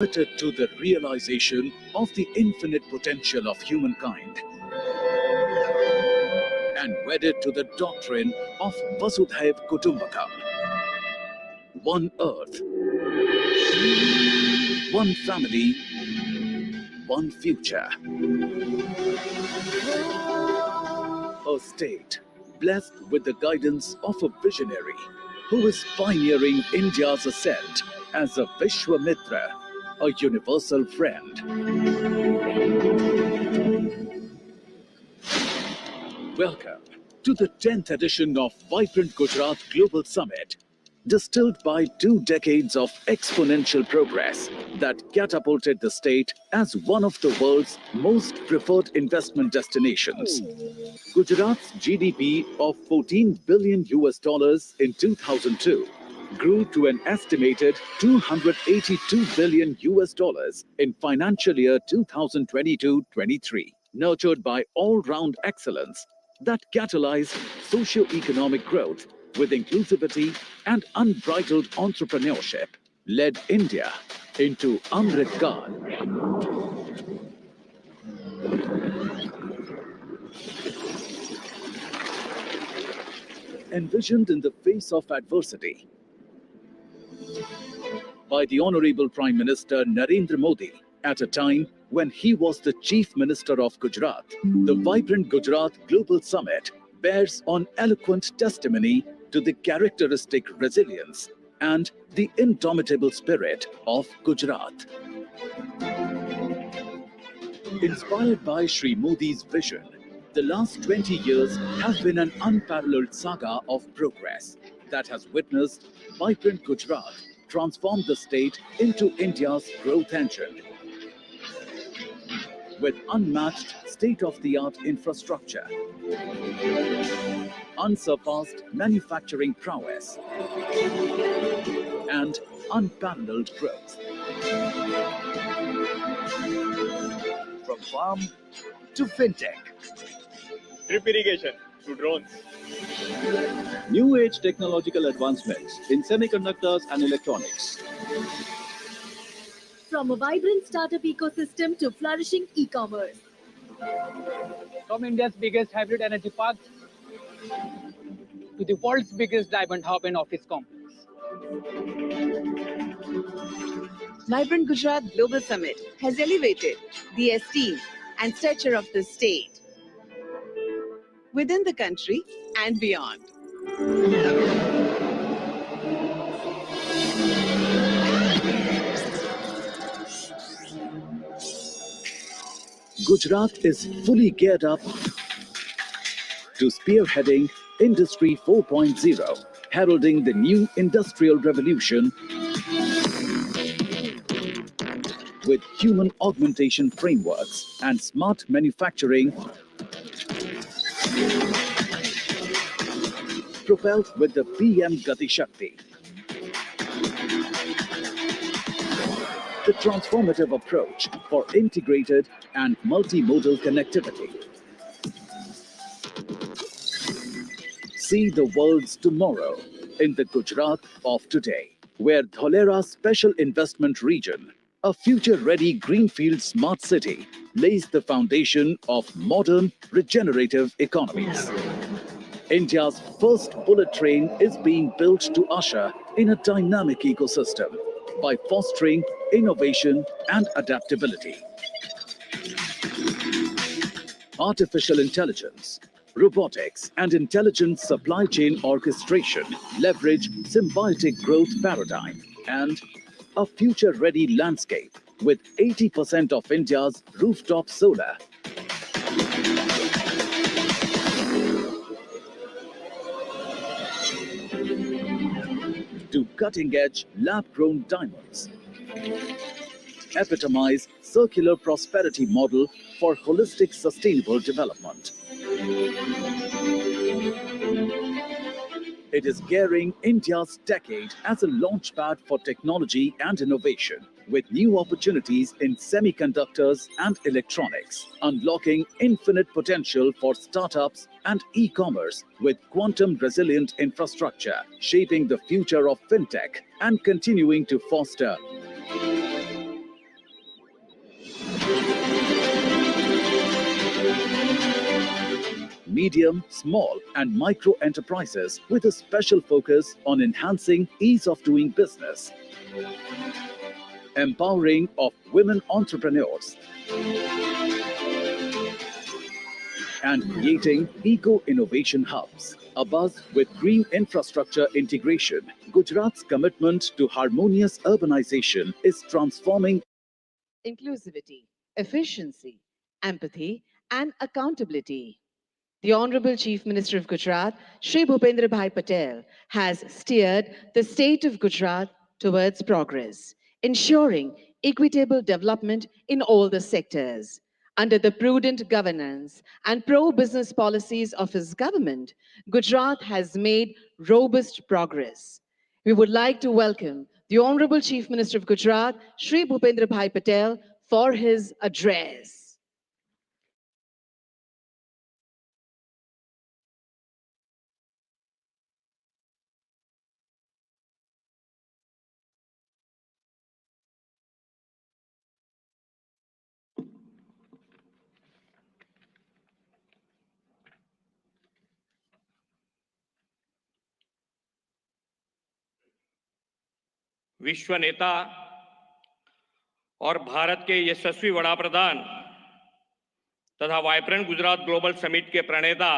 committed to the realization of the infinite potential of humankind and wedded to the doctrine of Vasudhaiv Kutumbakam. One earth, one family, one future. A state blessed with the guidance of a visionary who is pioneering India's ascent as a Vishwamitra, a universal friend. Welcome to the 10th edition of Vibrant Gujarat Global Summit, distilled by 2 decades of exponential progress that catapulted the state as one of the world's most preferred investment destinations. Gujarat's GDP of $14 billion in 2002 grew to an estimated $282 billion in financial year 2022-23, nurtured by all-round excellence that catalyzed socio-economic growth with inclusivity and unbridled entrepreneurship, led India into Amrit Kaal. Envisioned in the face of adversity by the Honorable Prime Minister Narendra Modi at a time when he was the Chief Minister of Gujarat, the Vibrant Gujarat Global Summit bears on eloquent testimony to the characteristic resilience and the indomitable spirit of Gujarat. Inspired by Shri Modi's vision, the last 20 years have been an unparalleled saga of progress that has witnessed Vibrant Gujarat transform the state into India's growth engine. With unmatched state-of-the-art infrastructure, unsurpassed manufacturing prowess, and unparalleled growth. From farm to fintech, drip irrigation to drones, new age technological advancements in semiconductors and electronics. From a vibrant startup ecosystem to flourishing e-commerce. From India's biggest hybrid energy park to the world's biggest diamond hub and office complex. Vibrant Gujarat Global Summit has elevated the esteem and stature of the state within the country and beyond. Gujarat is fully geared up to spearheading Industry 4.0, heralding the new industrial revolution with human augmentation frameworks and smart manufacturing propelled with the PM Gati Shakti. The transformative approach for integrated and multimodal connectivity. See the world's tomorrow in the Gujarat of today, where Dholera Special Investment Region, a future-ready greenfield smart city, lays the foundation of modern regenerative economies. India's first bullet train is being built to usher in a dynamic ecosystem by fostering innovation and adaptability. Artificial intelligence, robotics, and intelligent supply chain orchestration leverage symbiotic growth paradigm and a future-ready landscape with 80% of India's rooftop solar. To cutting-edge lab-grown diamonds, epitomize circular prosperity model for holistic sustainable development. It is gearing India's decade as a launchpad for technology and innovation, with new opportunities in semiconductors and electronics, unlocking infinite potential for startups and e-commerce with quantum-resilient infrastructure, shaping the future of fintech and continuing to foster medium, small and micro enterprises with a special focus on enhancing ease of doing business, empowering of women entrepreneurs, and creating eco-innovation hubs. A buzz with green infrastructure integration, Gujarat's commitment to harmonious urbanization is transforming inclusivity, efficiency, empathy, and accountability. The Honorable Chief Minister of Gujarat, Shri Bhupendra Bhai Patel, has steered the state of Gujarat towards progress, ensuring equitable development in all the sectors. Under the prudent governance and pro-business policies of his government, Gujarat has made robust progress. We would like to welcome the Honorable Chief Minister of Gujarat, Shri Bhupendra Bhai Patel, for his address. विश्व नेता और भारत के यशस्वी वड़ा प्रधान तथा vibrant Gujarat global summit के प्रणेता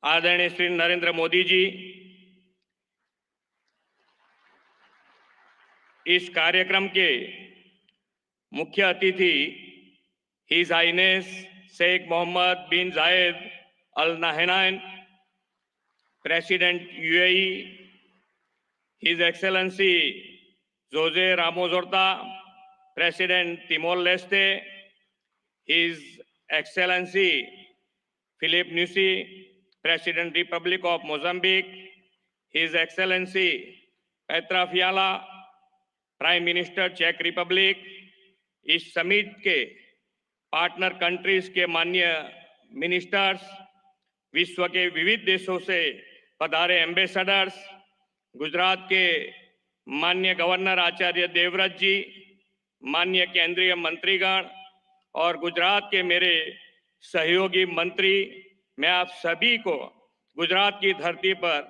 आदरणीय श्री नरेंद्र मोदी जी इस कार्यक्रम के मुख्य अतिथि His highness Sheikh Mohammad bin Zayed Al Nahyan President UAE, His Excellency Jose Ramos Horta, President Timor-Leste, His Excellency Philip Nyusi, President Republic of Mozambique, His Excellency Petra Fiala, Prime Minister Czech Republic, इस summit के partner countries के माननीय ministers, विश्व के विविध देशों से पधारे एम्बेसडर्स, गुजरात के माननीय गवर्नर आचार्य देवव्रत जी, माननीय केंद्रीय मंत्रीगण और गुजरात के मेरे सहयोगी मंत्री, मैं आप सभी को गुजरात की धरती पर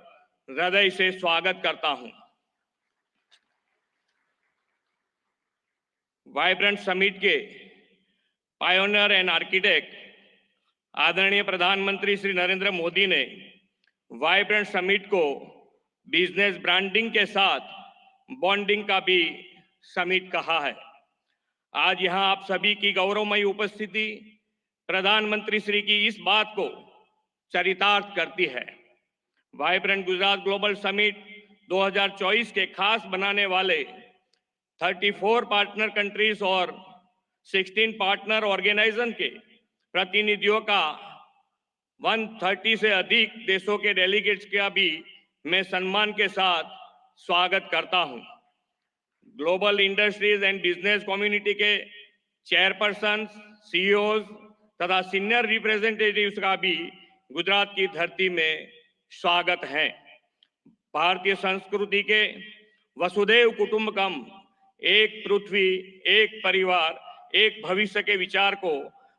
हृदय से स्वागत करता हूं। वाइब्रेंट समिट के पायोनियर एंड आर्किटेक्ट आदरणीय प्रधानमंत्री श्री नरेंद्र मोदी ने वाइब्रेंट समिट को बिजनेस ब्रांडिंग के साथ बॉन्डिंग का भी समिट कहा है। आज यहां आप सभी की गौरवमयी उपस्थिति प्रधानमंत्री श्री की इस बात को चरितार्थ करती है। वाइब्रेंट गुजरात ग्लोबल समिट 2024 के खास बनाने वाले 34 पार्टनर कंट्रीज और 16 पार्टनर ऑर्गेनाइजेशन के प्रतिनिधियों का 130 से अधिक देशों के डेलीगेट्स का भी मैं सम्मान के साथ स्वागत करता हूं। Global industries and business community के चेयरपर्सन, सीईओज तथा सीनियर रिप्रेजेंटेटिव्स का भी गुजरात की धरती में स्वागत है। भारतीय संस्कृति के वसुधैव कुटुंबकम, एक पृथ्वी, एक परिवार, एक भविष्य के विचार को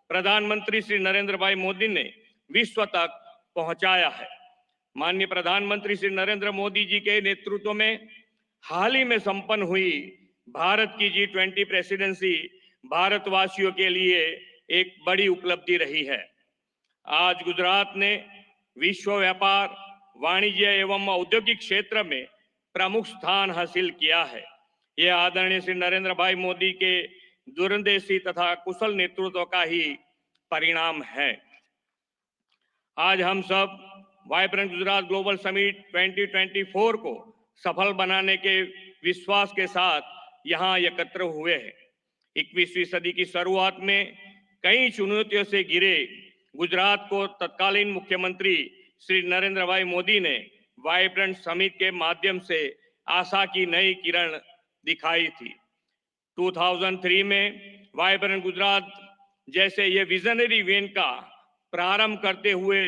प्रधानमंत्री श्री नरेंद्र भाई मोदी ने विश्व तक पहुंचाया है। माननीय प्रधानमंत्री श्री नरेंद्र मोदी जी के नेतृत्व में हाल ही में संपन्न हुई भारत की G20 प्रेसिडेंसी भारतवासियों के लिए एक बड़ी उपलब्धि रही है। आज गुजरात ने विश्व व्यापार, वाणिज्य एवं औद्योगिक क्षेत्र में प्रमुख स्थान हासिल किया है। यह आदरणीय श्री नरेंद्र भाई मोदी के दूरंदेशी तथा कुशल नेतृत्व का ही परिणाम है। आज हम सब वाइब्रेंट गुजरात ग्लोबल समिट 2024 को सफल बनाने के विश्वास के साथ यहाँ एकत्र हुए हैं। 21वीं सदी की शुरुआत में कई चुनौतियों से घिरे गुजरात को तत्कालीन मुख्यमंत्री श्री नरेंद्र भाई मोदी ने वाइब्रेंट समिट के माध्यम से आशा की नई किरण दिखाई थी। 2003 में वाइब्रेंट गुजरात जैसे ये विजनरी इवेंट का प्रारंभ करते हुए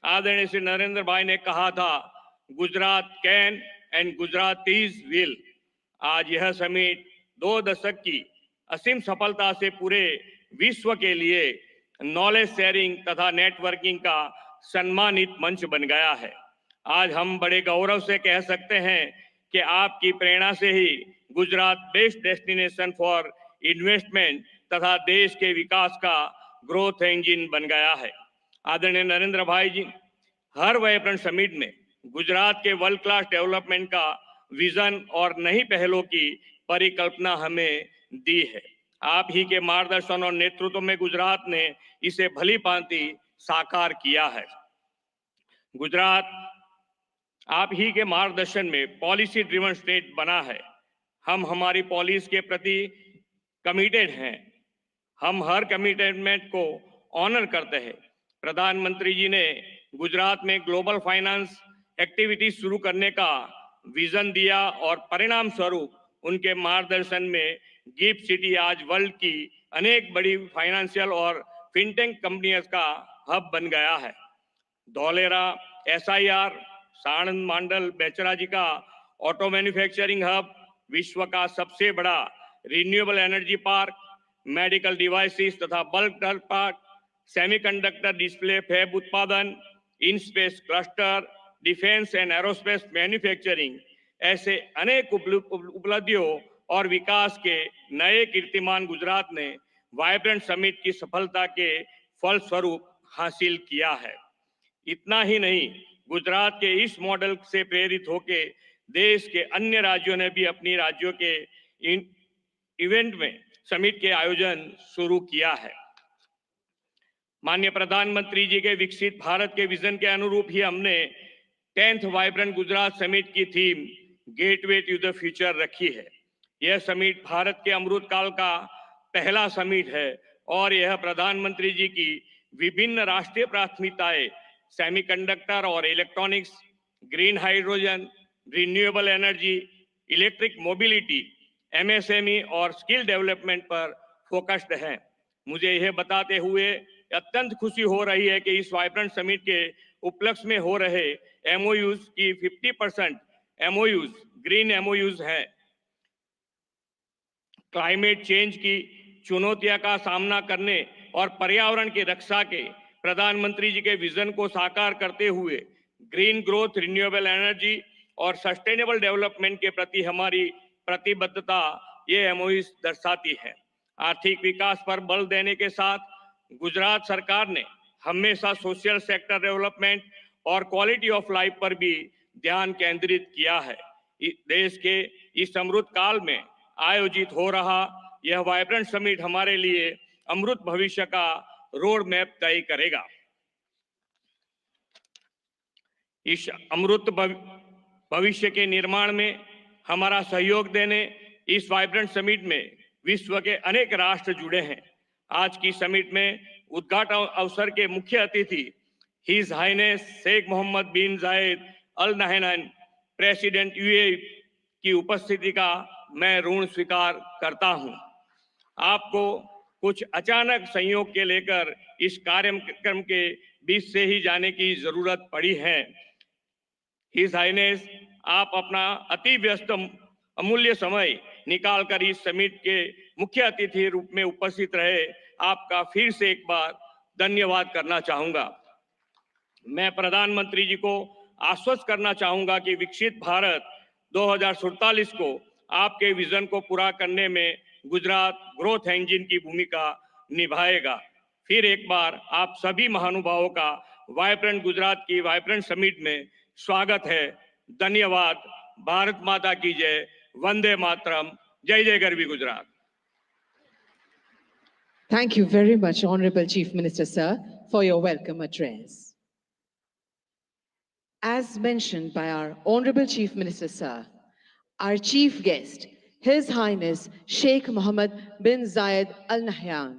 आदरणीय श्री नरेंद्र भाई ने कहा था, Gujarat can and Gujaratis will. आज यह समिट 2 दशक की असीम सफलता से पूरे विश्व के लिए नॉलेज शेयरिंग तथा नेटवर्किंग का सम्मानित मंच बन गया है। आज हम बड़े गौरव से कह सकते हैं कि आपकी प्रेरणा से ही Gujarat best destination for investment तथा देश के विकास का ग्रोथ इंजन बन गया है। आदरणीय नरेंद्र भाई जी, हर वाइब्रेंट समिट में गुजरात के वर्ल्ड क्लास डेवलपमेंट का विजन और नई पहलों की परिकल्पना हमें दी है। आप ही के मार्गदर्शन और नेतृत्व में गुजरात ने इसे भली भांति साकार किया है। गुजरात आप ही के मार्गदर्शन में पॉलिसी ड्रिवन स्टेट बना है। हम हमारी पॉलिसी के प्रति कमिटेड हैं। हम हर कमिटमेंट को ऑनर करते हैं। प्रधानमंत्री जी ने गुजरात में ग्लोबल फाइनेंस एक्टिविटी शुरू करने का विजन दिया और परिणाम स्वरूप उनके मार्गदर्शन में गिफ्ट सिटी आज वर्ल्ड की अनेक बड़ी फाइनेंशियल और फिनटेक कंपनियों का हब बन गया है। धौलेरा SIR, साणंद मंडल बेचरा जी का ऑटो मैन्युफैक्चरिंग हब, विश्व का सबसे बड़ा renewable energy park, medical devices तथा bulk drug park, semiconductor display fab उत्पादन, in space cluster, defence and aerospace manufacturing, ऐसे अनेक उपलब्धियों और विकास के नए कीर्तिमान गुजरात ने वाइब्रेंट समिट की सफलता के फलस्वरूप हासिल किया है। इतना ही नहीं, गुजरात के इस मॉडल से प्रेरित होकर देश के अन्य राज्यों ने भी अपनी राज्यों के इवेंट में समिट के आयोजन शुरू किया है। माननीय प्रधानमंत्री जी के विकसित भारत के विजन के अनुरूप ही हमने 10th वाइब्रेंट गुजरात समिट की theme gateway to the future रखी है। यह समिट भारत के अमृत काल का पहला समिट है और यह प्रधानमंत्री जी की विभिन्न राष्ट्रीय प्राथमिकताएं सेमीकंडक्टर और electronics, green hydrogen, renewable energy, electric mobility, MSME और स्किल डेवलपमेंट पर फोकस्ड है। मुझे यह बताते हुए अत्यंत खुशी हो रही है कि इस वाइब्रेंट समिट के उपलक्ष्य में हो रहे MOUs की 50% MOUs ग्रीन MOUs हैं। क्लाइमेट चेंज की चुनौतियों का सामना करने और पर्यावरण की रक्षा के प्रधानमंत्री जी के विजन को साकार करते हुए ग्रीन ग्रोथ, रिन्यूएबल एनर्जी और सस्टेनेबल डेवलपमेंट के प्रति हमारी प्रतिबद्धता ये MOUs दर्शाती है। आर्थिक विकास पर बल देने के साथ गुजरात सरकार ने हमेशा सोशल सेक्टर डेवलपमेंट और क्वालिटी ऑफ लाइफ पर भी ध्यान केंद्रित किया है। देश के इस अमृत काल में आयोजित हो रहा यह वाइब्रेंट समिट हमारे लिए अमृत भविष्य का रोड मैप तय करेगा। इस अमृत भविष्य के निर्माण में हमारा सहयोग देने इस वाइब्रेंट समिट में विश्व के अनेक राष्ट्र जुड़े हैं। आज की समिट में उद्घाटन अवसर के मुख्य अतिथि His highness Sheikh Mohammad bin Zayed Al Nahyan president UAE की उपस्थिति का मैं ऋण स्वीकार करता हूं। आपको कुछ अचानक संयोग के लेकर इस कार्यक्रम के बीच से ही जाने की जरूरत पड़ी है। हिज हाइनेस, आप अपना अति व्यस्त अमूल्य समय निकालकर इस समिट के मुख्य अतिथि रूप में उपस्थित रहे, आपका फिर से एक बार धन्यवाद करना चाहूंगा। मैं प्रधानमंत्री जी को आश्वस्त करना चाहूंगा कि विकसित भारत 2047 को आपके विजन को पूरा करने में गुजरात ग्रोथ इंजन की भूमिका निभाएगा। फिर एक बार आप सभी महानुभावों का वाइब्रेंट गुजरात की वाइब्रेंट समिट में स्वागत है। धन्यवाद। भारत माता की जय। वंदे मातरम। जय जय Garvi Gujarat. Thank you very much, Honorable Chief Minister, sir, for your welcome address. As mentioned by our Honorable Chief Minister, sir, our chief guest, His Highness Sheikh Mohammed bin Zayed Al Nahyan,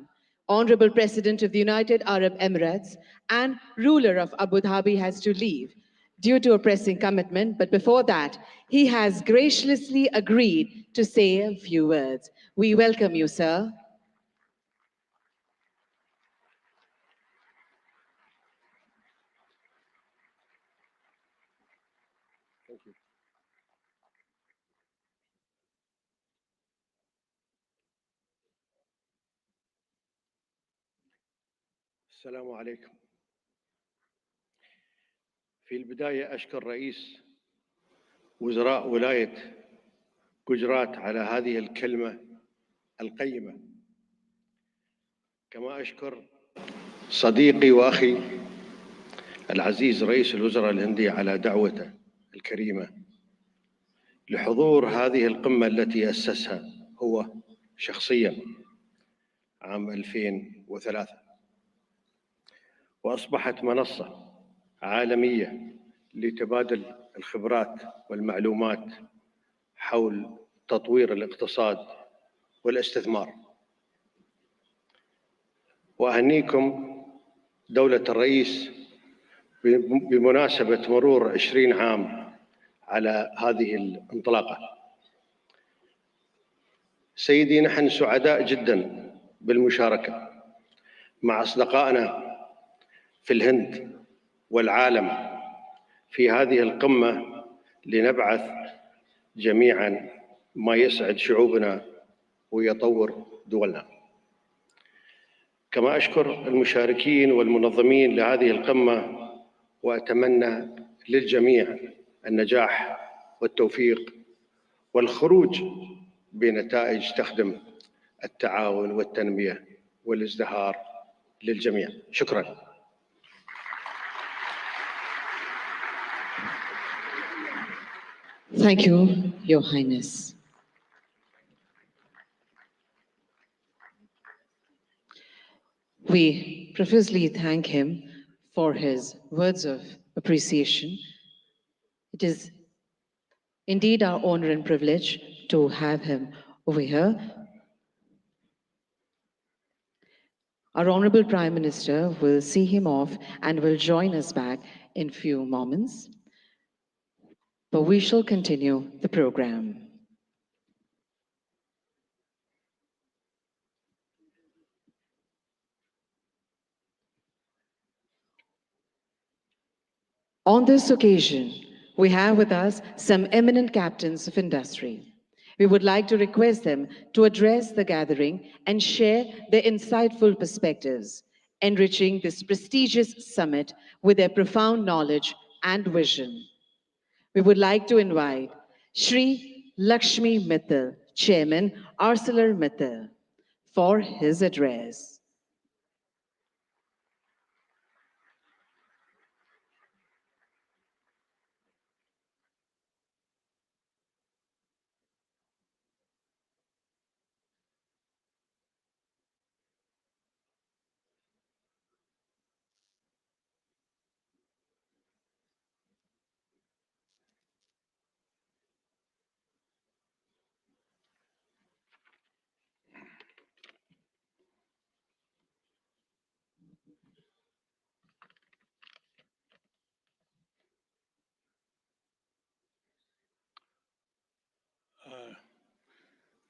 Honorable President of the United Arab Emirates and ruler of Abu Dhabi, has to leave due to a pressing commitment. But before that, he has graciously agreed to say a few words. We welcome you, sir. Assalamu alaikum. في البداية أشكر رئيس وزراء ولاية جوجرات على هذه الكلمة القيمة، كما أشكر صديقي وأخي العزيز رئيس الوزراء الهندي على دعوته الكريمة لحضور هذه القمة التي أسسها هو شخصياً عام 2003، وأصبحت منصة عالمية لتبادل الخبرات والمعلومات حول تطوير الاقتصاد والاستثمار. وأهنيكم دولة الرئيس بمناسبة مرور 20 عام على هذه الانطلاقة. سيدي، نحن سعداء جدا بالمشاركة مع أصدقائنا في الهند والعالم في هذه القمة لنبعث جميعا ما يسعد شعوبنا ويطور دولنا. كما أشكر المشاركين والمنظمين لهذه القمة، وأتمنى للجميع النجاح والتوفيق والخروج بنتائج تخدم التعاون والتنمية والازدهار للجميع. شكرا. Thank you, Your Highness. We profusely thank him for his words of appreciation. It is indeed our honor and privilege to have him over here. Our Honorable Prime Minister will see him off and will join us back in few moments. But we shall continue the program. On this occasion, we have with us some eminent captains of industry. We would like to request them to address the gathering and share their insightful perspectives, enriching this prestigious summit with their profound knowledge and vision. We would like to invite Shri Lakshmi Mittal, Chairman, ArcelorMittal, for his address.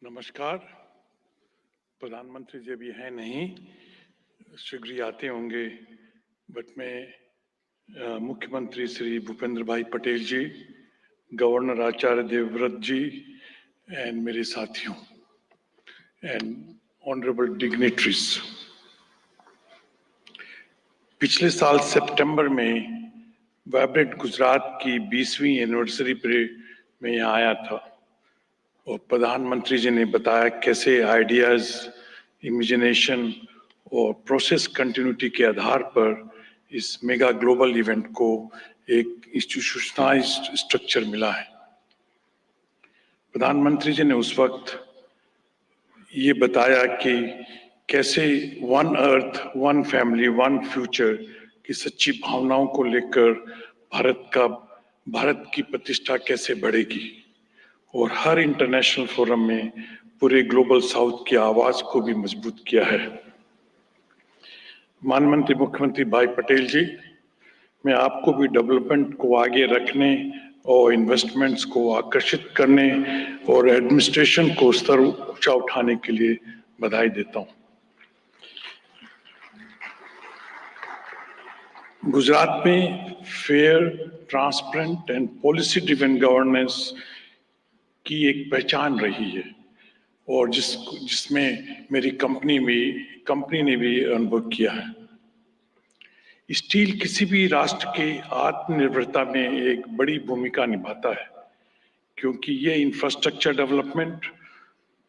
नमस्कार। प्रधानमंत्री जी अभी हैं नहीं, शीघ्र ही आते होंगे, but मैं मुख्यमंत्री श्री भूपेंद्र भाई पटेल जी, गवर्नर आचार्य देवव्रत जी एंड मेरे साथियों एंड ऑनरेबल डिग्निटरीज, पिछले साल सितंबर में वाइब्रेंट गुजरात की 20वीं एनिवर्सरी पे मैं यहाँ आया था और प्रधानमंत्री जी ने बताया कैसे आइडियाज, इमेजिनेशन और प्रोसेस कंटिन्यूटी के आधार पर इस मेगा ग्लोबल इवेंट को एक इंस्टीट्यूशनलाइज्ड स्ट्रक्चर मिला है। प्रधानमंत्री जी ने उस वक्त ये बताया कि कैसे one earth, one family, one future की सच्ची भावनाओं को लेकर भारत की प्रतिष्ठा कैसे बढ़ेगी और हर इंटरनेशनल फोरम में पूरे ग्लोबल साउथ की आवाज को भी मजबूत किया है। माननीय मुख्यमंत्री भाई पटेल जी, मैं आपको भी डेवलपमेंट को आगे रखने और इन्वेस्टमेंट्स को आकर्षित करने और एडमिनिस्ट्रेशन को स्तर ऊंचा उठाने के लिए बधाई देता हूं। गुजरात में fair, transparent and policy driven governance की एक पहचान रही है और जिसमें मेरी कंपनी ने भी अनुभव किया है। स्टील किसी भी राष्ट्र के आत्मनिर्भरता में एक बड़ी भूमिका निभाता है, क्योंकि ये infrastructure development,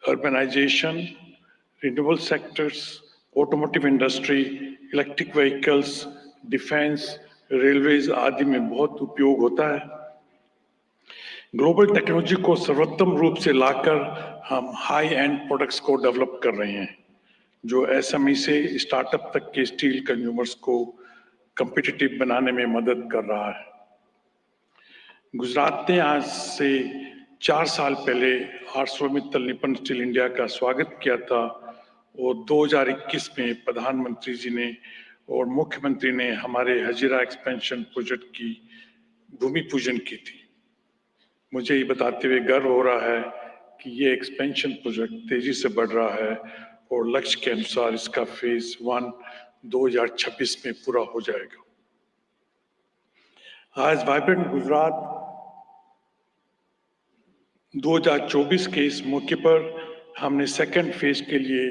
urbanisation, renewable sectors, automotive industry, electric vehicles, defence, railways आदि में बहुत उपयोग होता है। ग्लोबल टेक्नोलॉजी को सर्वोत्तम रूप से लाकर हम हाई एंड प्रोडक्ट्स को डेवलप कर रहे हैं, जो एसएमई से स्टार्टअप तक के स्टील कंज्यूमर्स को कम्पिटिटिव बनाने में मदद कर रहा है। गुजरात ने आज से 4 साल पहले आर्सलरमित्तल निप्पन स्टील इंडिया का स्वागत किया था और 2021 में प्रधानमंत्री जी ने और मुख्यमंत्री ने हमारे हजीरा एक्सपेंशन प्रोजेक्ट की भूमि पूजन की थी। मुझे ये बताते हुए गर्व हो रहा है कि ये एक्सपेंशन प्रोजेक्ट तेजी से बढ़ रहा है और लक्ष्य के अनुसार इसका फेज 1 2026 में पूरा हो जाएगा। आज वाइब्रेंट गुजरात 2024 के इस मौके पर हमने सेकंड फेज के लिए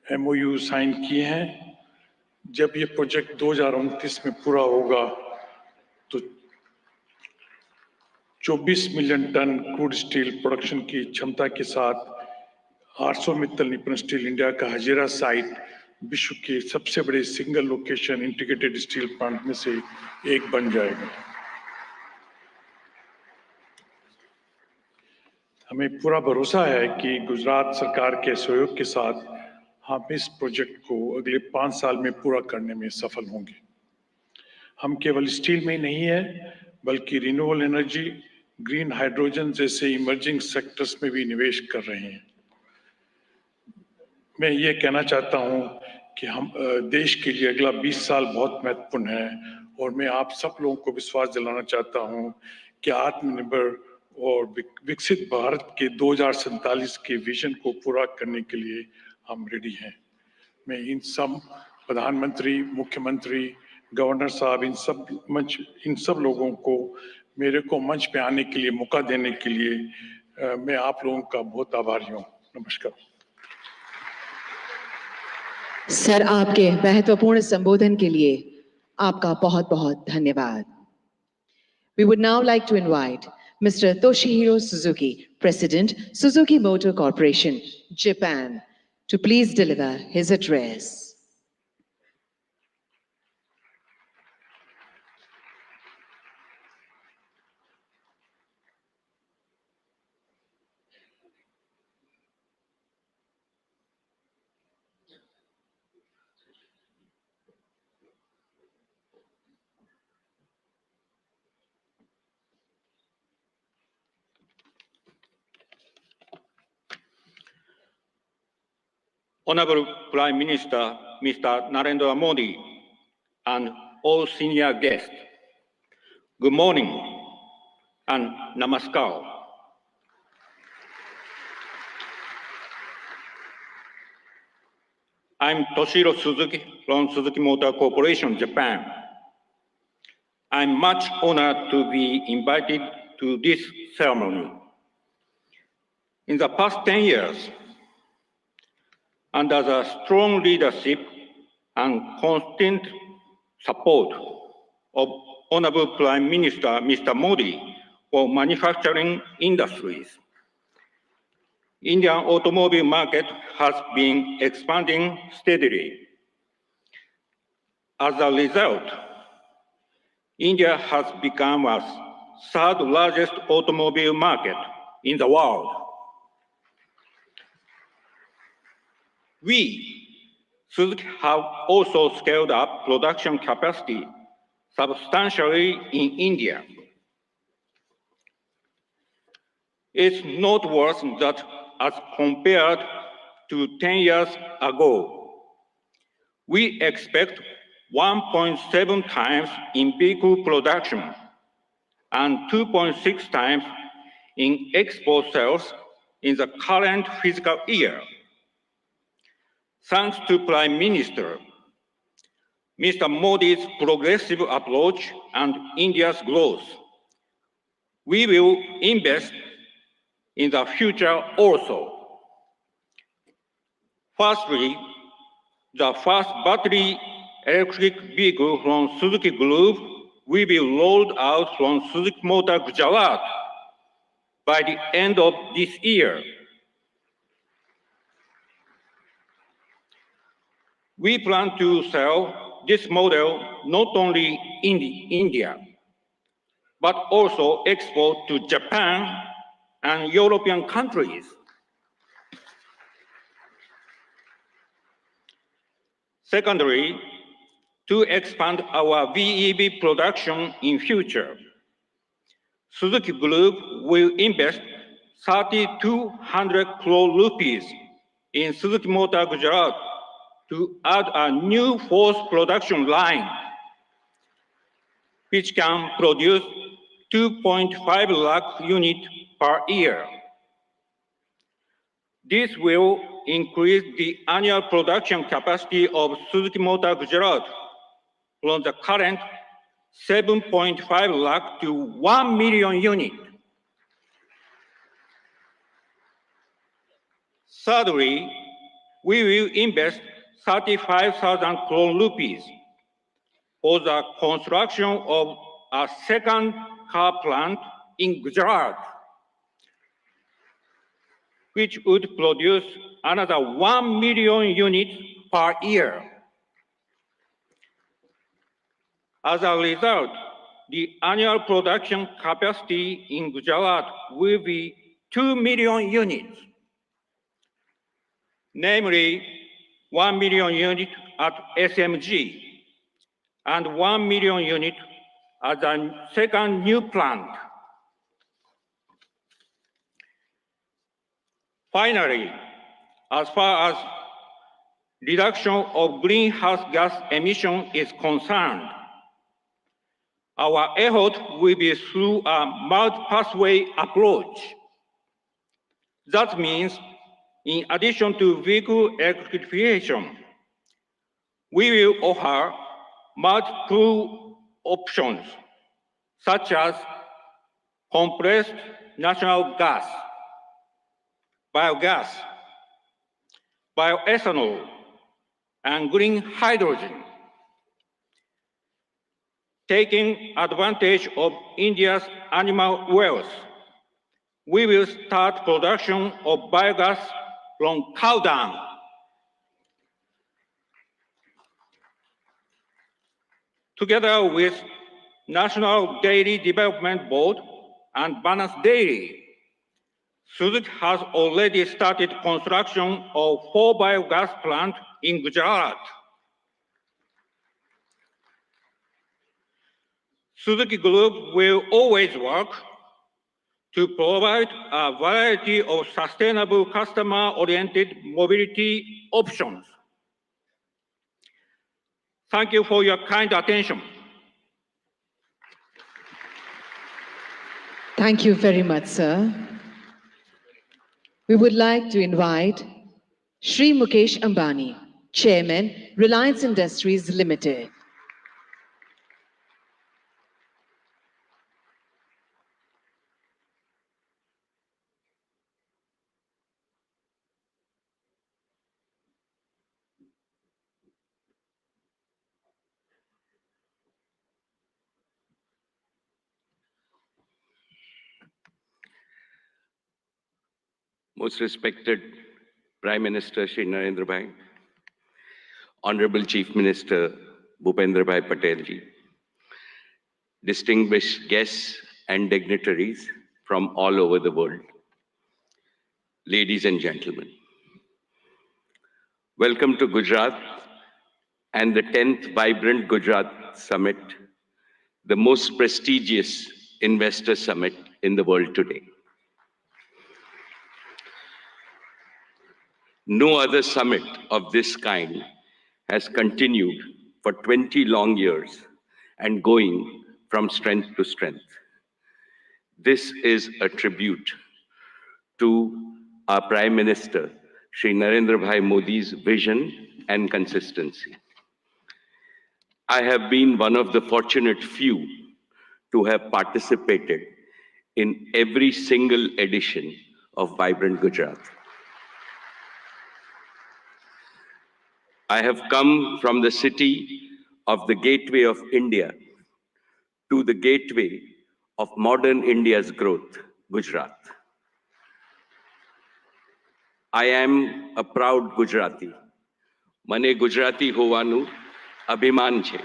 एमओयू साइन किए हैं। जब ये प्रोजेक्ट 2029 में पूरा होगा तो 24 million tonne crude steel production की क्षमता के साथ आर्सलरमित्तल निप्पन स्टील इंडिया का हजीरा साइट विश्व के सबसे बड़े single location integrated steel plant में से एक बन जाएगा। हमें पूरा भरोसा है कि गुजरात सरकार के सहयोग के साथ हम इस प्रोजेक्ट को अगले 5 साल में पूरा करने में सफल होंगे। हम केवल स्टील में ही नहीं है, बल्कि रिन्यूएबल एनर्जी, ग्रीन हाइड्रोजन जैसे इमर्जिंग सेक्टर्स में भी निवेश कर रहे हैं। मैं ये कहना चाहता हूँ कि हम देश के लिए अगला 20 साल बहुत महत्वपूर्ण है और मैं आप सब लोगों को विश्वास दिलाना चाहता हूँ कि आत्मनिर्भर और विकसित भारत के 2047 के विजन को पूरा करने के लिए हम रेडी हैं। मैं इन सब प्रधानमंत्री, मुख्यमंत्री, गवर्नर साहब, इन सब लोगों को मेरे को मंच पे आने के लिए मौका देने के लिए मैं आप लोगों का बहुत आभारी हूँ। नमस्कार। सर, आपके महत्वपूर्ण संबोधन के लिए आपका बहुत बहुत धन्यवाद। We would now like to invite Mr. Toshihiro Suzuki, President, Suzuki Motor Corporation, Japan, to please deliver his address. Honorable Prime Minister, Mr. Narendra Modi, and all senior guests, good morning and namaskar. I'm Toshihiro Suzuki from Suzuki Motor Corporation, Japan. I'm much honored to be invited to this ceremony. In the past 10 years, under the strong leadership and constant support of Honorable Prime Minister Mr. Modi for manufacturing industries, Indian automobile market has been expanding steadily. As a result, India has become a third largest automobile market in the world. We, Suzuki, have also scaled up production capacity substantially in India. It's noteworthy that as compared to 10 years ago, we expect 1.7 times in vehicle production and 2.6 times in export sales in the current fiscal year. Thanks to Prime Minister Mr. Modi's progressive approach and India's growth, we will invest in the future also. Firstly, the first battery electric vehicle from Suzuki Group will be rolled out from Suzuki Motor Gujarat by the end of this year. We plan to sell this model not only in India, but also export to Japan and European countries. Secondly, to expand our VEV production in future, Suzuki Group will invest 3,200 crore rupees in Suzuki Motor Gujarat to add a new fourth production line, which can produce 2.5 lakh units per year. This will increase the annual production capacity of Suzuki Motor Gujarat from the current 7.5 lakh to 1 million units. Thirdly, we will invest 35,000 crore rupees for the construction of a second car plant in Gujarat, which would produce another 1 million units per year. As a result, the annual production capacity in Gujarat will be 2 million units, namely 1 million units at SMG and 1 million units at the second new plant. Finally, as far as reduction of greenhouse gas emission is concerned, our effort will be through a multi-pathway approach. That means, in addition to vehicle electrification, we will offer multiple options, such as compressed natural gas, biogas, bioethanol, and green hydrogen. Taking advantage of India's animal wealth, we will start production of biogas from cow dung. Together with National Dairy Development Board and Balance Dairy, Suzuki has already started construction of 4 biogas plants in Gujarat. Suzuki Group will always work to provide a variety of sustainable customer-oriented mobility options. Thank you for your kind attention. Thank you very much, sir. We would like to invite Shri Mukesh Ambani, Chairman, Reliance Industries Limited. Most respected Prime Minister Shri Narendra Bhai, Honorable Chief Minister Bhupendra Bhai Patel ji, distinguished guests and dignitaries from all over the world, ladies and gentlemen. Welcome to Gujarat and the 10th Vibrant Gujarat Summit, the most prestigious investor summit in the world today. No other summit of this kind has continued for 20 long years and going from strength to strength. This is a tribute to our Prime Minister, Shri Narendra Bhai Modi's vision and consistency. I have been one of the fortunate few to have participated in every single edition of Vibrant Gujarat. I have come from the city of the gateway of India to the gateway of modern India's growth, Gujarat. I am a proud Gujarati. Mane Gujarati hovanu abhiman છે.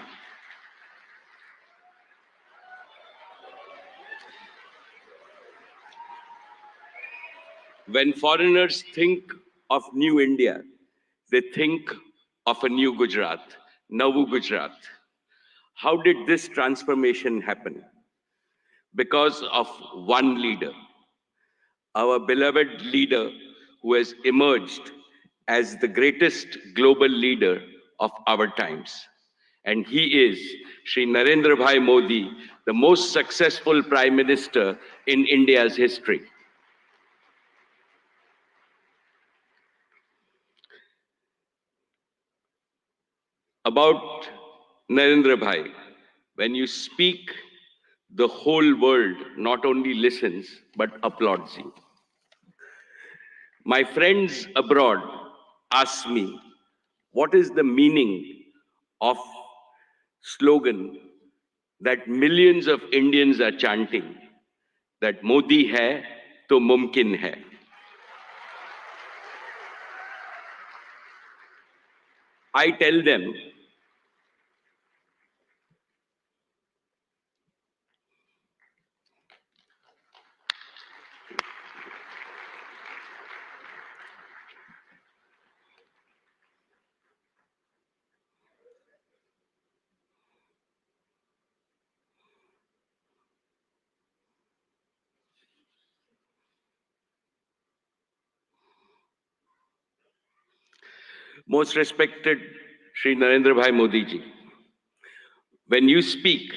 When foreigners think of new India, they think of a new Gujarat, Navu Gujarat. How did this transformation happen? Because of one leader, our beloved leader who has emerged as the greatest global leader of our times. And he is Shri Narendra Bhai Modi, the most successful Prime Minister in India's history. About Narendra Bhai, when you speak, the whole world not only listens, but applauds you. My friends abroad ask me, what is the meaning of slogan that millions of Indians are chanting, that Modi hai, to mumkin hai. I tell them, most respected Shri Narendra Bhai Modi ji, when you speak,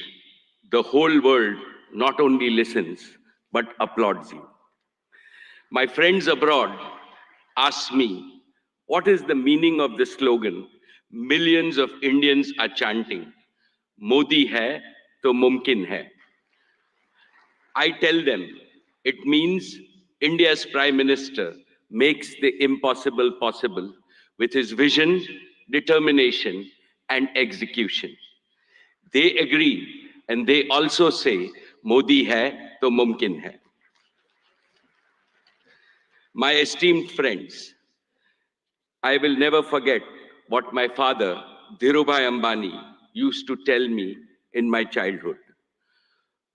the whole world not only listens, but applauds you. My friends abroad ask me, what is the meaning of the slogan millions of Indians are chanting, Modi hai, to mumkin hai. I tell them, it means India's Prime Minister makes the impossible possible with his vision, determination, and execution. They agree, and they also say, Modi hai, to mumkin hai. My esteemed friends, I will never forget what my father, Dhirubhai Ambani, used to tell me in my childhood.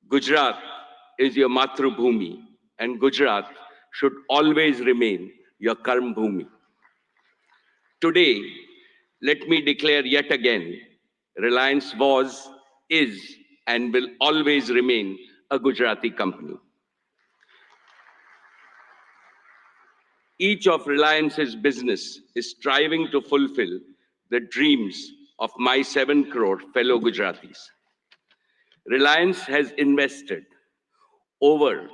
Gujarat is your Matrubhumi, and Gujarat should always remain your Karm Bhumi. Today, let me declare yet again, Reliance was, is, and will always remain a Gujarati company. Each of Reliance's business is striving to fulfill the dreams of my 7 crore fellow Gujaratis. Reliance has invested over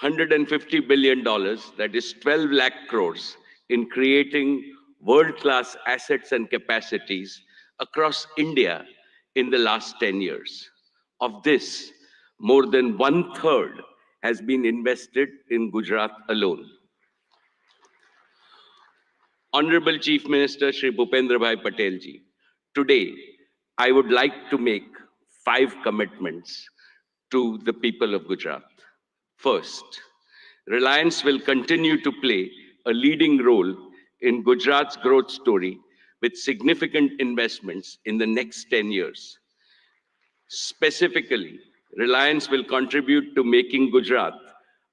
$150 billion, that is 12 lakh crores, in creating world-class assets and capacities across India in the last 10 years. Of this, more than 1/3 has been invested in Gujarat alone. Honorable Chief Minister Shri Bhupendra Bhai Patel ji, today I would like to make 5 commitments to the people of Gujarat. First, Reliance will continue to play a leading role in Gujarat's growth story with significant investments in the next 10 years. Specifically, Reliance will contribute to making Gujarat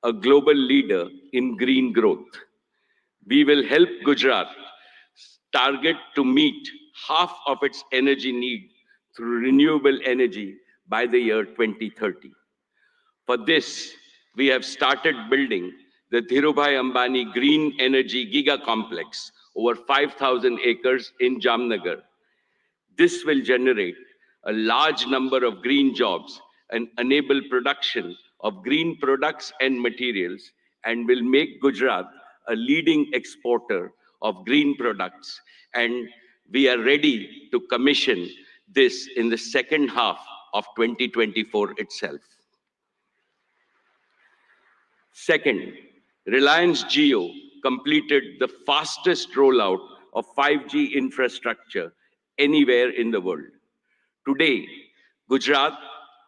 a global leader in green growth. We will help Gujarat target to meet half of its energy need through renewable energy by the year 2030. For this, we have started building the Dhirubhai Ambani Green Energy Giga Complex, over 5,000 acres in Jamnagar. This will generate a large number of green jobs and enable production of green products and materials, and will make Gujarat a leading exporter of green products. And we are ready to commission this in the second half of 2024 itself. Second, Reliance Jio completed the fastest rollout of 5G infrastructure anywhere in the world. Today, Gujarat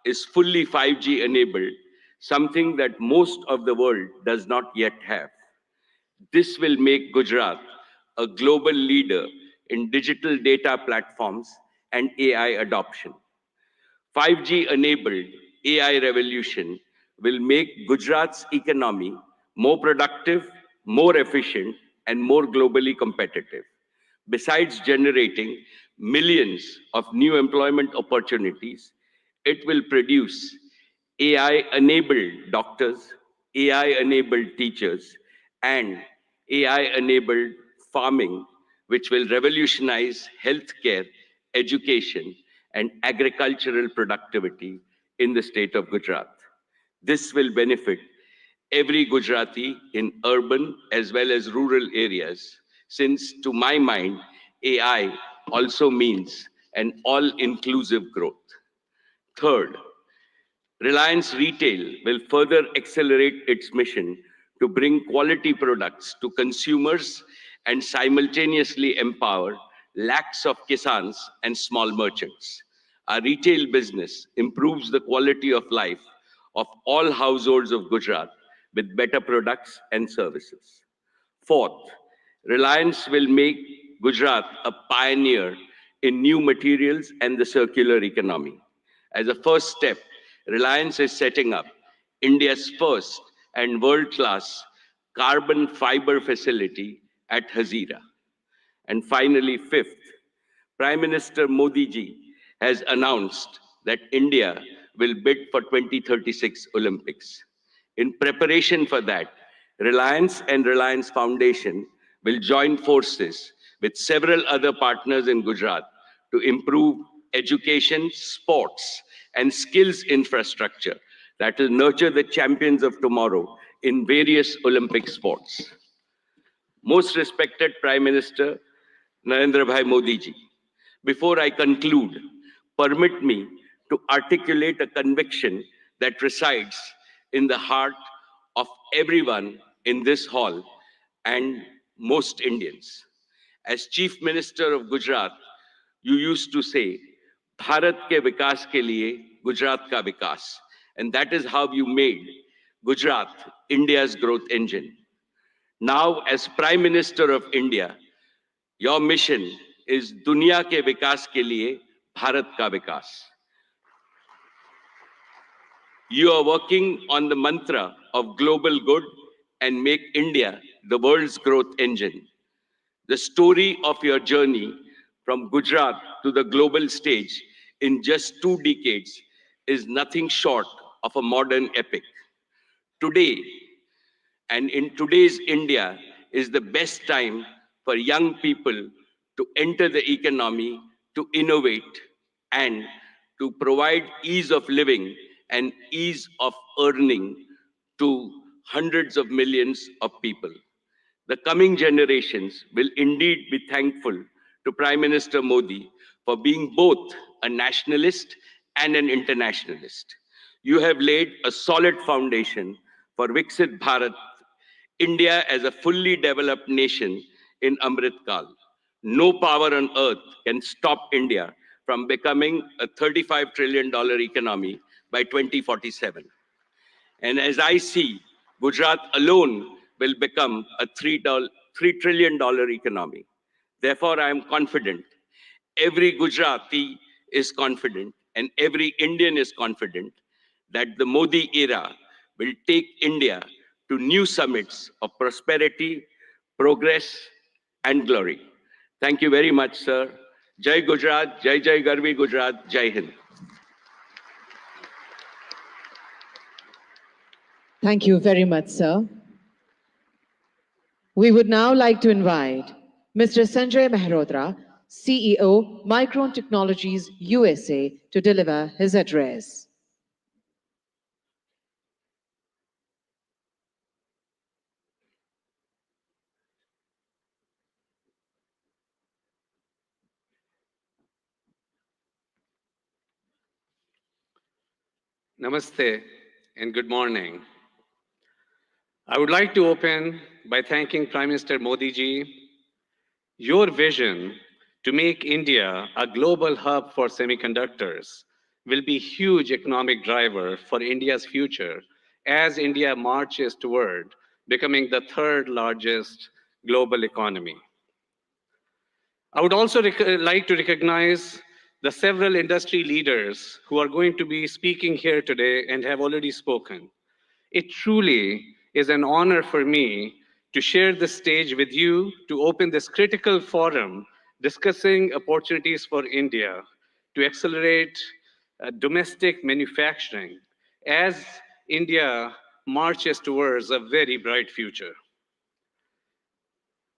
is fully 5G enabled, something that most of the world does not yet have. This will make Gujarat a global leader in digital data platforms and AI adoption. 5G enabled AI revolution will make Gujarat's economy more productive, more efficient, and more globally competitive. Besides generating millions of new employment opportunities, it will produce AI-enabled doctors, AI-enabled teachers, and AI-enabled farming, which will revolutionize healthcare, education, and agricultural productivity in the state of Gujarat. This will benefit every Gujarati in urban as well as rural areas, since to my mind, AI also means an all-inclusive growth. Third, Reliance Retail will further accelerate its mission to bring quality products to consumers and simultaneously empower lakhs of kisans and small merchants. Our retail business improves the quality of life of all households of Gujarat with better products and services. Fourth, Reliance will make Gujarat a pioneer in new materials and the circular economy. As a first step, Reliance is setting up India's first and world-class carbon fiber facility at Hazira. And finally, fifth, Prime Minister Modi ji has announced that India will bid for 2036 Olympics. In preparation for that, Reliance and Reliance Foundation will join forces with several other partners in Gujarat to improve education, sports, and skills infrastructure that will nurture the champions of tomorrow in various Olympic sports. Most respected Prime Minister Narendra Bhai Modi ji, before I conclude, permit me to articulate a conviction that resides in the heart of everyone in this hall and most Indians. As Chief Minister of Gujarat, you used to say, Bharat ke vikas ke liye Gujarat ka vikas. And that is how you made Gujarat India's growth engine. Now, as Prime Minister of India, your mission is Dunya ke vikas ke liye Bharat ka vikas. You are working on the mantra of global good and make India the world's growth engine. The story of your journey from Gujarat to the global stage in just 2 decades is nothing short of a modern epic. Today, and in today's India, is the best time for young people to enter the economy, to innovate, and to provide ease of living and ease of earning to hundreds of millions of people. The coming generations will indeed be thankful to Prime Minister Modi for being both a nationalist and an internationalist. You have laid a solid foundation for Viksit Bharat, India as a fully developed nation in Amrit Kal. No power on earth can stop India from becoming a $35 trillion economy by 2047. And as I see, Gujarat alone will become a $3 trillion economy. Therefore, I am confident, every Gujarati is confident, and every Indian is confident that the Modi era will take India to new summits of prosperity, progress, and glory. Thank you very much, sir. Jai Gujarat, Jai Jai Garvi Gujarat, Jai Hind. Thank you very much, sir. We would now like to invite Mr. Sanjay Mehrotra, CEO, Micron Technologies USA, to deliver his address. Namaste and good morning. I would like to open by thanking Prime Minister Modi ji. Your vision to make India a global hub for semiconductors will be a huge economic driver for India's future as India marches toward becoming the third largest global economy. I would also like to recognize the several industry leaders who are going to be speaking here today and have already spoken. It truly is an honor for me to share this stage with you to open this critical forum discussing opportunities for India to accelerate domestic manufacturing as India marches towards a very bright future.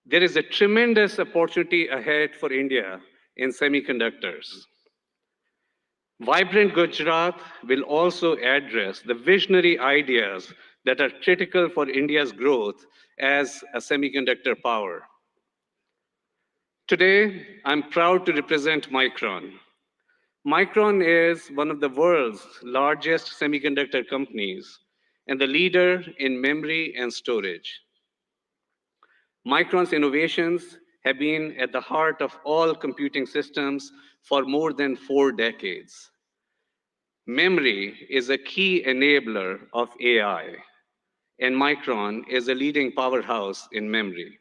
There is a tremendous opportunity ahead for India in semiconductors. Vibrant Gujarat will also address the visionary ideas that are critical for India's growth as a semiconductor power. Today, I'm proud to represent Micron. Micron is one of the world's largest semiconductor companies and the leader in memory and storage. Micron's innovations have been at the heart of all computing systems for more than 4 decades. Memory is a key enabler of AI, and Micron is a leading powerhouse in memory.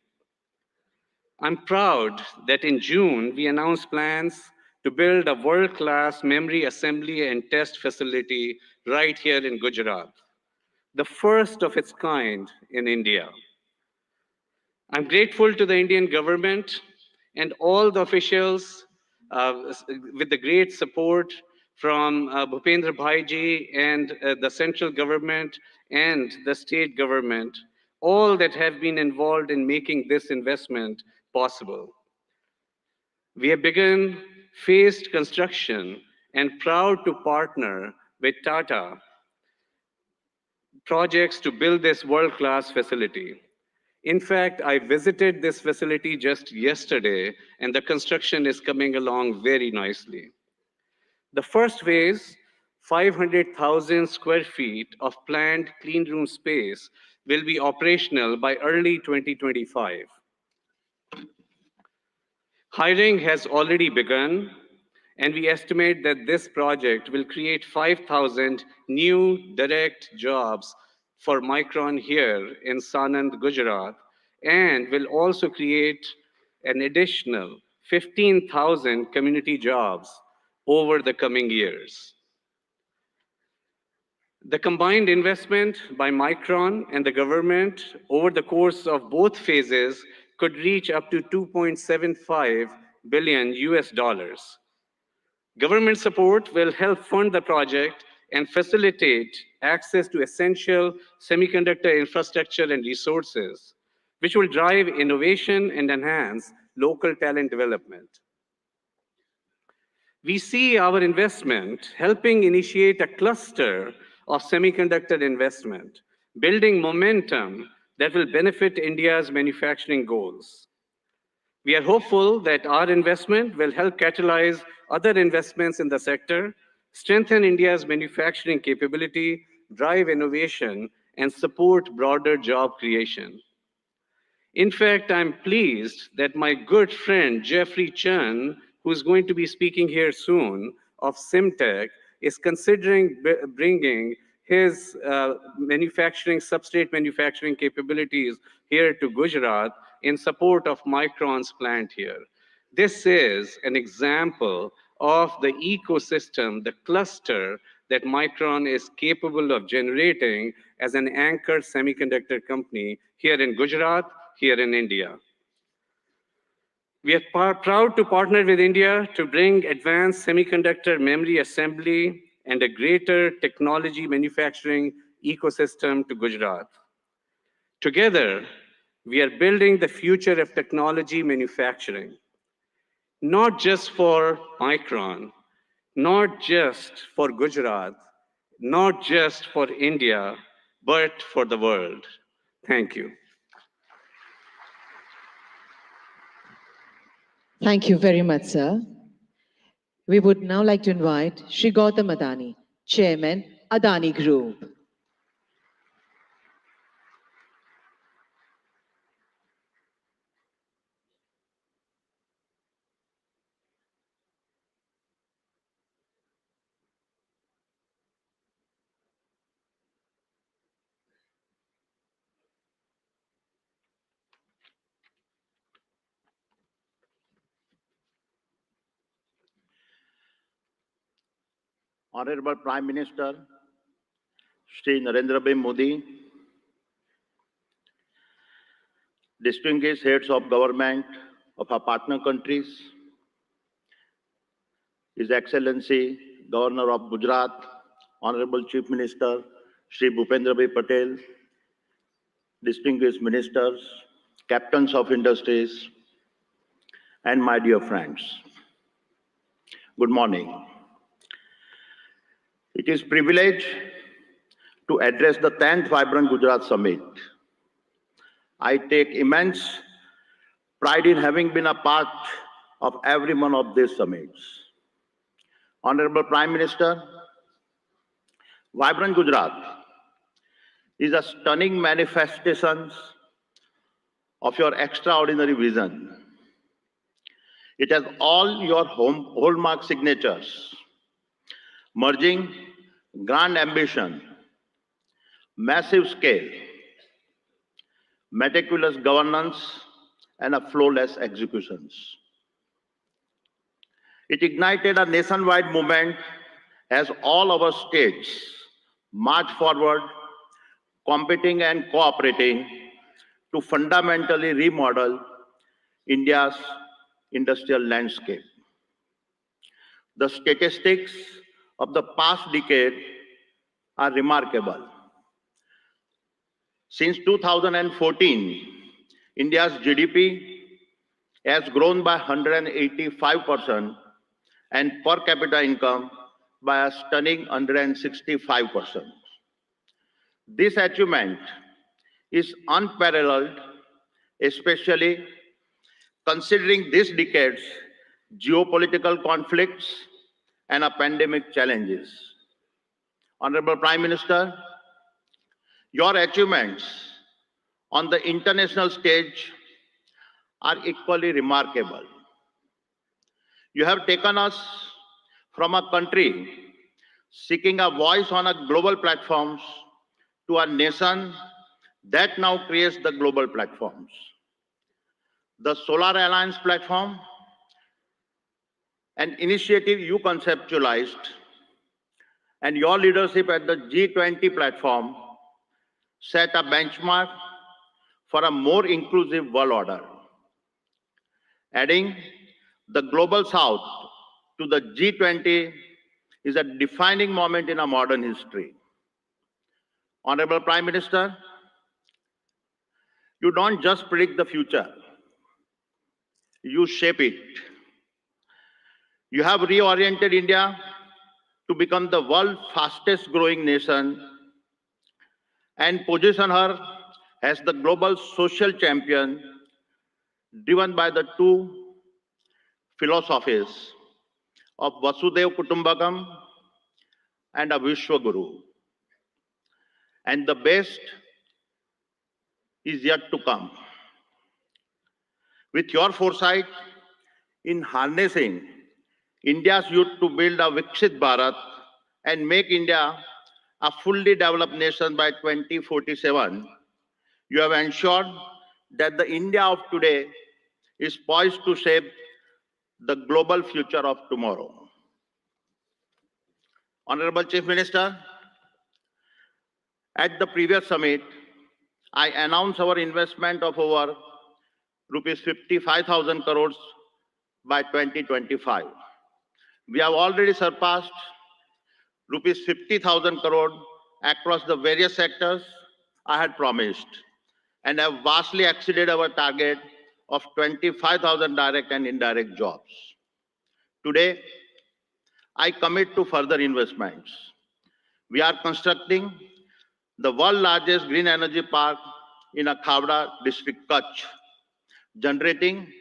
I'm proud that in June, we announced plans to build a world-class memory assembly and test facility right here in Gujarat, the first of its kind in India. I'm grateful to the Indian government and all the officials with the great support from Bhupendra Bhaiji and the central government and the state government, all that have been involved in making this investment possible. We have begun phased construction and proud to partner with Tata projects to build this world-class facility. In fact, I visited this facility just yesterday, and the construction is coming along very nicely. The first phase, 500,000 square feet of planned clean room space, will be operational by early 2025. Hiring has already begun, and we estimate that this project will create 5,000 new direct jobs for Micron here in Sanand, Gujarat, and will also create an additional 15,000 community jobs over the coming years. The combined investment by Micron and the government over the course of both phases could reach up to 2.75 billion US dollars. Government support will help fund the project and facilitate access to essential semiconductor infrastructure and resources, which will drive innovation and enhance local talent development. We see our investment helping initiate a cluster of semiconductor investment, building momentum that will benefit India's manufacturing goals. We are hopeful that our investment will help catalyze other investments in the sector, strengthen India's manufacturing capability, drive innovation, and support broader job creation. In fact, I'm pleased that my good friend Jeffrey Chen, who's going to be speaking here soon, of Simtech, is considering bringing his substrate manufacturing capabilities here to Gujarat in support of Micron's plant here. This is an example of the ecosystem, the cluster that Micron is capable of generating as an anchor semiconductor company here in Gujarat, here in India. We are proud to partner with India to bring advanced semiconductor memory assembly and a greater technology manufacturing ecosystem to Gujarat. Together, we are building the future of technology manufacturing, not just for Micron, not just for Gujarat, not just for India, but for the world. Thank you. Thank you very much, sir. We would now like to invite Shri Gautam Adani, Chairman, Adani Group. Honorable Prime Minister, Shri Narendra Modi, distinguished heads of government of our partner countries, His Excellency Governor of Gujarat, Honorable Chief Minister Shri Bhupendra Patel, distinguished ministers, captains of industries, and my dear friends. Good morning. It is a privilege to address the 10th Vibrant Gujarat Summit. I take immense pride in having been a part of every one of these summits. Honorable Prime Minister, Vibrant Gujarat is a stunning manifestation of your extraordinary vision. It has all your hallmark signatures, merging grand ambition, massive scale, meticulous governance, and a flawless executions. It ignited a nationwide movement as all our states march forward, competing and cooperating to fundamentally remodel India's industrial landscape. The statistics of the past decade are remarkable. Since 2014, India's GDP has grown by 185% and per capita income by a stunning 165%. This achievement is unparalleled, especially considering this decade's geopolitical conflicts and pandemic challenges. Honorable Prime Minister, your achievements on the international stage are equally remarkable. You have taken us from a country seeking a voice on a global platforms to a nation that now creates the global platforms. The Solar Alliance platform, an initiative you conceptualized, and your leadership at the G20 platform set a benchmark for a more inclusive world order. Adding the Global South to the G20 is a defining moment in our modern history. Honorable Prime Minister, you don't just predict the future, you shape it. You have reoriented India to become the world's fastest growing nation and position her as the global social champion driven by the two philosophies of Vasudhaiva Kutumbakam and a Vishwaguru. And the best is yet to come. With your foresight in harnessing India's youth to build a Viksit Bharat and make India a fully developed nation by 2047, you have ensured that the India of today is poised to shape the global future of tomorrow. Honorable Chief Minister, at the previous summit, I announced our investment of over rupees 55,000 crores by 2025. We have already surpassed rupees 50,000 crore across the various sectors I had promised and have vastly exceeded our target of 25,000 direct and indirect jobs. Today, I commit to further investments. We are constructing the world's largest green energy park in Khavda district, Kutch, generating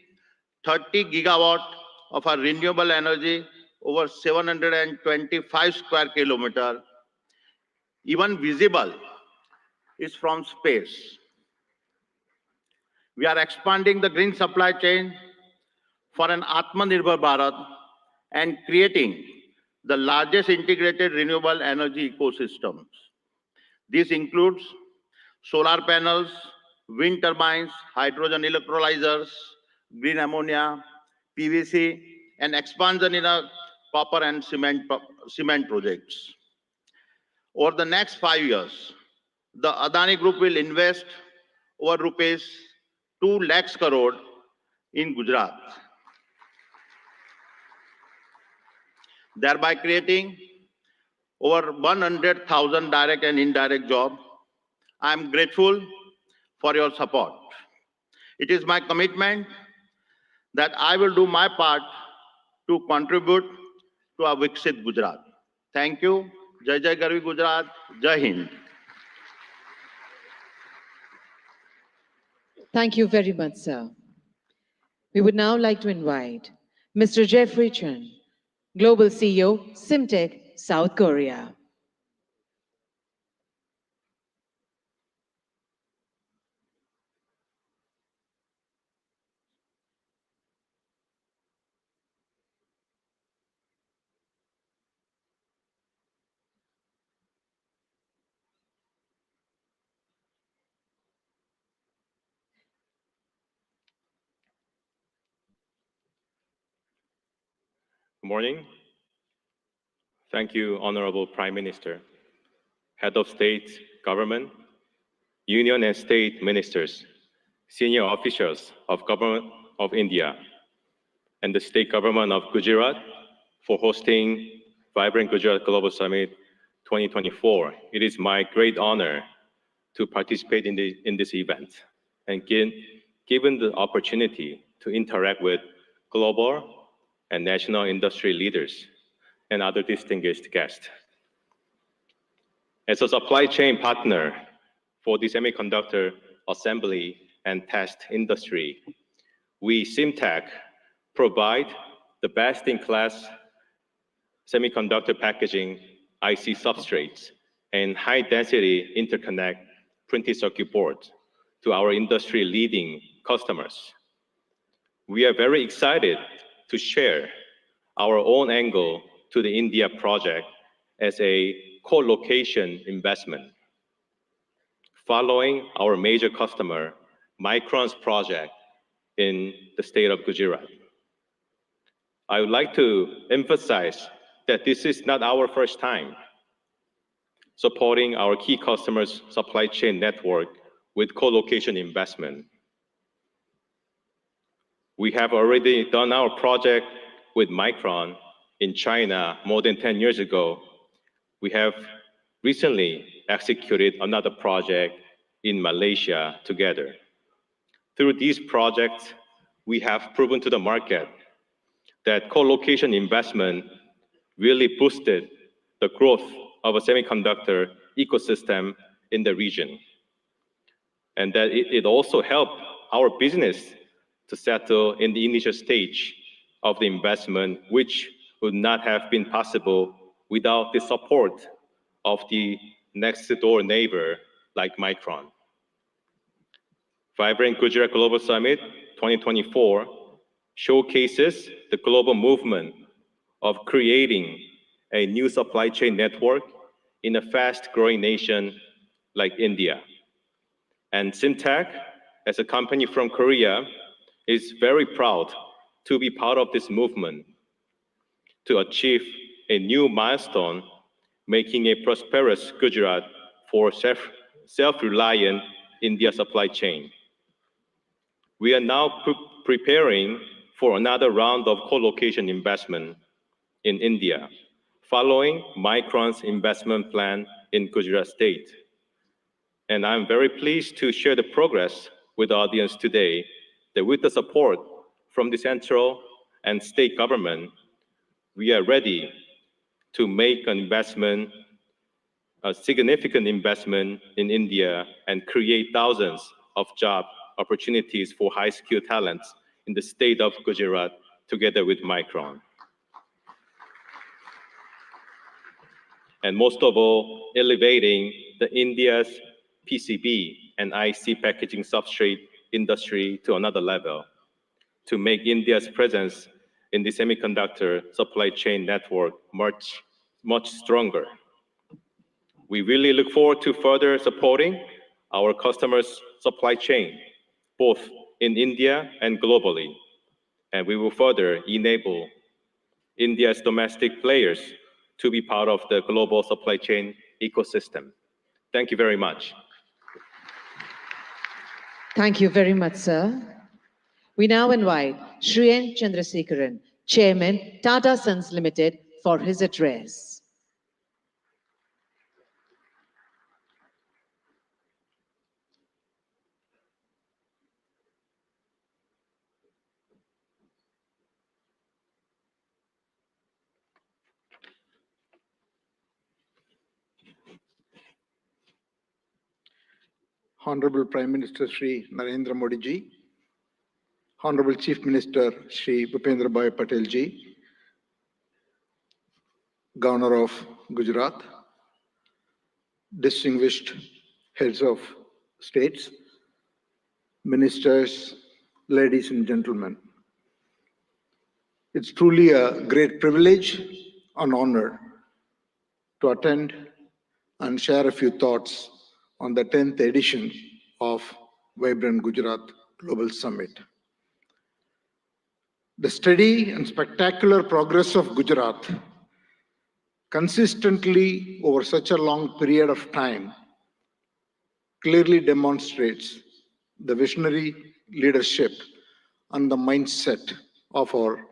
30 gigawatt of our renewable energy over 725 square kilometer. Even visible is from space. We are expanding the green supply chain for an Atmanirbhar Bharat and creating the largest integrated renewable energy ecosystems. This includes solar panels, wind turbines, hydrogen electrolyzers, green ammonia, PVC, and expansion in a copper and cement projects. Over the next 5 years, the Adani Group will invest over rupees 2 lakhs crore in Gujarat, thereby creating over 100,000 direct and indirect jobs. I am grateful for your support. It is my commitment that I will do my part to contribute to a Viksit Gujarat. Thank you. Jai Jai Garvi Gujarat. Jai Hind. Thank you very much, sir. We would now like to invite Mr. Jeffrey Chen, Global CEO, Simtech, South Korea. Good morning. Thank you, Honorable Prime Minister, Head of State, Government, Union and State Ministers, senior officials of Government of India, and the State Government of Gujarat for hosting Vibrant Gujarat Global Summit 2024. It is my great honor to participate in this event and given the opportunity to interact with global and national industry leaders and other distinguished guests. As a supply chain partner for the semiconductor assembly and test industry, we, Simtech, provide the best-in-class semiconductor packaging, IC substrates, and high-density interconnect printed circuit boards to our industry-leading customers. We are very excited to share our own angle to the India project as a co-location investment. Following our major customer, Micron's project in the state of Gujarat. I would like to emphasize that this is not our first time supporting our key customers' supply chain network with co-location investment. We have already done our project with Micron in China more than 10 years ago. We have recently executed another project in Malaysia together. Through these projects, we have proven to the market that co-location investment really boosted the growth of a semiconductor ecosystem in the region. And that it also helped our business to settle in the initial stage of the investment, which would not have been possible without the support of the next door neighbor like Micron. Vibrant Gujarat Global Summit 2024 showcases the global movement of creating a new supply chain network in a fast-growing nation like India. And Simtech, as a company from Korea, is very proud to be part of this movement to achieve a new milestone, making a prosperous Gujarat for self-reliant India supply chain. We are now preparing for another round of co-location investment in India, following Micron's investment plan in Gujarat state. And I'm very pleased to share the progress with the audience today that with the support from the central and state government, we are ready to make an investment, a significant investment in India and create thousands of job opportunities for high-skilled talents in the state of Gujarat together with Micron. And most of all, elevating the India's PCB and IC packaging substrate industry to another level to make India's presence in the semiconductor supply chain network much stronger. We really look forward to further supporting our customers' supply chain, both in India and globally. And we will further enable India's domestic players to be part of the global supply chain ecosystem. Thank you very much. Thank you very much, sir. We now invite Shri N. Chandrasekharan, Chairman, Tata Sons Limited, for his address. Honorable Prime Minister Shri Narendra Modi ji, Honorable Chief Minister Shri Bhupendra Bhai Patel ji, Governor of Gujarat, distinguished heads of states, ministers, ladies and gentlemen. It's truly a great privilege and honor to attend and share a few thoughts on the 10th edition of Vibrant Gujarat Global Summit. The steady and spectacular progress of Gujarat consistently over such a long period of time clearly demonstrates the visionary leadership and the mindset of our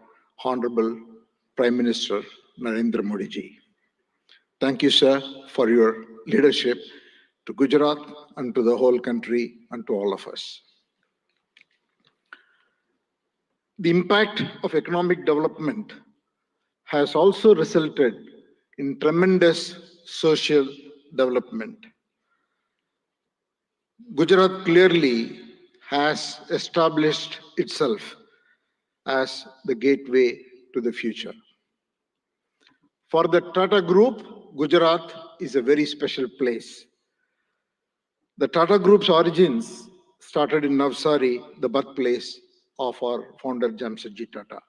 Honorable Prime Minister Narendra Modi ji. Thank you, sir, for your leadership to Gujarat and to the whole country and to all of us. The impact of economic development has also resulted in tremendous social development. Gujarat clearly has established itself as the gateway to the future. For the Tata Group, Gujarat is a very special place. The Tata Group's origins started in Navsari, the birthplace of our founder Jamshedji Tata.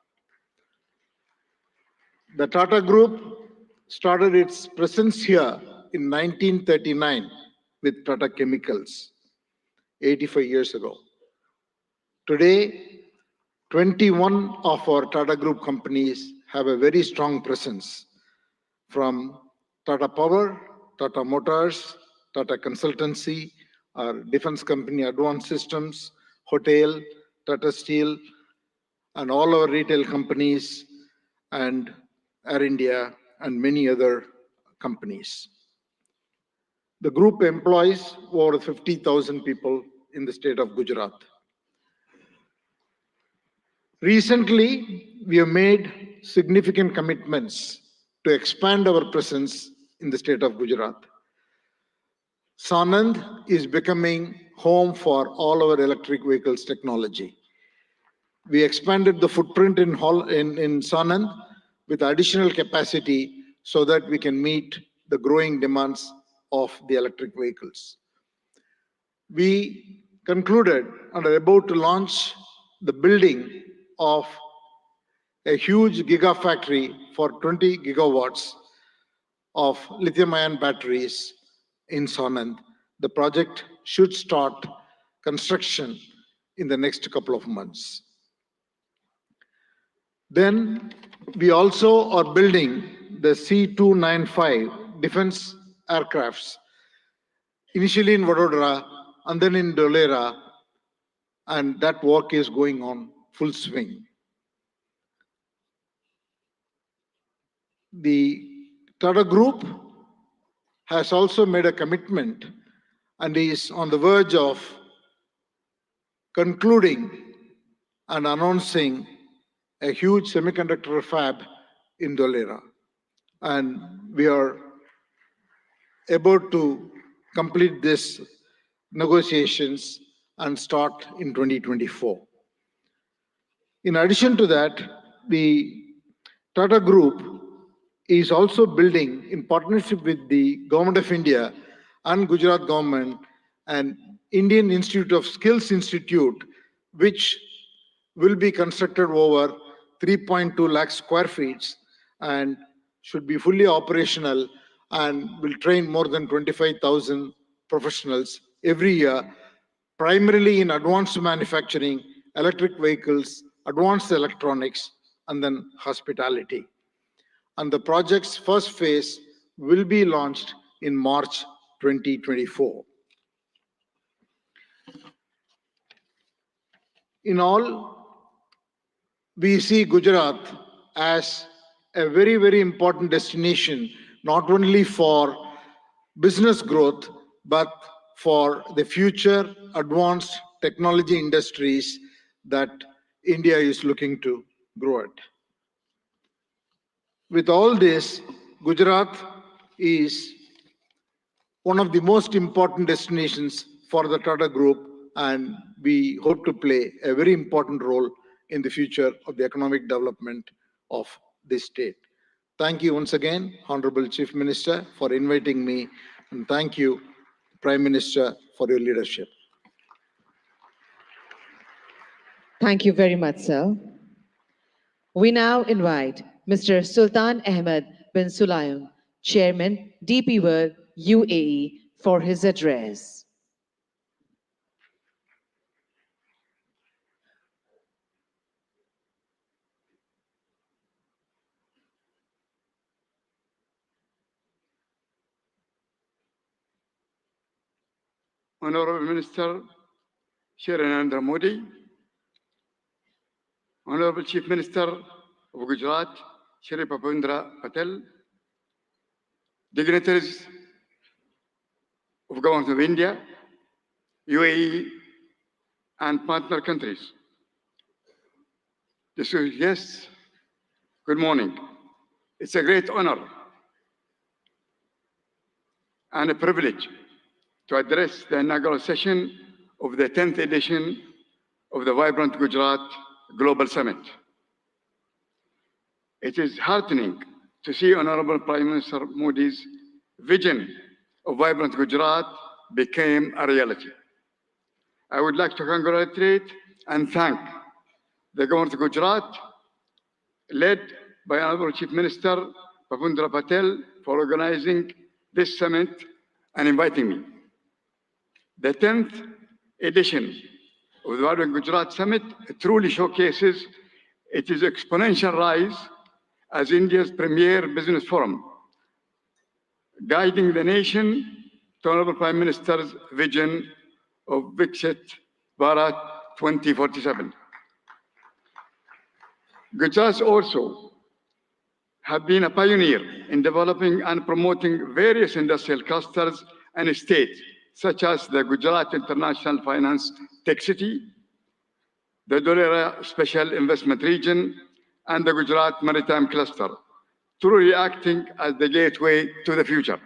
The Tata Group started its presence here in 1939 with Tata Chemicals, 85 years ago. Today, 21 of our Tata Group companies have a very strong presence, from Tata Power, Tata Motors, Tata Consultancy, our defense company Advanced Systems, Hotel, Tata Steel, and all our retail companies, and Air India, and many other companies. The group employs over 50,000 people in the state of Gujarat. Recently, we have made significant commitments to expand our presence in the state of Gujarat. Sanand is becoming home for all our electric vehicles technology. We expanded the footprint in Sanand with additional capacity so that we can meet the growing demands of the electric vehicles. We concluded and are about to launch the building of a huge gigafactory for 20 gigawatts of lithium-ion batteries in Sanand. The project should start construction in the next couple of months. Then we also are building the C-295 defense aircrafts, initially in Vadodara and then in Dholera, and that work is going on full swing. The Tata Group has also made a commitment and is on the verge of concluding and announcing a huge semiconductor fab in Dholera. And we are about to complete this negotiations and start in 2024. In addition to that, the Tata Group is also building, in partnership with the Government of India and Gujarat government, an Indian Institute of Skills Institute, which will be constructed over 3.2 lakh square feet and should be fully operational and will train more than 25,000 professionals every year, primarily in advanced manufacturing, electric vehicles, advanced electronics, and then hospitality. and the project's first phase will be launched in March 2024. In all, we see Gujarat as a very, very important destination, not only for business growth, but for the future advanced technology industries that India is looking to grow at. With all this, Gujarat is one of the most important destinations for the Tata Group, and we hope to play a very important role in the future of the economic development of this state. Thank you once again, Honorable Chief Minister, for inviting me, and thank you, Prime Minister, for your leadership. Thank you very much, sir. We now invite Mr. Sultan Ahmed bin Sulayem, Chairman, DP World, UAE, for his address. Honorable Minister Shri Narendra Modi, Honorable Chief Minister of Gujarat Shri Bhupendra Patel, dignitaries of Government of India, UAE, and partner countries. Distinguished guests, good morning. It's a great honor and a privilege to address the inaugural session of the 10th edition of the Vibrant Gujarat Global Summit. It is heartening to see Honorable Prime Minister Modi's vision of Vibrant Gujarat became a reality. I would like to congratulate and thank the Government of Gujarat, led by Honorable Chief Minister Bhupendra Patel, for organizing this summit and inviting me. The 10th edition of the Vibrant Gujarat Summit truly showcases its exponential rise as India's premier business forum, guiding the nation to Honorable Prime Minister's vision of Viksit Bharat 2047. Gujarat also have been a pioneer in developing and promoting various industrial clusters and states, such as the Gujarat International Finance Tech City, the Dholera Special Investment Region, and the Gujarat Maritime Cluster, truly acting as the gateway to the future.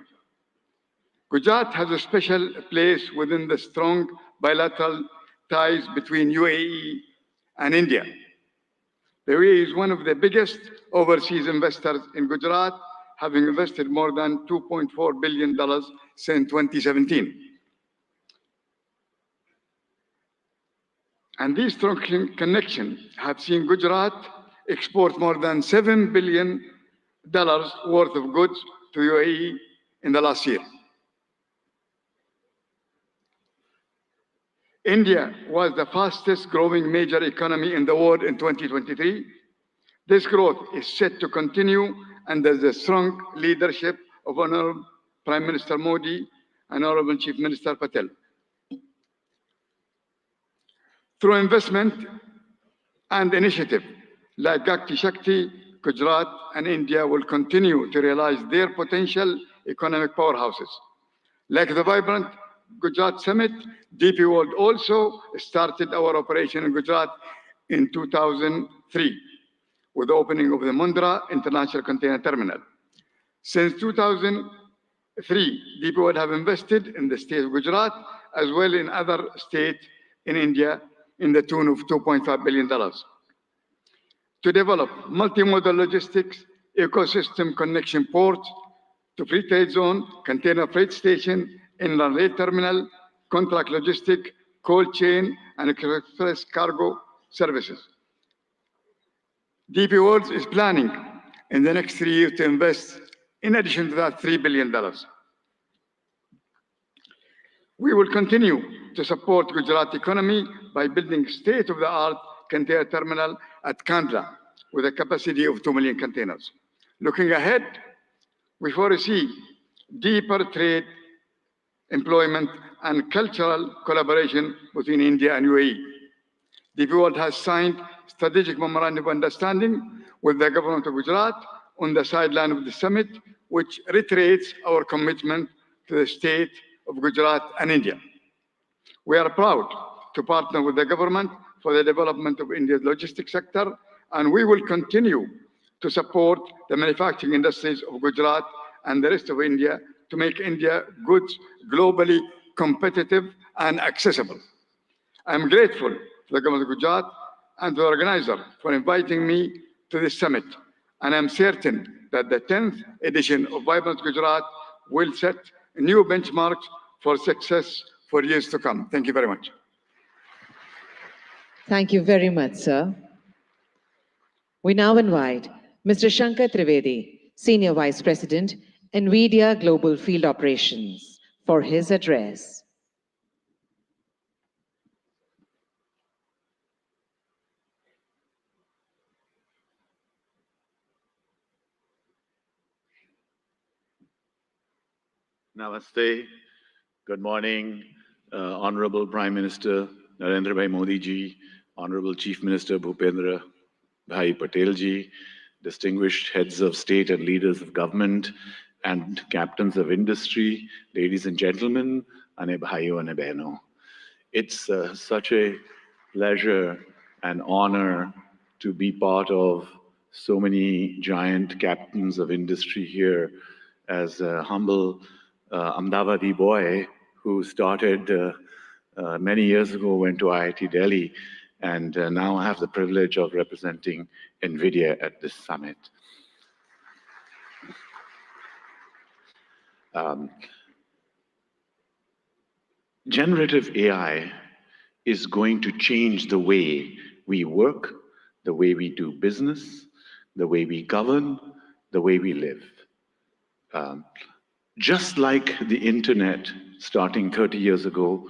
Gujarat has a special place within the strong bilateral ties between UAE and India. The UAE is one of the biggest overseas investors in Gujarat, having invested more than $2.4 billion since 2017. And these strong connections have seen Gujarat export more than $7 billion worth of goods to UAE in the last year. India was the fastest growing major economy in the world in 2023. This growth is set to continue under the strong leadership of Honorable Prime Minister Modi and Honorable Chief Minister Patel. Through investment and initiative like Gati Shakti, Gujarat and India will continue to realize their potential economic powerhouses. Like the Vibrant Gujarat Summit, DP World also started our operation in Gujarat in 2003 with the opening of the Mundra International Container Terminal. Since 2003, DP World have invested in the state of Gujarat as well in other states in India in the tune of $2.5 billion. To develop multimodal logistics, ecosystem connection ports to free trade zone, container freight station, inland rail terminal, contract logistic, cold chain, and express cargo services. DP World is planning in the next 3 years to invest, in addition to that, $3 billion. We will continue to support Gujarat economy by building state-of-the-art container terminal at Kandla with a capacity of 2 million containers. Looking ahead, we foresee deeper trade, employment, and cultural collaboration between India and UAE. The world has signed strategic memorandum of understanding with the government of Gujarat on the sideline of the summit, which reiterates our commitment to the state of Gujarat and India. We are proud to partner with the government for the development of India's logistics sector, and we will continue to support the manufacturing industries of Gujarat and the rest of India to make India goods globally competitive and accessible. I am grateful to the government of Gujarat and to the organizer for inviting me to this summit, and I am certain that the 10th edition of Vibrant Gujarat will set new benchmarks for success for years to come. Thank you very much. Thank you very much, sir. We now invite Mr. Shankar Trivedi, Senior Vice President, NVIDIA Global Field Operations, for his address. Namaste. Good morning, Honorable Prime Minister Narendra Bhai Modi ji, Honorable Chief Minister Bhupendra Bhai Patel ji, distinguished heads of state and leaders of government, and captains of industry, ladies and gentlemen, ane bhaiyo ane behno. It's such a pleasure and honor to be part of so many giant captains of industry here as a humble Ahmedabadi boy who started many years ago, went to IIT Delhi, and now I have the privilege of representing NVIDIA at this summit. Generative AI is going to change the way we work, the way we do business, the way we govern, the way we live. Just like the internet starting 30 years ago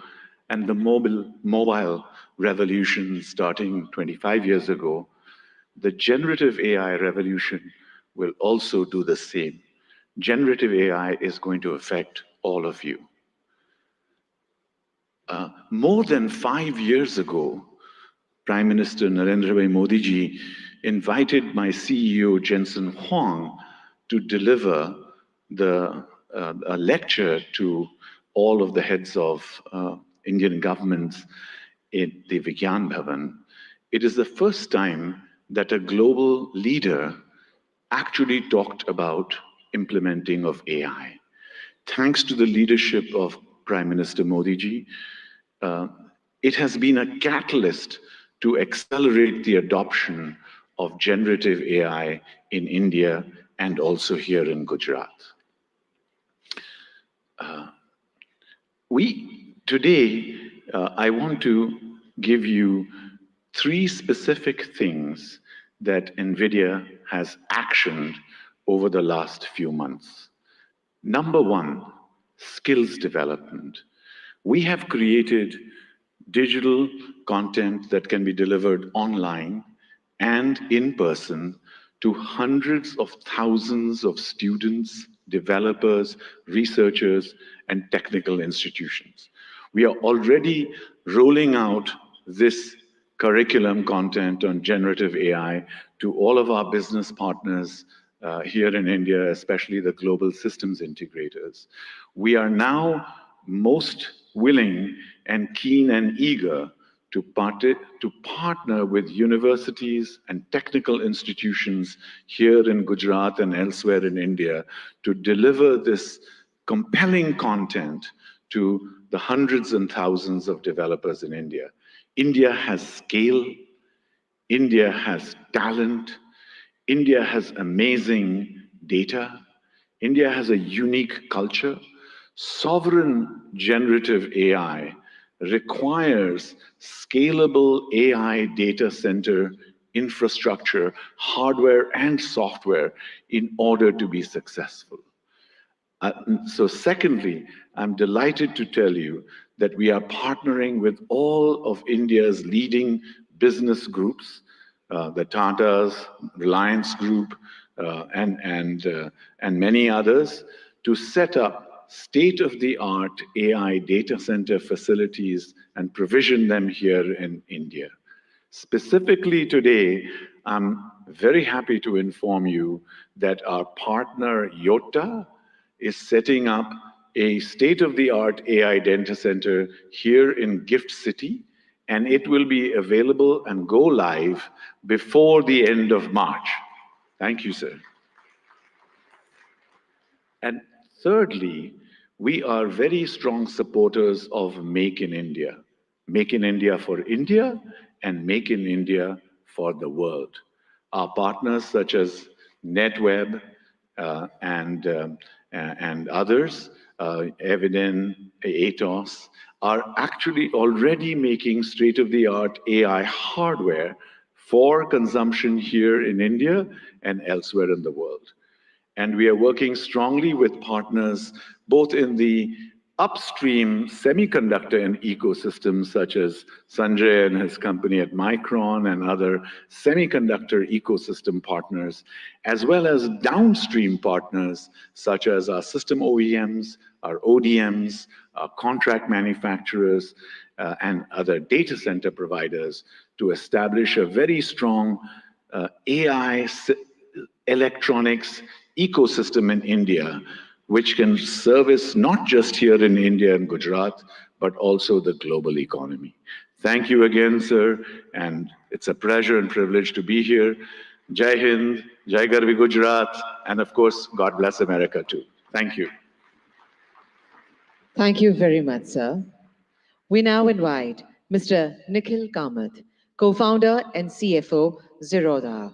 and the mobile revolution starting 25 years ago, the generative AI revolution will also do the same. Generative AI is going to affect all of you. More than 5 years ago, Prime Minister Narendra Bhai Modi ji invited my CEO Jensen Huang to deliver a lecture to all of the heads of Indian governments in the Vigyan Bhavan. It is the first time that a global leader actually talked about implementing of AI. Thanks to the leadership of Prime Minister Modi ji, it has been a catalyst to accelerate the adoption of generative AI in India and also here in Gujarat. Today, I want to give you 3 specific things that NVIDIA has actioned over the last few months. Number 1, skills development. We have created digital content that can be delivered online and in person to hundreds of thousands of students, developers, researchers, and technical institutions. We are already rolling out this curriculum content on generative AI to all of our business partners here in India, especially the global systems integrators. We are now most willing and keen and eager to partner with universities and technical institutions here in Gujarat and elsewhere in India to deliver this compelling content to the hundreds and thousands of developers in India. India has scale, India has talent, India has amazing data, India has a unique culture. Sovereign generative AI requires scalable AI data center infrastructure, hardware and software in order to be successful. So secondly, I'm delighted to tell you that we are partnering with all of India's leading business groups, the Tatas, Reliance Group, and many others to set up state-of-the-art AI data center facilities and provision them here in India. Specifically today, I'm very happy to inform you that our partner Yotta is setting up a state-of-the-art AI data center here in Gift City, and it will be available and go live before the end of March. Thank you, sir. And thirdly, we are very strong supporters of Make in India. Make in India for India and Make in India for the world. Our partners such as NetWeb and others, Eviden, Atos, are actually already making state-of-the-art AI hardware for consumption here in India and elsewhere in the world. And we are working strongly with partners both in the upstream semiconductor and ecosystems such as Sanjay and his company at Micron and other semiconductor ecosystem partners, as well as downstream partners such as our system OEMs, our ODMs, our contract manufacturers, and other data center providers to establish a very strong AI electronics ecosystem in India, which can service not just here in India and Gujarat, but also the global economy. Thank you again, sir, and it's a pleasure and privilege to be here. Jai Hind, Jai Garvi Gujarat, and of course, God bless America too. Thank you. Thank you very much, sir. We now invite Mr. Nikhil Kamath, co-founder and CFO, Zerodha.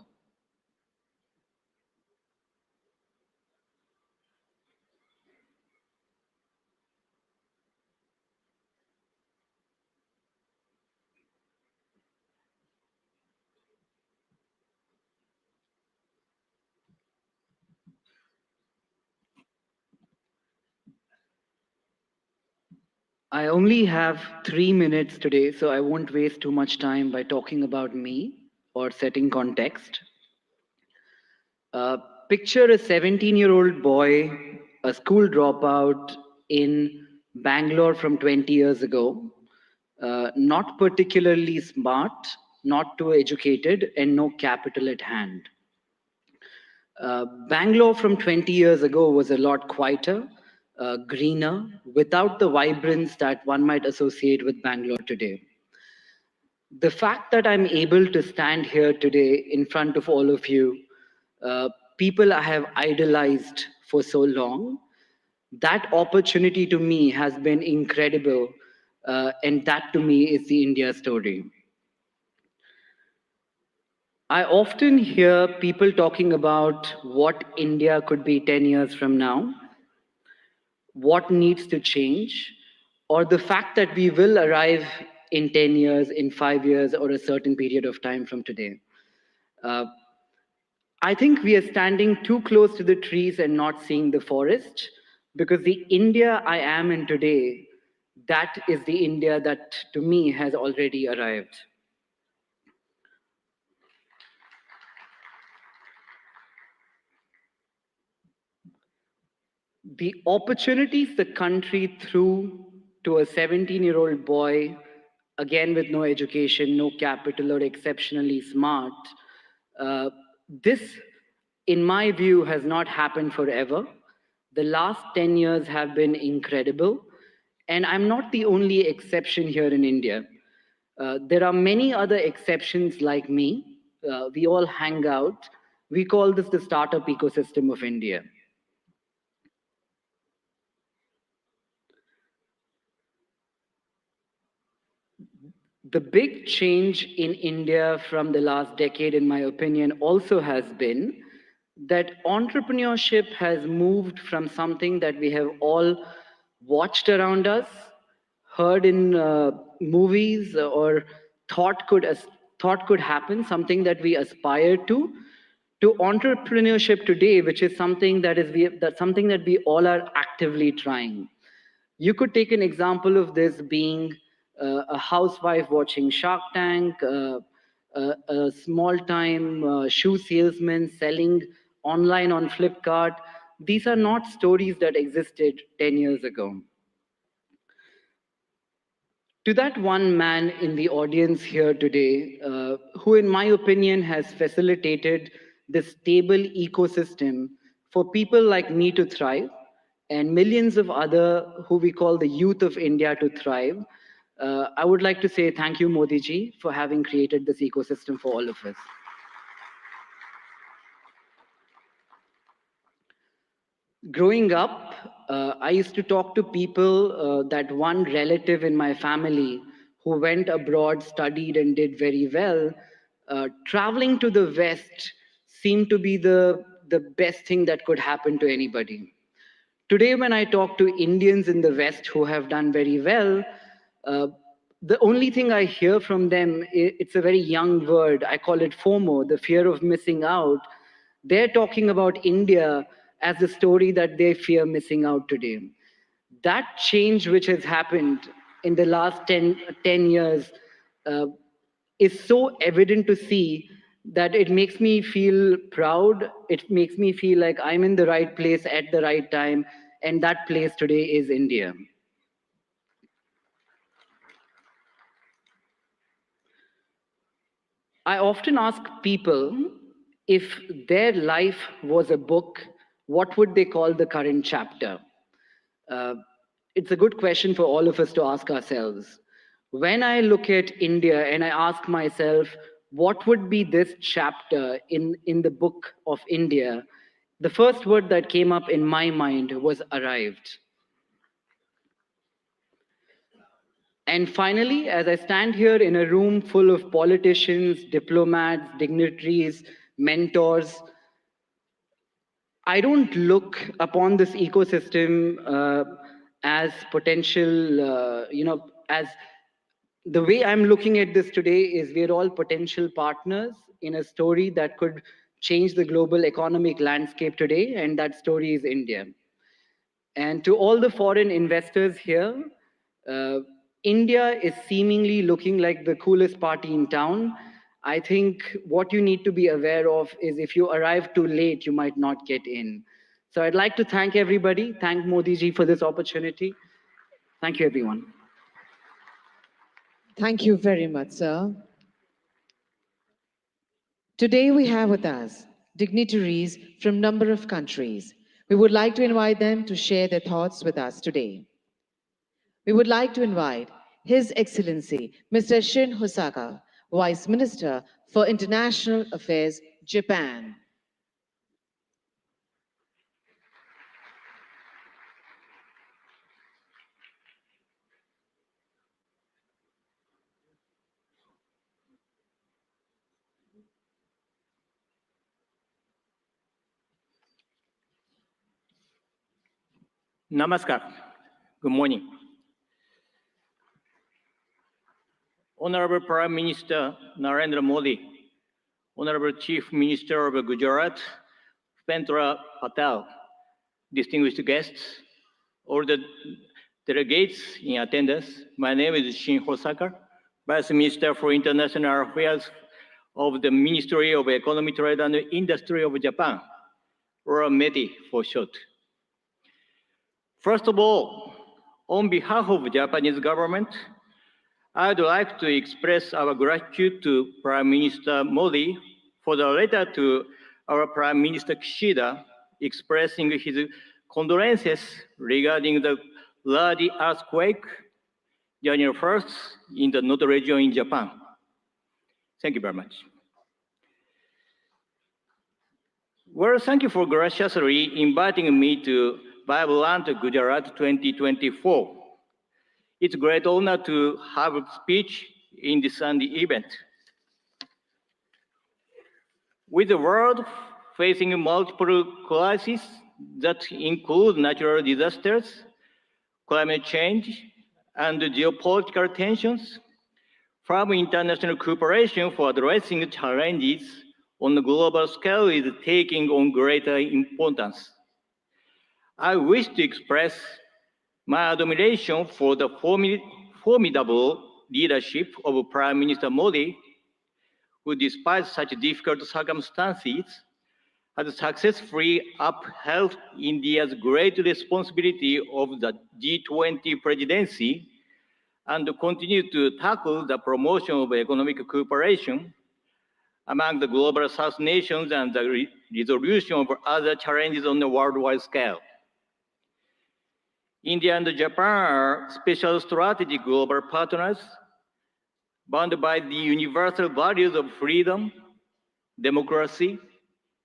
I only have 3 minutes today, so I won't waste too much time by talking about me or setting context. Picture a 17-year-old boy, a school dropout in Bangalore from 20 years ago, not particularly smart, not too educated, and no capital at hand. Bangalore from 20 years ago was a lot quieter, greener, without the vibrance that one might associate with Bangalore today. The fact that I'm able to stand here today in front of all of you, people I have idolized for so long, that opportunity to me has been incredible, and that to me is the India story. I often hear people talking about what India could be 10 years from now, what needs to change, or the fact that we will arrive in 10 years, in 5 years, or a certain period of time from today. I think we are standing too close to the trees and not seeing the forest, because the India I am in today, that is the India that to me has already arrived. The opportunities the country threw to a 17-year-old boy, again with no education, no capital, or exceptionally smart, this, in my view, has not happened forever. The last 10 years have been incredible, and I'm not the only exception here in India. There are many other exceptions like me. We all hang out. We call this the startup ecosystem of India. The big change in India from the last decade, in my opinion, also has been that entrepreneurship has moved from something that we have all watched around us, heard in movies, or thought could happen, something that we aspire to entrepreneurship today, which is something that we all are actively trying. You could take an example of this being a housewife watching Shark Tank, a small-time shoe salesman selling online on Flipkart. These are not stories that existed 10 years ago. To that one man in the audience here today, who in my opinion has facilitated this stable ecosystem for people like me to thrive, and millions of other who we call the youth of India to thrive, I would like to say thank you, Modi ji, for having created this ecosystem for all of us. Growing up, I used to talk to people that one relative in my family who went abroad, studied, and did very well. Traveling to the West seemed to be the best thing that could happen to anybody. Today, when I talk to Indians in the West who have done very well, the only thing I hear from them, it's a very young word. I call it FOMO, the fear of missing out. They're talking about India as the story that they fear missing out today. That change which has happened in the last 10 years is so evident to see that it makes me feel proud. It makes me feel like I'm in the right place at the right time, and that place today is India. I often ask people, if their life was a book, what would they call the current chapter? It's a good question for all of us to ask ourselves. When I look at India and I ask myself, what would be this chapter in the book of India? The first word that came up in my mind was arrived. And finally, as I stand here in a room full of politicians, diplomats, dignitaries, mentors, I don't look upon this ecosystem as potential, as the way I'm looking at this today is we're all potential partners in a story that could change the global economic landscape today, and that story is India. And to all the foreign investors here, India is seemingly looking like the coolest party in town. I think what you need to be aware of is if you arrive too late, you might not get in. So I'd like to thank everybody. Thank Modi ji for this opportunity. Thank you, everyone. Thank you very much, sir. Today we have with us dignitaries from a number of countries. We would like to invite them to share their thoughts with us today. We would like to invite His Excellency Mr. Shin Hosaka, Vice Minister for International Affairs, Japan. Namaskar. Good morning. Honorable Prime Minister Narendra Modi, Honorable Chief Minister of Gujarat, Bhupendra Patel, distinguished guests, all the delegates in attendance, my name is Shin Hosaka, Vice Minister for International Affairs of the Ministry of Economy, Trade and Industry of Japan, or METI for short. First of all, on behalf of the Japanese government, I'd like to express our gratitude to Prime Minister Modi for the letter to our Prime Minister Kishida expressing his condolences regarding the large earthquake January 1st in the Noto region in Japan. Thank you very much. Well, thank you for graciously inviting me to Vibrant Gujarat 2024. It's a great honor to have a speech in this Sunday event. With the world facing multiple crises that include natural disasters, climate change, and geopolitical tensions, from international cooperation for addressing challenges on a global scale is taking on greater importance. I wish to express my admiration for the formidable leadership of Prime Minister Modi, who, despite such difficult circumstances, has successfully upheld India's great responsibility of the G20 presidency and continue to tackle the promotion of economic cooperation among the global South nations and the resolution of other challenges on a worldwide scale. India and Japan are special strategic global partners bound by the universal values of freedom, democracy,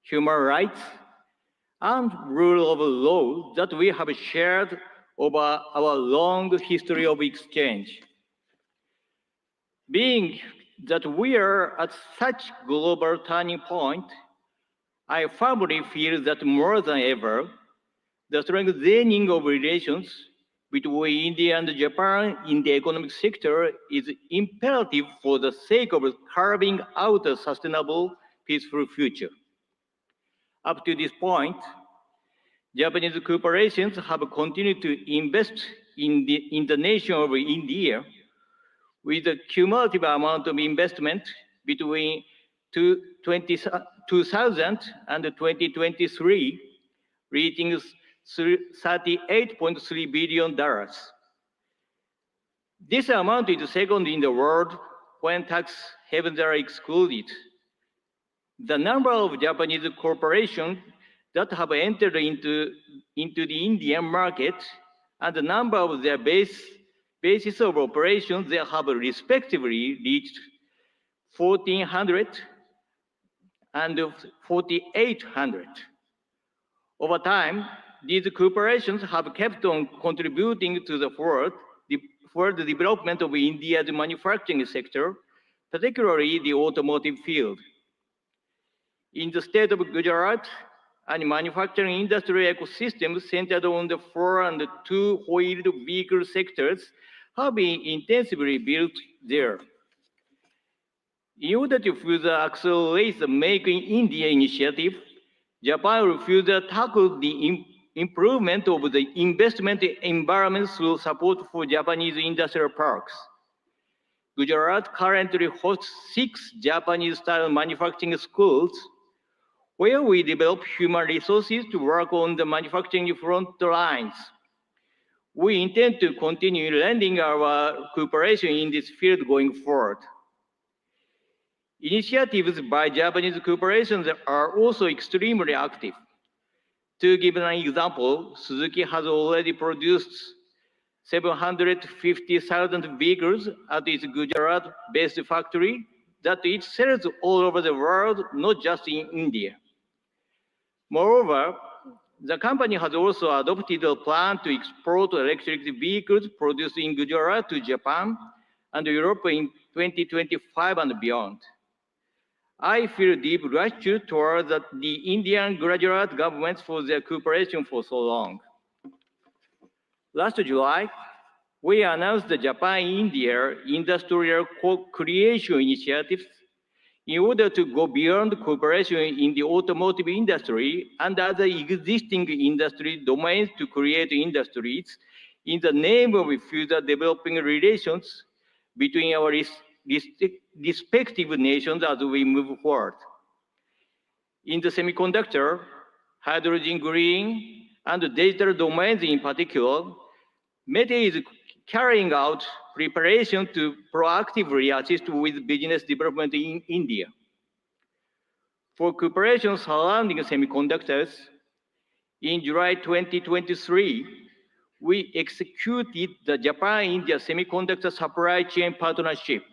human rights, and rule of law that we have shared over our long history of exchange. Being that we are at such global turning point, I firmly feel that more than ever, the strengthening of relations between India and Japan in the economic sector is imperative for the sake of carving out a sustainable, peaceful future. Up to this point, Japanese corporations have continued to invest in the nation of India with a cumulative amount of investment between 2000 and 2023, reaching $38.3 billion. This amount is second in the world when tax havens are excluded. The number of Japanese corporations that have entered into the Indian market and the number of their bases of operations they have respectively reached 1,400 and 4,800. Over time, these corporations have kept on contributing to the further development of India's manufacturing sector, particularly the automotive field. In the state of Gujarat, a manufacturing industry ecosystem centered on the 4- and 2-wheeled vehicle sectors have been intensively built there. In order to further accelerate the Make in India initiative, Japan will further tackle the improvement of the investment environment through support for Japanese industrial parks. Gujarat currently hosts 6 Japanese-style manufacturing schools where we develop human resources to work on the manufacturing front lines. We intend to continue lending our cooperation in this field going forward. Initiatives by Japanese corporations are also extremely active. To give an example, Suzuki has already produced 750,000 vehicles at its Gujarat-based factory that it sells all over the world, not just in India. Moreover, the company has also adopted a plan to export electric vehicles produced in Gujarat to Japan and Europe in 2025 and beyond. I feel deep gratitude towards the Indian Gujarat governments for their cooperation for so long. Last July, we announced the Japan-India Industrial Co-Creation Initiatives in order to go beyond cooperation in the automotive industry and other existing industry domains to create industries in the name of further developing relations between our respective nations as we move forward. In the semiconductor, hydrogen green, and digital domains in particular, METE is carrying out preparation to proactively assist with business development in India. For cooperation surrounding semiconductors, in July 2023, we executed the Japan-India Semiconductor Supply Chain Partnership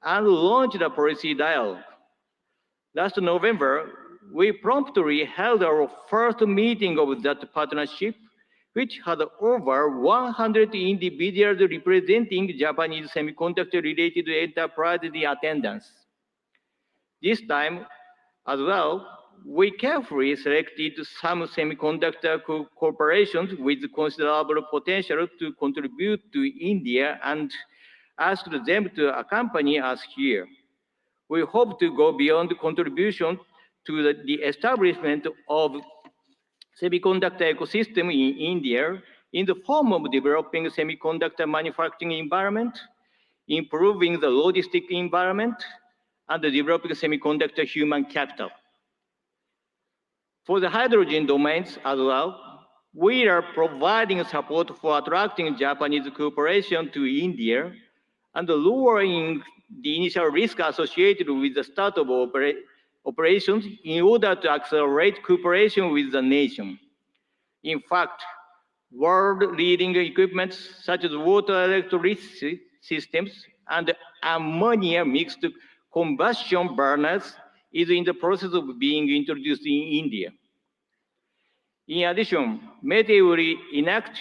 and launched a policy dialogue. Last November, we promptly held our first meeting of that partnership, which had over 100 individuals representing Japanese semiconductor-related enterprises in attendance. This time, as well, we carefully selected some semiconductor corporations with considerable potential to contribute to India and asked them to accompany us here. We hope to go beyond contribution to the establishment of semiconductor ecosystem in India in the form of developing semiconductor manufacturing environment, improving the logistic environment, and developing semiconductor human capital. For the hydrogen domains as well, we are providing support for attracting Japanese cooperation to India and lowering the initial risk associated with the start of operations in order to accelerate cooperation with the nation. In fact, world-leading equipment such as water electricity systems and ammonia mixed combustion burners is in the process of being introduced in India. In addition, MET will enact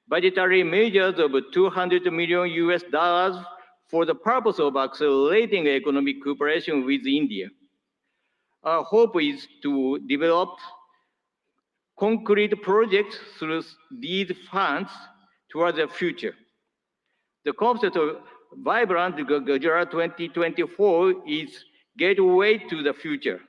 budgetary measures of $200 million for the purpose of accelerating economic cooperation with India. Our hope is to develop concrete projects through these funds towards the future. The concept of Vibrant Gujarat 2024 is gateway to the future.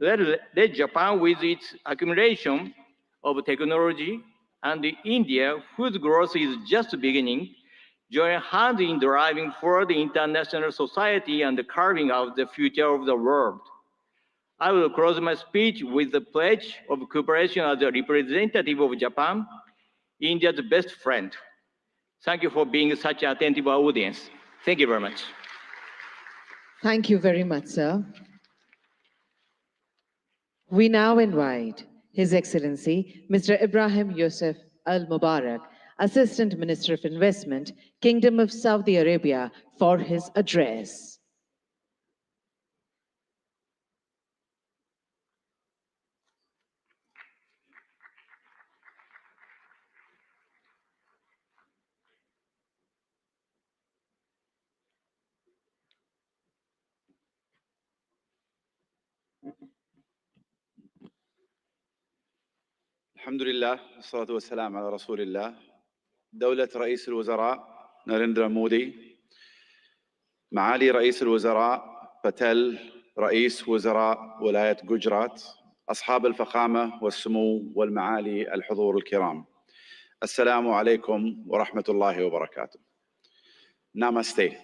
Let Japan, with its accumulation of technology, and India, whose growth is just beginning, join hands in driving forward the international society and carving out the future of the world. I will close my speech with the pledge of cooperation as a representative of Japan, India's best friend. Thank you for being such an attentive audience. Thank you very much. Thank you very much, sir. We now invite His Excellency, Mr. Ibrahim Yusuf Al Mubarak, Assistant Minister of Investment, Kingdom of Saudi Arabia, for his address. الحمد لله والصلاة والسلام على رسول الله. دولة رئيس الوزراء ناريندرا مودي، معالي رئيس الوزراء باتيل رئيس وزراء ولاية جوجرات، أصحاب الفخامة والسمو والمعالي الحضور الكرام، السلام عليكم ورحمة الله وبركاته. نامستي.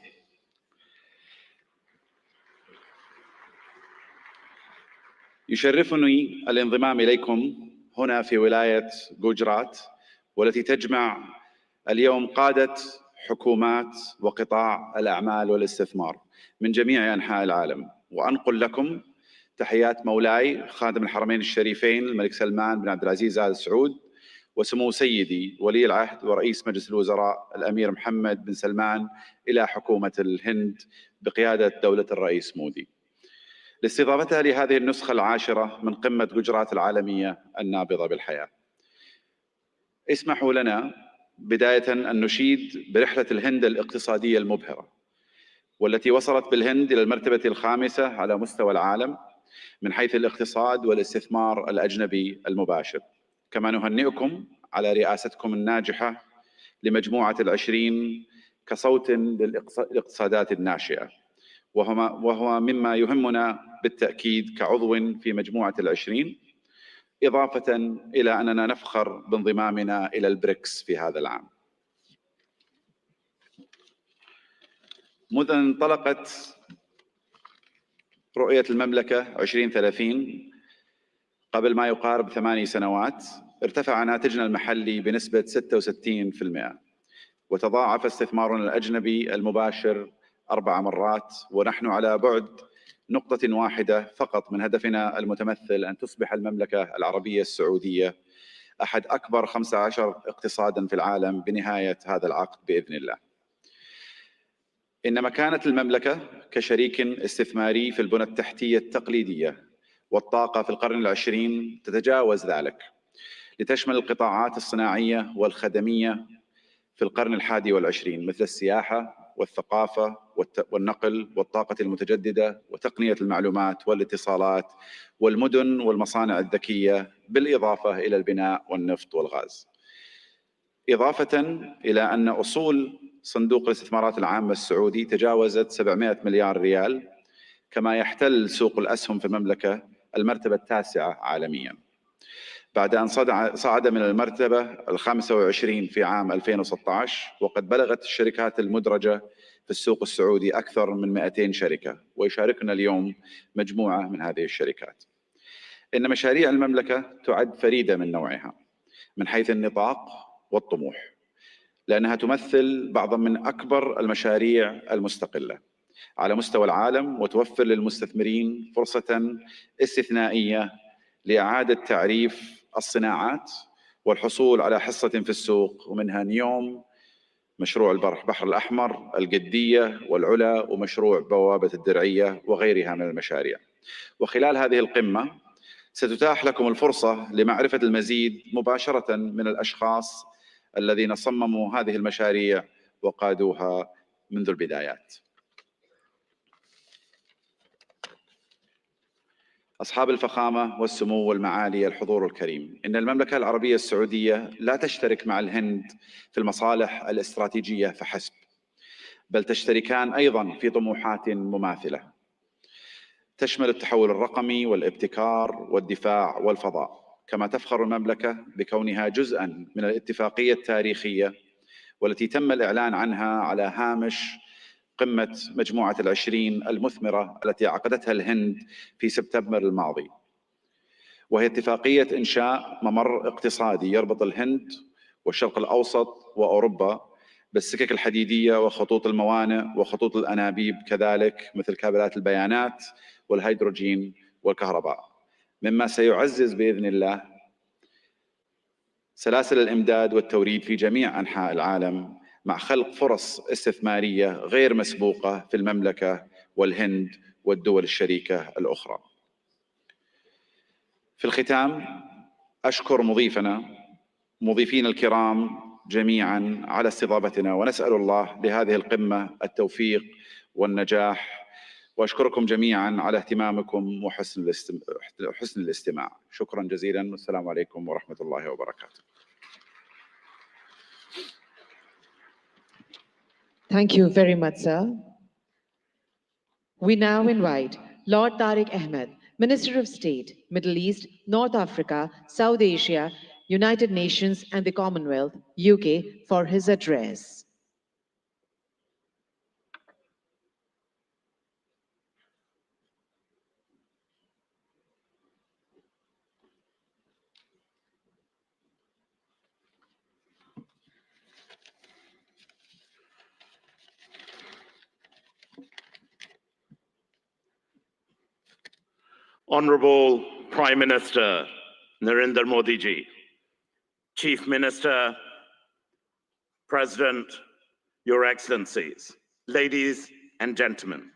يشرفني الانضمام إليكم هنا في ولاية جوجرات، والتي تجمع اليوم قادة حكومات وقطاع الأعمال والاستثمار من جميع أنحاء العالم، وأنقل لكم تحيات مولاي خادم الحرمين الشريفين الملك سلمان بن عبد العزيز آل سعود، وسمو سيدي ولي العهد ورئيس مجلس الوزراء الأمير محمد بن سلمان إلى حكومة الهند بقيادة دولة الرئيس مودي، لاستضافتها لهذه النسخة العاشرة من قمة جوجرات العالمية النابضة بالحياة. اسمحوا لنا بداية أن نشيد برحلة الهند الاقتصادية المبهرة، والتي وصلت بالهند إلى المرتبة الخامسة على مستوى العالم من حيث الاقتصاد والاستثمار الأجنبي المباشر. كما نهنئكم على رئاستكم الناجحة لمجموعة ال20 كصوت للاقتصادات الناشئة، وهو مما يهمنا بالتأكيد كعضو في مجموعة ال20، إضافة إلى أننا نفخر بانضمامنا إلى البريكس في هذا العام. منذ أن انطلقت رؤية المملكة 2030 قبل ما يقارب 8 سنوات، ارتفع ناتجنا المحلي بنسبة 66%، وتضاعف استثمارنا الأجنبي المباشر 4 مرات، ونحن على بعد نقطة واحدة فقط من هدفنا المتمثل أن تصبح المملكة العربية السعودية أحد أكبر 15 اقتصاداً في العالم بنهاية هذا العقد بإذن الله. إن مكانة المملكة كشريك استثماري في البنى التحتية التقليدية والطاقة في القرن ال20 تتجاوز ذلك، لتشمل القطاعات الصناعية والخدمية في القرن ال21 مثل السياحة والثقافة والنقل والطاقة المتجددة وتقنية المعلومات والاتصالات والمدن والمصانع الذكية، بالإضافة إلى البناء والنفط والغاز. إضافة إلى أن أصول صندوق الاستثمارات العامة السعودي تجاوزت 700 مليار ريال، كما يحتل سوق الأسهم في المملكة المرتبة التاسعة عالمياً، بعد أن صعد من المرتبة ال25 في عام 2016، وقد بلغت الشركات المدرجة في السوق السعودي أكثر من 200 شركة، ويشاركنا اليوم مجموعة من هذه الشركات. إن مشاريع المملكة تعد فريدة من نوعها من حيث النطاق والطموح، لأنها تمثل بعضا من أكبر المشاريع المستقلة على مستوى العالم، وتوفر للمستثمرين فرصة استثنائية لإعادة تعريف الصناعات والحصول على حصة في السوق، ومنها نيوم، مشروع البحر الأحمر، القدية والعلا، ومشروع بوابة الدرعية وغيرها من المشاريع. وخلال هذه القمة ستتاح لكم الفرصة لمعرفة المزيد مباشرة من الأشخاص الذين صمموا هذه المشاريع وقادوها منذ البدايات. أصحاب الفخامة والسمو والمعالي الحضور الكريم، إن المملكة العربية السعودية لا تشترك مع الهند في المصالح الاستراتيجية فحسب، بل تشتركان أيضا في طموحات مماثلة تشمل التحول الرقمي والابتكار والدفاع والفضاء. كما تفخر المملكة بكونها جزءا من الاتفاقية التاريخية والتي تم الإعلان عنها على هامش قمة مجموعة العشرين المثمرة التي عقدتها الهند في سبتمبر الماضي، وهي اتفاقية إنشاء ممر اقتصادي يربط الهند والشرق الأوسط وأوروبا بالسكك الحديدية وخطوط الموانئ وخطوط الأنابيب، كذلك مثل كابلات البيانات والهيدروجين والكهرباء، مما سيعزز بإذن الله سلاسل الإمداد والتوريد في جميع أنحاء العالم، مع خلق فرص استثمارية غير مسبوقة في المملكة والهند والدول الشريكة الأخرى. في الختام أشكر مضيفين الكرام جميعا على استضافتنا، ونسأل الله لهذه القمة التوفيق والنجاح، وأشكركم جميعا على اهتمامكم وحسن الاستماع. شكرا جزيلا، والسلام عليكم ورحمة الله وبركاته. Thank you very much, sir. We now invite Lord Tariq Ahmed, Minister of State, Middle East, North Africa, South Asia, United Nations and the Commonwealth, UK, for his address. Honorable Prime Minister Narendra Modi ji, Chief Minister, President, Your Excellencies, ladies and gentlemen,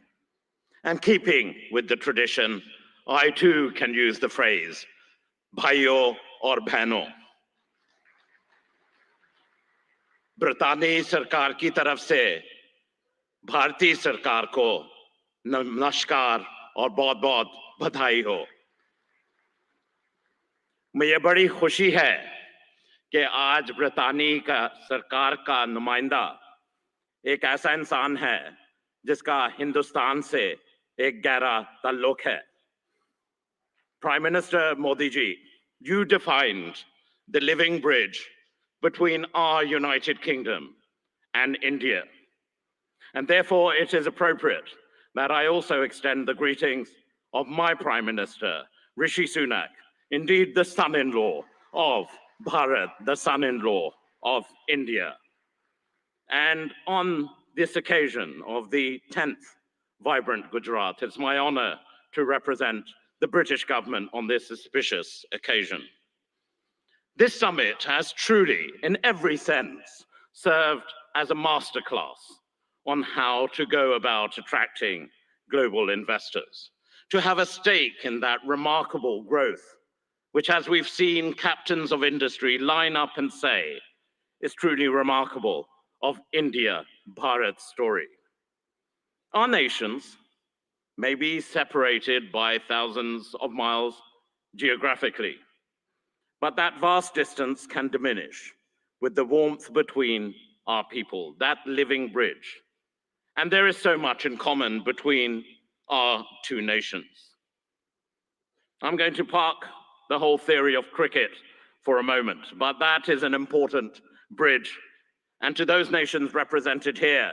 and keeping with the tradition, I too can use the phrase, bhaiyo aur behno. Britani sarkar ki taraf se भारतीय सरकार को नमस्कार और बहुत बहुत बधाई हो। मुझे बड़ी खुशी है कि आज ब्रितानी का सरकार का नुमाइंदा एक ऐसा इंसान है जिसका हिंदुस्तान से एक गहरा ताल्लुक है। Prime Minister Modi ji, you defined the living bridge between our United Kingdom and India. And therefore, it is appropriate that I also extend the greetings of my Prime Minister, Rishi Sunak, indeed the son-in-law of Bharat, the son-in-law of India. And on this occasion of the 10th Vibrant Gujarat, it's my honor to represent the British government on this auspicious occasion. This summit has truly, in every sense, served as a masterclass on how to go about attracting global investors, to have a stake in that remarkable growth, which, as we've seen captains of industry line up and say, is truly remarkable of India, Bharat's story. Our nations may be separated by thousands of miles geographically, but that vast distance can diminish with the warmth between our people, that living bridge. And there is so much in common between our two nations. I'm going to park the whole theory of cricket for a moment, but that is an important bridge. And to those nations represented here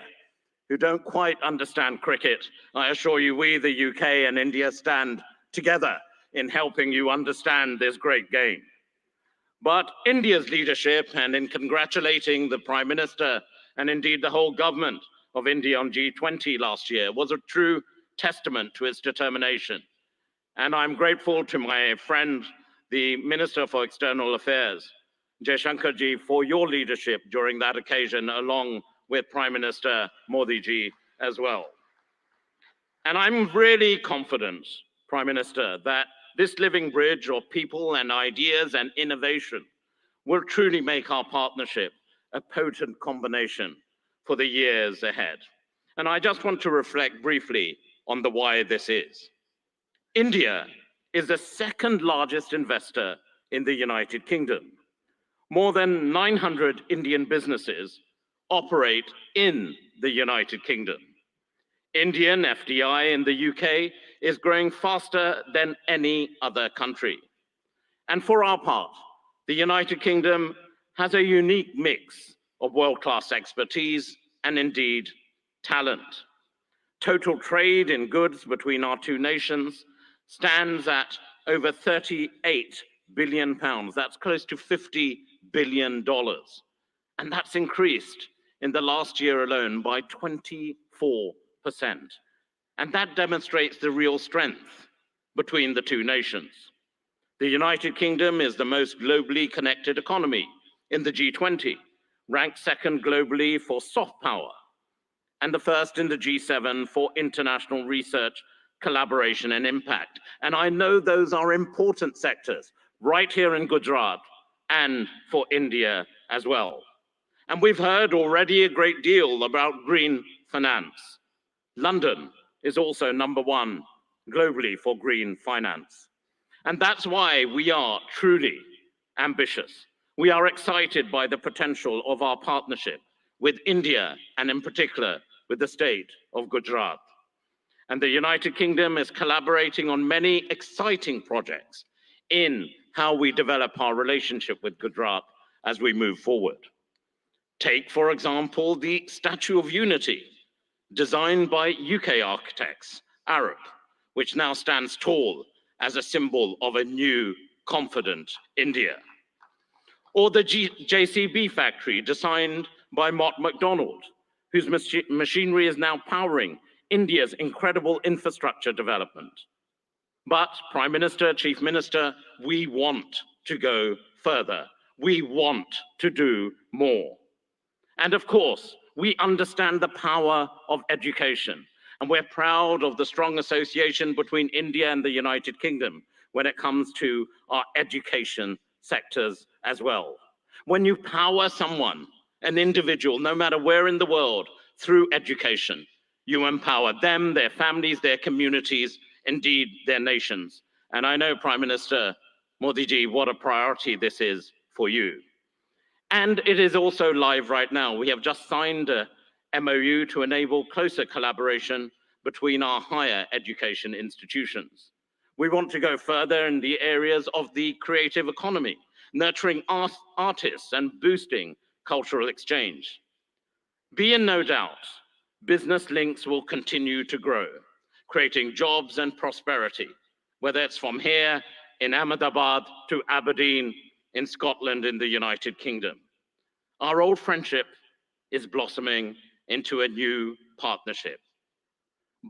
who don't quite understand cricket, I assure you we, the UK and India, stand together in helping you understand this great game. But India's leadership, and in congratulating the Prime Minister and indeed the whole government of India on G20 last year, was a true testament to its determination. And I'm grateful to my friend, the Minister for External Affairs, Jaishankar ji, for your leadership during that occasion, along with Prime Minister Modi ji as well. And I'm really confident, Prime Minister, that this living bridge of people and ideas and innovation will truly make our partnership a potent combination for the years ahead. And I just want to reflect briefly on the why this is. India is the second largest investor in the United Kingdom. More than 900 Indian businesses operate in the United Kingdom. Indian FDI in the UK is growing faster than any other country. And for our part, the United Kingdom has a unique mix of world-class expertise and indeed talent. Total trade in goods between our two nations stands at over 38 billion pounds. That's close to $50 billion. And that's increased in the last year alone by 24%. And that demonstrates the real strength between the two nations. The United Kingdom is the most globally connected economy in the G20, ranked second globally for soft power, and the first in the G7 for international research, collaboration, and impact. And I know those are important sectors right here in Gujarat and for India as well. And we've heard already a great deal about green finance. London is also #1 globally for green finance. And that's why we are truly ambitious. We are excited by the potential of our partnership with India, and in particular with the state of Gujarat. And the United Kingdom is collaborating on many exciting projects in how we develop our relationship with Gujarat as we move forward. Take, for example, the Statue of Unity, designed by UK architects, Arab, which now stands tall as a symbol of a new, confident India. Or the JCB factory, designed by Mott MacDonald, whose machinery is now powering India's incredible infrastructure development. But, Prime Minister, Chief Minister, we want to go further. We want to do more. And of course, we understand the power of education, and we're proud of the strong association between India and the United Kingdom when it comes to our education sectors as well. When you power someone, an individual, no matter where in the world, through education, you empower them, their families, their communities, indeed their nations. And I know, Prime Minister Modi ji, what a priority this is for you. And it is also live right now. We have just signed a MOU to enable closer collaboration between our higher education institutions. We want to go further in the areas of the creative economy, nurturing artists and boosting cultural exchange. Be in no doubt, business links will continue to grow, creating jobs and prosperity, whether it's from here in Ahmedabad to Aberdeen in Scotland in the United Kingdom. Our old friendship is blossoming into a new partnership.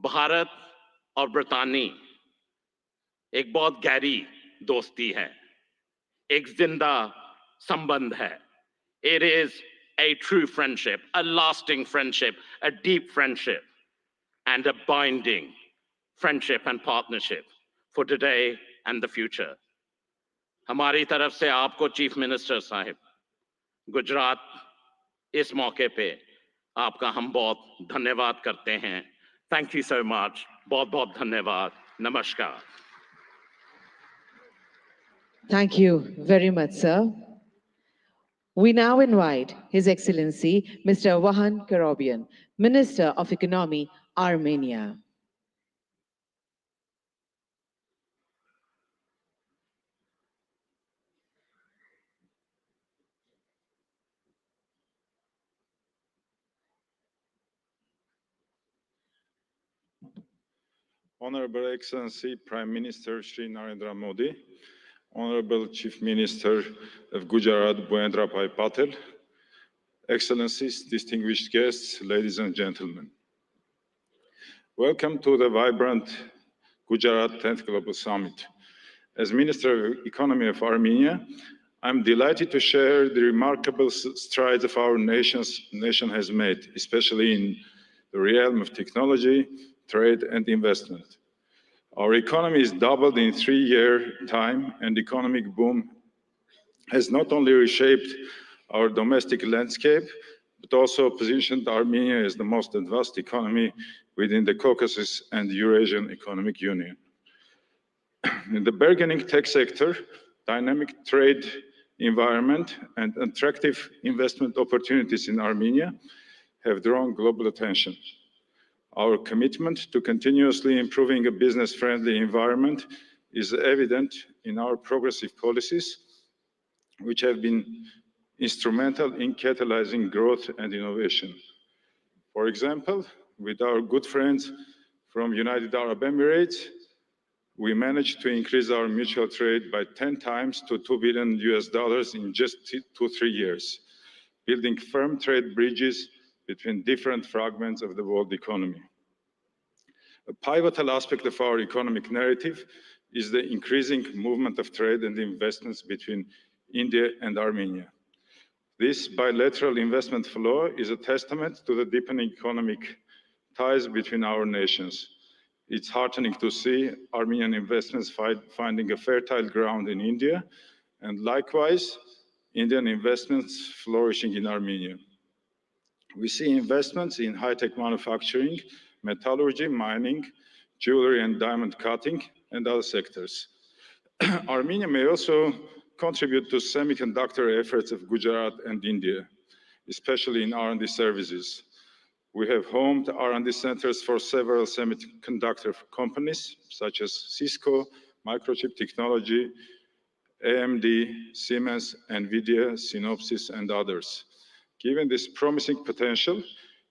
Bharat और ब्रितानी एक बहुत गहरी दोस्ती है, एक जिंदा संबंध है. It is a true friendship, a lasting friendship, a deep friendship, and a binding friendship and partnership for today and the future. हमारी तरफ से आपको चीफ मिनिस्टर साहिब, गुजरात इस मौके पे आपका हम बहुत धन्यवाद करते हैं. Thank you so much. बहुत बहुत धन्यवाद. Namaskar. Thank you very much, sir. We now invite His Excellency Mr. Vahan Karobian, Minister of Economy, Armenia. Honorable Excellency Prime Minister Shri Narendra Modi, Honorable Chief Minister of Gujarat Bhuendra Bhai Patel, Excellencies, distinguished guests, ladies and gentlemen. Welcome to the vibrant Gujarat 10th Global Summit. As Minister of Economy of Armenia, I'm delighted to share the remarkable strides of our nation has made, especially in the realm of technology, trade, and investment. Our economy is doubled in 3-year time, and economic boom has not only reshaped our domestic landscape, but also positioned Armenia as the most advanced economy within the Caucasus and Eurasian Economic Union. In the bargaining tech sector, dynamic trade environment and attractive investment opportunities in Armenia have drawn global attention. Our commitment to continuously improving a business-friendly environment is evident in our progressive policies, which have been instrumental in catalyzing growth and innovation. For example, with our good friends from United Arab Emirates, we managed to increase our mutual trade by 10 times to $2 billion in just 2-3 years, building firm trade bridges between different fragments of the world economy. A pivotal aspect of our economic narrative is the increasing movement of trade and investments between India and Armenia. This bilateral investment flow is a testament to the deepening economic ties between our nations. It's heartening to see Armenian investments finding a fertile ground in India, and likewise, Indian investments flourishing in Armenia. We see investments in high-tech manufacturing, metallurgy, mining, jewelry and diamond cutting, and other sectors. Armenia may also contribute to semiconductor efforts of Gujarat and India, especially in R&D services. We have homed R&D centers for several semiconductor companies, such as Cisco, Microchip Technology, AMD, Siemens, NVIDIA, Synopsys, and others. Given this promising potential,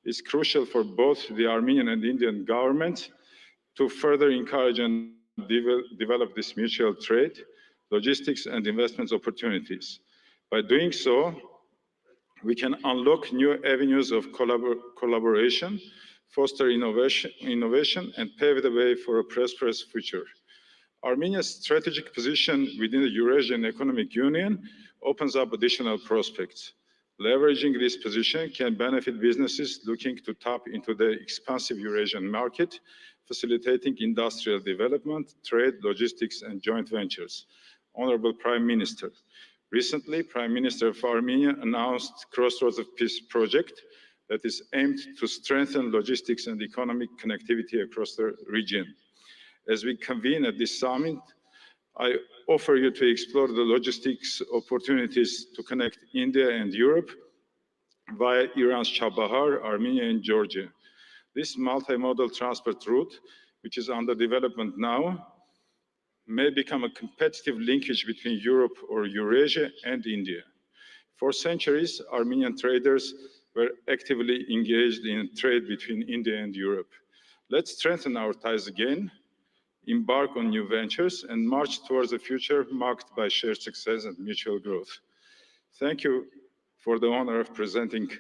it's crucial for both the Armenian and Indian governments to further encourage and develop this mutual trade, logistics, and investments opportunities. By doing so, we can unlock new avenues of collaboration, foster innovation, and pave the way for a prosperous future. Armenia's strategic position within the Eurasian Economic Union opens up additional prospects. Leveraging this position can benefit businesses looking to tap into the expansive Eurasian market, facilitating industrial development, trade, logistics, and joint ventures. Honorable Prime Minister, recently, Prime Minister of Armenia announced Crossroads of Peace project that is aimed to strengthen logistics and economic connectivity across the region. As we convene at this summit, I offer you to explore the logistics opportunities to connect India and Europe via Iran's Chabahar, Armenia, and Georgia. This multimodal transport route, which is under development now, may become a competitive linkage between Europe or Eurasia and India. For centuries, Armenian traders were actively engaged in trade between India and Europe. Let's strengthen our ties again, embark on new ventures, and march towards a future marked by shared success and mutual growth. Thank you for the honor of presenting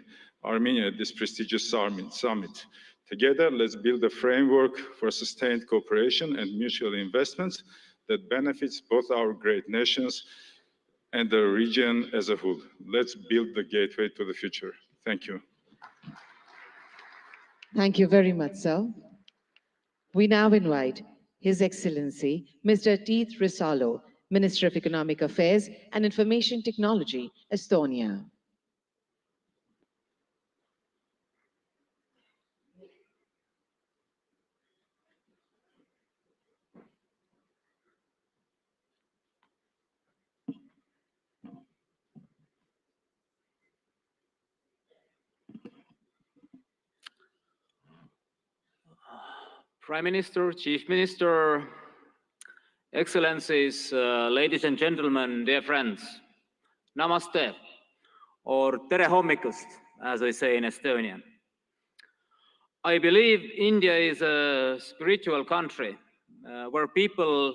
Armenia at this prestigious summit. Together, let's build a framework for sustained cooperation and mutual investments that benefits both our great nations and the region as a whole. Let's build the gateway to the future. Thank you. Thank you very much, sir. We now invite His Excellency, Mr. Teeth Risalo, Minister of Economic Affairs and Information Technology, Estonia. Prime Minister, Chief Minister, Excellencies, ladies and gentlemen, dear friends, namaste, or tere hommikust, as we say in Estonian. I believe India is a spiritual country where people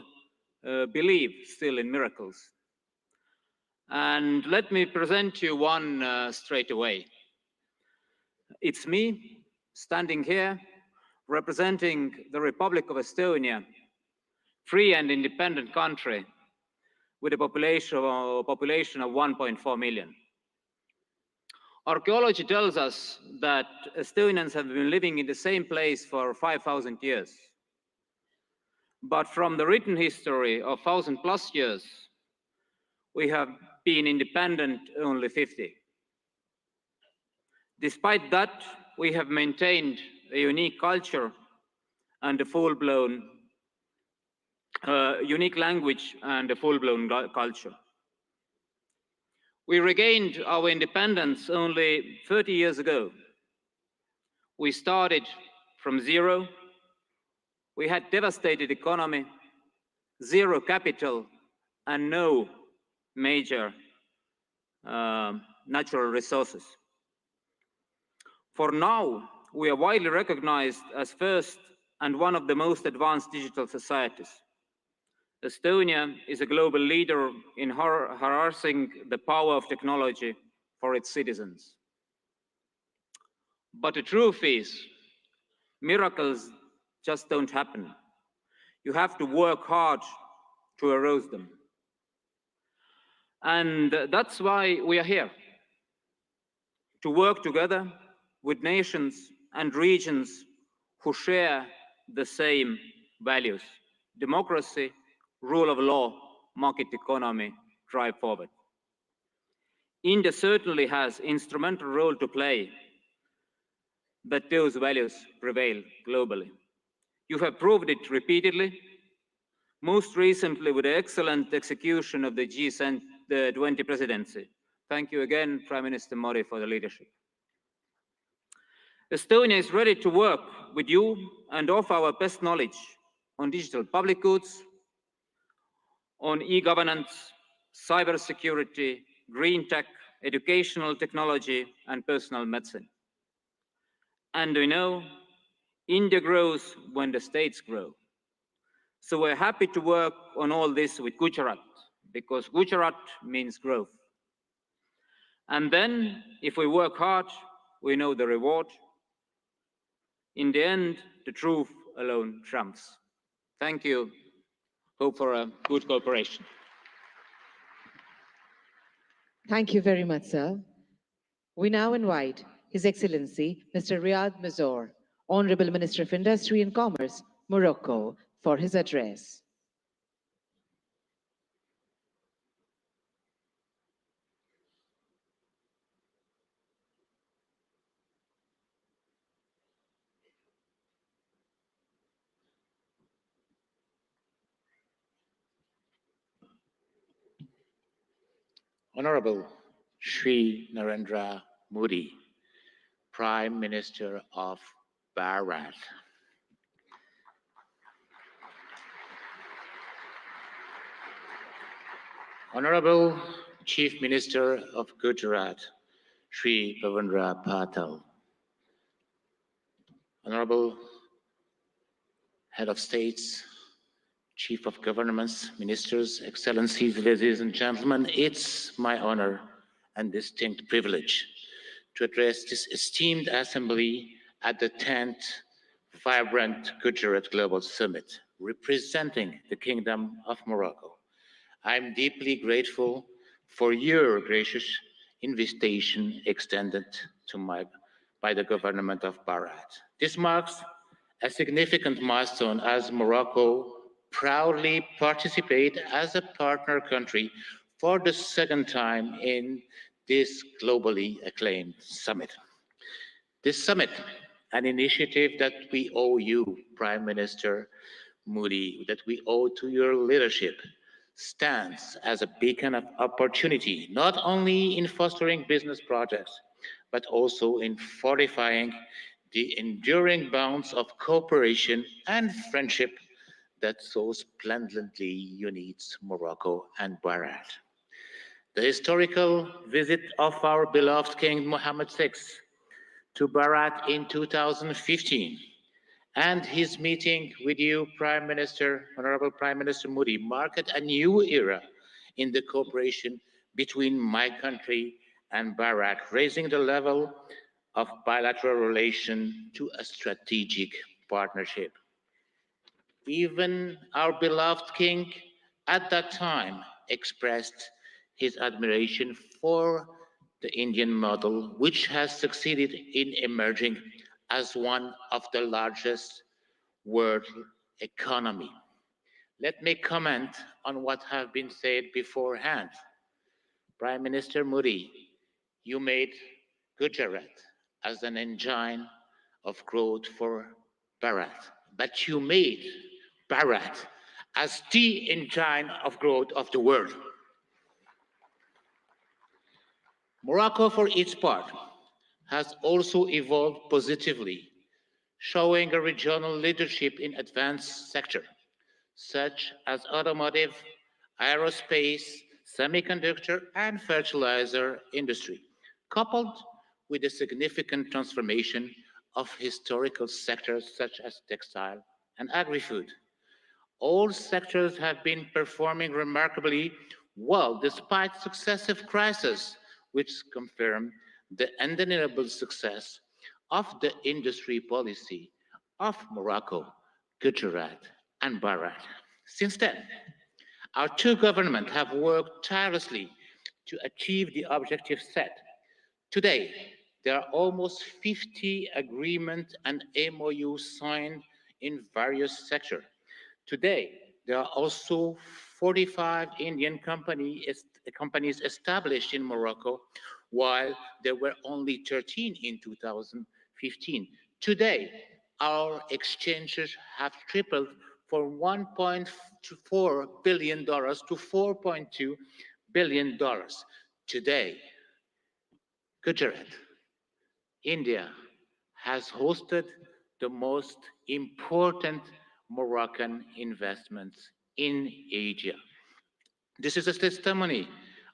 believe still in miracles. And let me present you one straight away. It's me standing here representing the Republic of Estonia, free and independent country with a population of 1.4 million. Archaeology tells us that Estonians have been living in the same place for 5,000 years. But from the written history of 1,000+ years, we have been independent only 50. Despite that, we have maintained a unique culture and a full-blown, unique language and a full-blown culture. We regained our independence only 30 years ago. We started from zero. We had devastated economy, zero capital, and no major natural resources. For now, we are widely recognized as first and one of the most advanced digital societies. Estonia is a global leader in harnessing the power of technology for its citizens. But the truth is, miracles just don't happen. You have to work hard to arouse them. And that's why we are here, to work together with nations and regions who share the same values: democracy, rule of law, market economy, drive forward. India certainly has an instrumental role to play that those values prevail globally. You have proved it repeatedly, most recently with the excellent execution of the G20 presidency. Thank you again, Prime Minister Modi, for the leadership. Estonia is ready to work with you and offer our best knowledge on digital public goods, on e-governance, cybersecurity, green tech, educational technology, and personal medicine. And we know India grows when the states grow. So we're happy to work on all this with Gujarat, because Gujarat means growth. And then, if we work hard, we know the reward. In the end, the truth alone trumps. Thank you. Hope for a good cooperation. Thank you very much, sir. We now invite His Excellency, Mr. Riyad Mazzour, Honorable Minister of Industry and Commerce, Morocco, for his address. Honorable Shri Narendra Modi, Prime Minister of Bharat. Honorable Chief Minister of Gujarat, Shri Bhavendra Patel. Honorable Head of States, Chief of Governments, Ministers, Excellencies, ladies and gentlemen, it's my honor and distinct privilege to address this esteemed assembly at the 10th Vibrant Gujarat Global Summit, representing the Kingdom of Morocco. I'm deeply grateful for your gracious invitation extended to by the government of Bharat. This marks a significant milestone as Morocco proudly participate as a partner country for the second time in this globally acclaimed summit. This summit, an initiative that we owe you, Prime Minister Modi, that we owe to your leadership, stands as a beacon of opportunity, not only in fostering business projects, but also in fortifying the enduring bonds of cooperation and friendship that so splendidly unites Morocco and Bharat. The historical visit of our beloved King Mohammed VI to Bharat in 2015 and his meeting with you, Prime Minister, Honorable Prime Minister Modi, marked a new era in the cooperation between my country and Bharat, raising the level of bilateral relation to a strategic partnership. Even our beloved king at that time expressed his admiration for the Indian model, which has succeeded in emerging as one of the largest world economy. Let me comment on what have been said beforehand. Prime Minister Modi, you made Gujarat as an engine of growth for Bharat, but you made Bharat as the engine of growth of the world. Morocco, for its part, has also evolved positively, showing a regional leadership in advanced sectors such as automotive, aerospace, semiconductor, and fertilizer industry, coupled with a significant transformation of historical sectors such as textile and agri-food. All sectors have been performing remarkably well despite successive crises, which confirm the undeniable success of the industry policy of Morocco, Gujarat, and Bharat. Since then, our two governments have worked tirelessly to achieve the objectives set. Today, there are almost 50 agreements and MOUs signed in various sectors. Today, there are also 45 Indian companies established in Morocco, while there were only 13 in 2015. Today, our exchanges have tripled from $1.4 billion to $4.2 billion. Today, Gujarat, India, has hosted the most important Moroccan investments in Asia. This is a testimony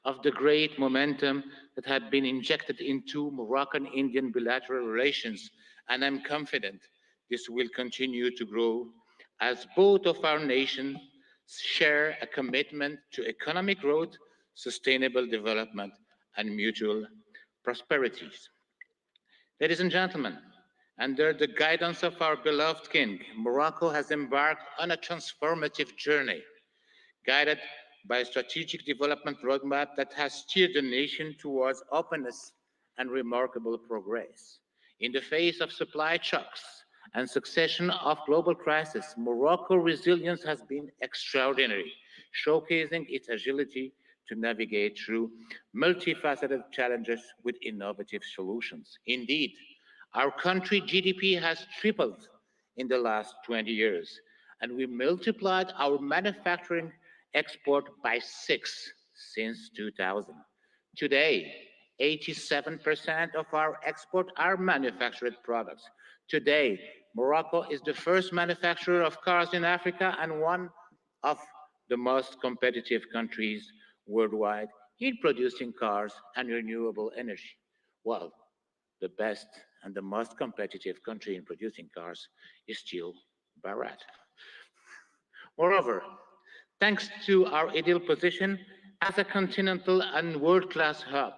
of the great momentum that had been injected into Moroccan-Indian bilateral relations, and I'm confident this will continue to grow as both of our nations share a commitment to economic growth, sustainable development, and mutual prosperities. Ladies and gentlemen, under the guidance of our beloved king, Morocco has embarked on a transformative journey, guided by a strategic development roadmap that has steered the nation towards openness and remarkable progress. In the face of supply shocks and succession of global crises, Morocco's resilience has been extraordinary, showcasing its agility to navigate through multifaceted challenges with innovative solutions. Indeed, our country GDP has tripled in the last 20 years, and we multiplied our manufacturing export by 6 since 2000. Today, 87% of our export are manufactured products. Today, Morocco is the first manufacturer of cars in Africa and one of the most competitive countries worldwide in producing cars and renewable energy. Well, the best and the most competitive country in producing cars is still Bharat. Moreover, thanks to our ideal position as a continental and world-class hub,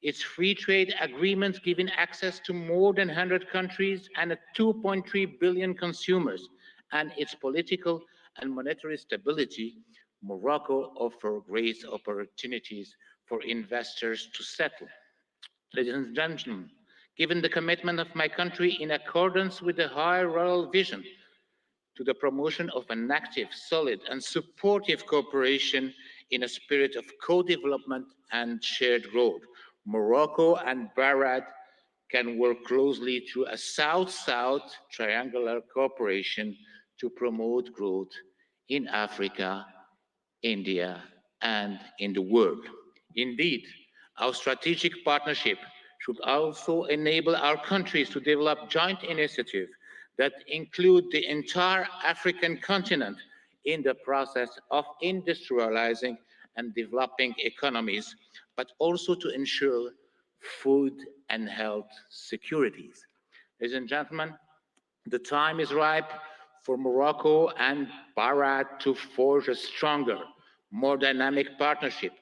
its free trade agreements giving access to more than 100 countries and 2.3 billion consumers, and its political and monetary stability, Morocco offers great opportunities for investors to settle. Ladies and gentlemen, given the commitment of my country in accordance with the high royal vision to the promotion of an active, solid, and supportive cooperation in a spirit of co-development and shared growth, Morocco and Bharat can work closely through a South-South triangular cooperation to promote growth in Africa, India, and in the world. Indeed, our strategic partnership should also enable our countries to develop joint initiatives that include the entire African continent in the process of industrializing and developing economies, but also to ensure food and health securities. Ladies and gentlemen, the time is ripe for Morocco and Bahrain to forge a stronger, more dynamic partnership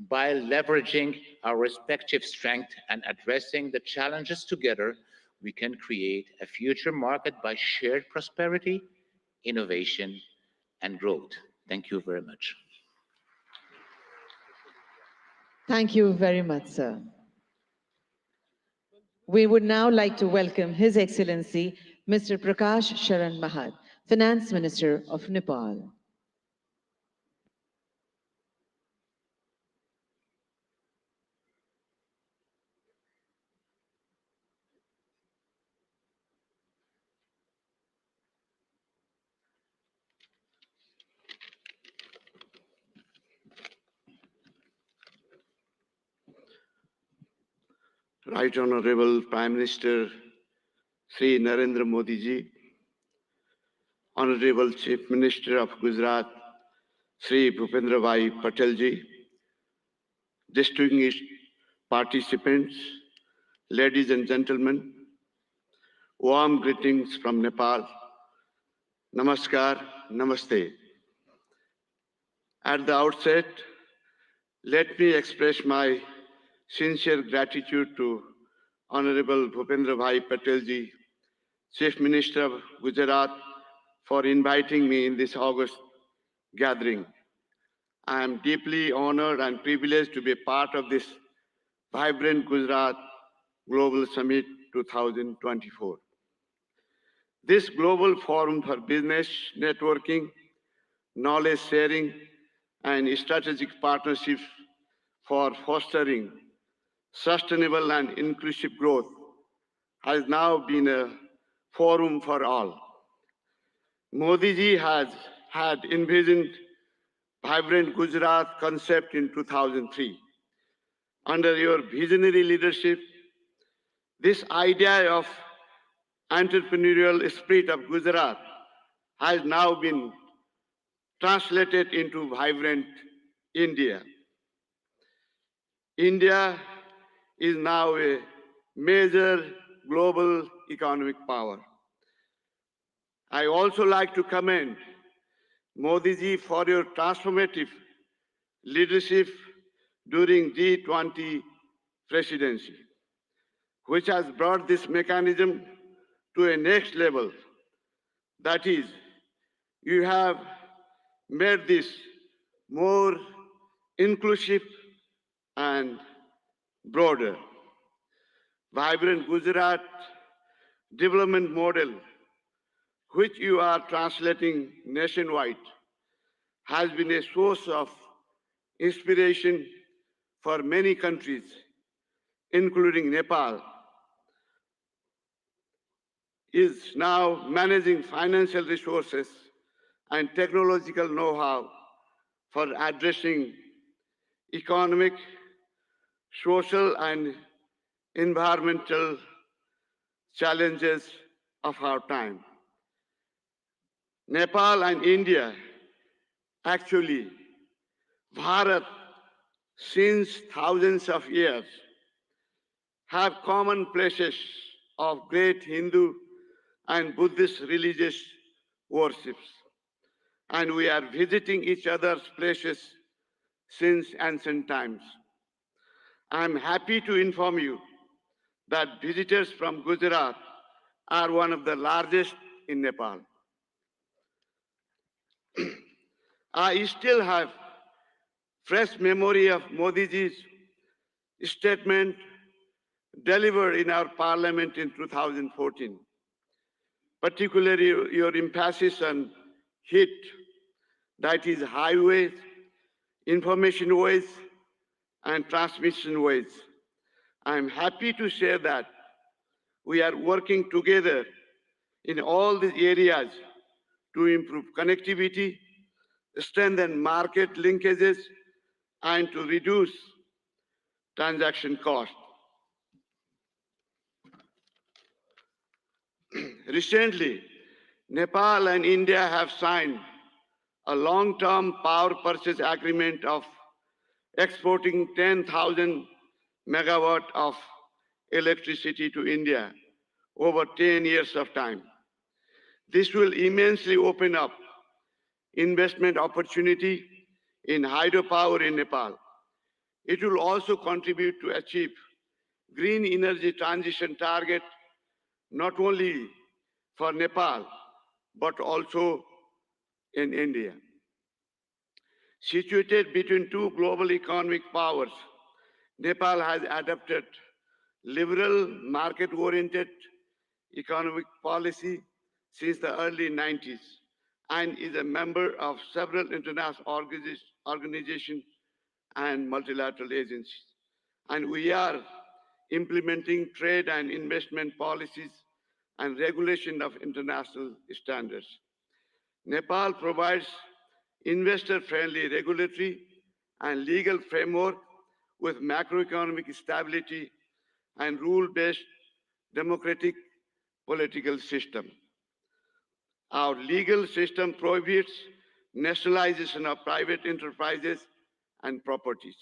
by leveraging our respective strengths and addressing the challenges together. We can create a future marked by shared prosperity, innovation, and growth. Thank you very much. Thank you very much, sir. We would now like to welcome His Excellency Mr. Prakash Sharan Mahat, Finance Minister of Nepal. Right Honorable Prime Minister Sri Narendra Modi ji, Honorable Chief Minister of Gujarat Sri Bhupendra Bhai Patel ji, distinguished participants, ladies and gentlemen, warm greetings from Nepal. Namaskar, Namaste. At the outset, let me express my sincere gratitude to Honorable Bhupendra Bhai Patel ji, Chief Minister of Gujarat, for inviting me in this August gathering. I am deeply honored and privileged to be part of this vibrant Gujarat Global Summit 2024. This global forum for business networking, knowledge sharing, and strategic partnerships for fostering sustainable and inclusive growth has now been a forum for all. Modi ji has had envisioned vibrant Gujarat concept in 2003. Under your visionary leadership, this idea of entrepreneurial spirit of Gujarat has now been translated into vibrant India. India is now a major global economic power. I also like to commend Modi ji for your transformative leadership during G20 presidency, which has brought this mechanism to a next level. That is, you have made this more inclusive and broader. Vibrant Gujarat development model, which you are translating nationwide, has been a source of inspiration for many countries, including Nepal, is now managing financial resources and technological know-how for addressing economic, social, and environmental challenges of our time. Nepal and India, actually, Bharat, since thousands of years, have common places of great Hindu and Buddhist religious worships. And we are visiting each other's places since ancient times. I am happy to inform you that visitors from Gujarat are one of the largest in Nepal. I still have fresh memory of Modi ji's statement delivered in our parliament in 2014, particularly your emphasis on HIT, that is highways, information ways, and transmission ways. I am happy to share that we are working together in all these areas to improve connectivity, strengthen market linkages, and to reduce transaction costs. Recently, Nepal and India have signed a long-term power purchase agreement of exporting 10,000 megawatt of electricity to India over 10 years of time. This will immensely open up investment opportunity in hydropower in Nepal. It will also contribute to achieve green energy transition target, not only for Nepal, but also in India. Situated between two global economic powers, Nepal has adopted liberal, market-oriented economic policy since the early 90s and is a member of several international organizations and multilateral agencies. And we are implementing trade and investment policies and regulation of international standards. Nepal provides investor-friendly regulatory and legal framework with macroeconomic stability and rule-based democratic political system. Our legal system prohibits nationalization of private enterprises and properties.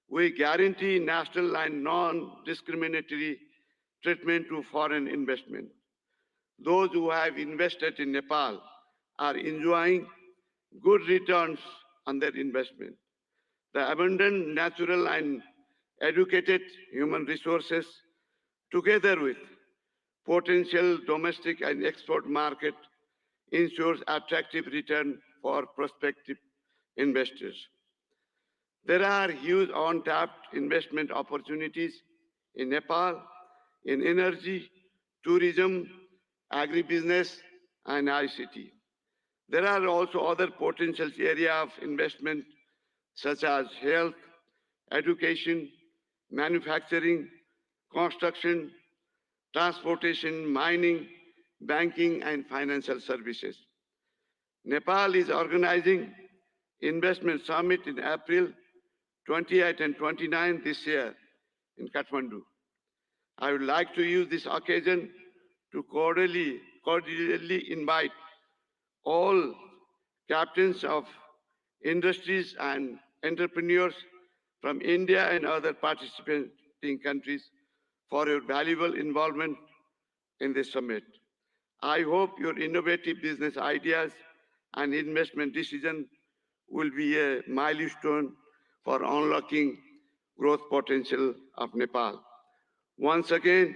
We guarantee national and non-discriminatory treatment to foreign investment. Those who have invested in Nepal are enjoying good returns on their investment. The abundant natural and educated human resources, together with potential domestic and export market, ensures attractive return for prospective investors. There are huge untapped investment opportunities in Nepal, in energy, tourism, agribusiness, and ICT. There are also other potential areas of investment such as health, education, manufacturing, construction, transportation, mining, banking, and financial services. Nepal is organizing investment summit in April 28 and 29 this year in Kathmandu. I would like to use this occasion to cordially invite all captains of industries and entrepreneurs from India and other participating countries for your valuable involvement in this summit. I hope your innovative business ideas and investment decisions will be a milestone for unlocking growth potential of Nepal. Once again,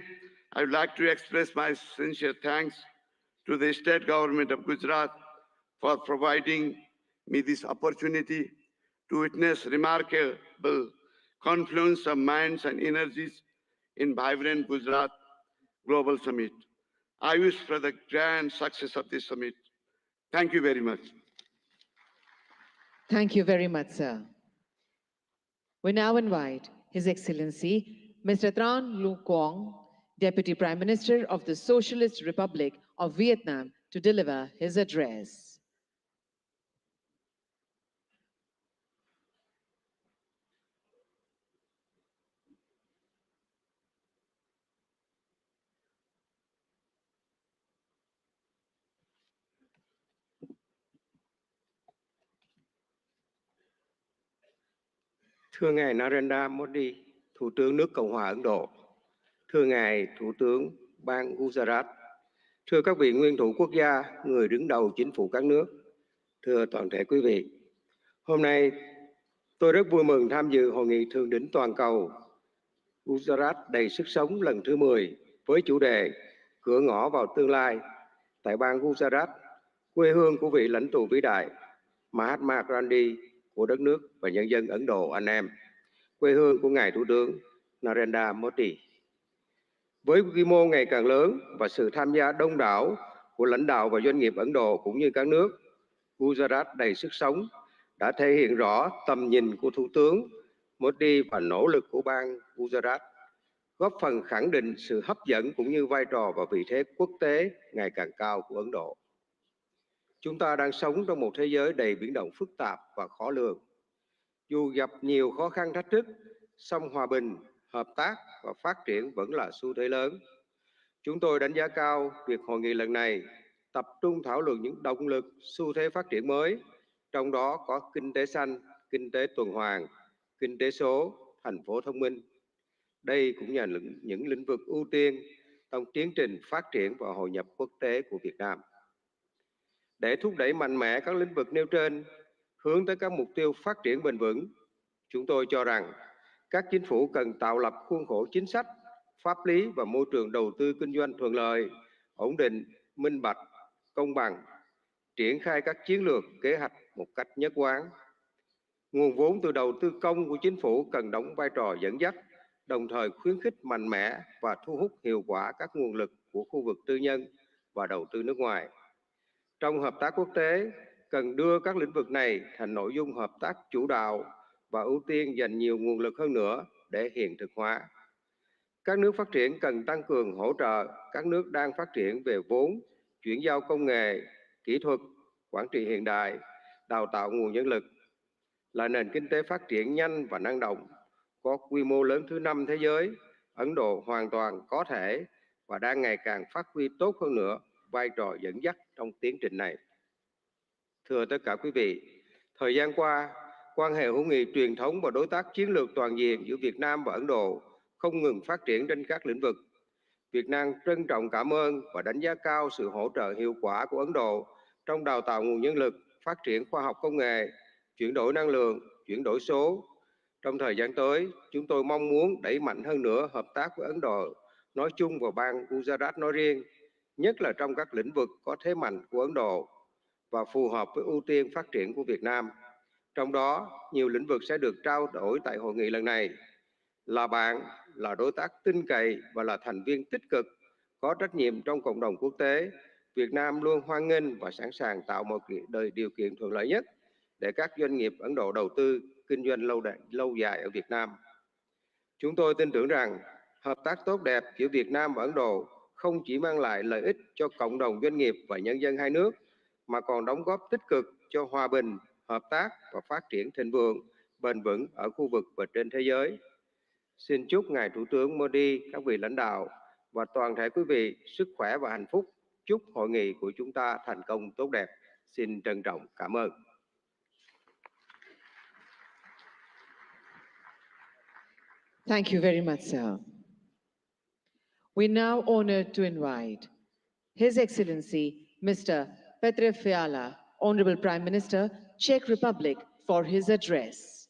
I would like to express my sincere thanks to the state government of Gujarat for providing me this opportunity to witness remarkable confluence of minds and energies in vibrant Gujarat Global Summit. I wish for the grand success of this summit. Thank you very much. Thank you very much, sir. We now invite His Excellency Mr. Tran Lu Quang, Deputy Prime Minister of the Socialist Republic of Vietnam, to deliver his address. Thưa ngài Narendra Modi, Thủ tướng nước Cộng hòa Ấn Độ, thưa ngài Thủ tướng bang Gujarat, thưa các vị nguyên thủ quốc gia, người đứng đầu chính phủ các nước, thưa toàn thể quý vị. Hôm nay, tôi rất vui mừng tham dự Hội nghị Thượng đỉnh toàn cầu Gujarat đầy sức sống lần thứ 10 với chủ đề Cửa ngõ vào tương lai tại bang Gujarat, quê hương của vị lãnh tụ vĩ đại Mahatma Gandhi của đất nước và nhân dân Ấn Độ anh em, quê hương của ngài Thủ tướng Narendra Modi. Với quy mô ngày càng lớn và sự tham gia đông đảo của lãnh đạo và doanh nghiệp Ấn Độ cũng như các nước, Gujarat đầy sức sống đã thể hiện rõ tầm nhìn của Thủ tướng Modi và nỗ lực của bang Gujarat, góp phần khẳng định sự hấp dẫn cũng như vai trò và vị thế quốc tế ngày càng cao của Ấn Độ. Chúng ta đang sống trong một thế giới đầy biến động phức tạp và khó lường. Dù gặp nhiều khó khăn thách thức, song hòa bình, hợp tác và phát triển vẫn là xu thế lớn. Chúng tôi đánh giá cao việc hội nghị lần này tập trung thảo luận những động lực, xu thế phát triển mới, trong đó có kinh tế xanh, kinh tế tuần hoàn, kinh tế số, thành phố thông minh. Đây cũng là những lĩnh vực ưu tiên trong tiến trình phát triển và hội nhập quốc tế của Việt Nam. Để thúc đẩy mạnh mẽ các lĩnh vực nêu trên, hướng tới các mục tiêu phát triển bền vững, chúng tôi cho rằng các chính phủ cần tạo lập khuôn khổ chính sách, pháp lý và môi trường đầu tư kinh doanh thuận lợi, ổn định, minh bạch, công bằng, triển khai các chiến lược, kế hoạch một cách nhất quán. Nguồn vốn từ đầu tư công của chính phủ cần đóng vai trò dẫn dắt, đồng thời khuyến khích mạnh mẽ và thu hút hiệu quả các nguồn lực của khu vực tư nhân và đầu tư nước ngoài. Trong hợp tác quốc tế, cần đưa các lĩnh vực này thành nội dung hợp tác chủ đạo và ưu tiên dành nhiều nguồn lực hơn nữa để hiện thực hóa. Các nước phát triển cần tăng cường hỗ trợ các nước đang phát triển về vốn, chuyển giao công nghệ, kỹ thuật, quản trị hiện đại, đào tạo nguồn nhân lực. Là nền kinh tế phát triển nhanh và năng động, có quy mô lớn thứ 5 thế giới, Ấn Độ hoàn toàn có thể và đang ngày càng phát huy tốt hơn nữa vai trò dẫn dắt trong tiến trình này. Thưa tất cả quý vị, thời gian qua, quan hệ hữu nghị truyền thống và đối tác chiến lược toàn diện giữa Việt Nam và Ấn Độ không ngừng phát triển trên các lĩnh vực. Việt Nam trân trọng cảm ơn và đánh giá cao sự hỗ trợ hiệu quả của Ấn Độ trong đào tạo nguồn nhân lực, phát triển khoa học công nghệ, chuyển đổi năng lượng, chuyển đổi số. Trong thời gian tới, chúng tôi mong muốn đẩy mạnh hơn nữa hợp tác với Ấn Độ nói chung và bang Gujarat nói riêng, nhất là trong các lĩnh vực có thế mạnh của Ấn Độ và phù hợp với ưu tiên phát triển của Việt Nam. Trong đó, nhiều lĩnh vực sẽ được trao đổi tại hội nghị lần này. Là bạn, là đối tác tin cậy và là thành viên tích cực, có trách nhiệm trong cộng đồng quốc tế, Việt Nam luôn hoan nghênh và sẵn sàng tạo một điều kiện thuận lợi nhất để các doanh nghiệp Ấn Độ đầu tư, kinh doanh lâu dài ở Việt Nam. Chúng tôi tin tưởng rằng hợp tác tốt đẹp giữa Việt Nam và Ấn Độ không chỉ mang lại lợi ích cho cộng đồng doanh nghiệp và nhân dân hai nước, mà còn đóng góp tích cực cho hòa bình, hợp tác và phát triển thịnh vượng, bền vững ở khu vực và trên thế giới. Xin chúc Ngài Thủ tướng Modi, các vị lãnh đạo và toàn thể quý vị sức khỏe và hạnh phúc. Chúc hội nghị của chúng ta thành công tốt đẹp. Xin trân trọng cảm ơn. Thank you very much, sir. We now honored to invite His Excellency Mr. Petr Fiala, Honorable Prime Minister, Czech Republic, for his address.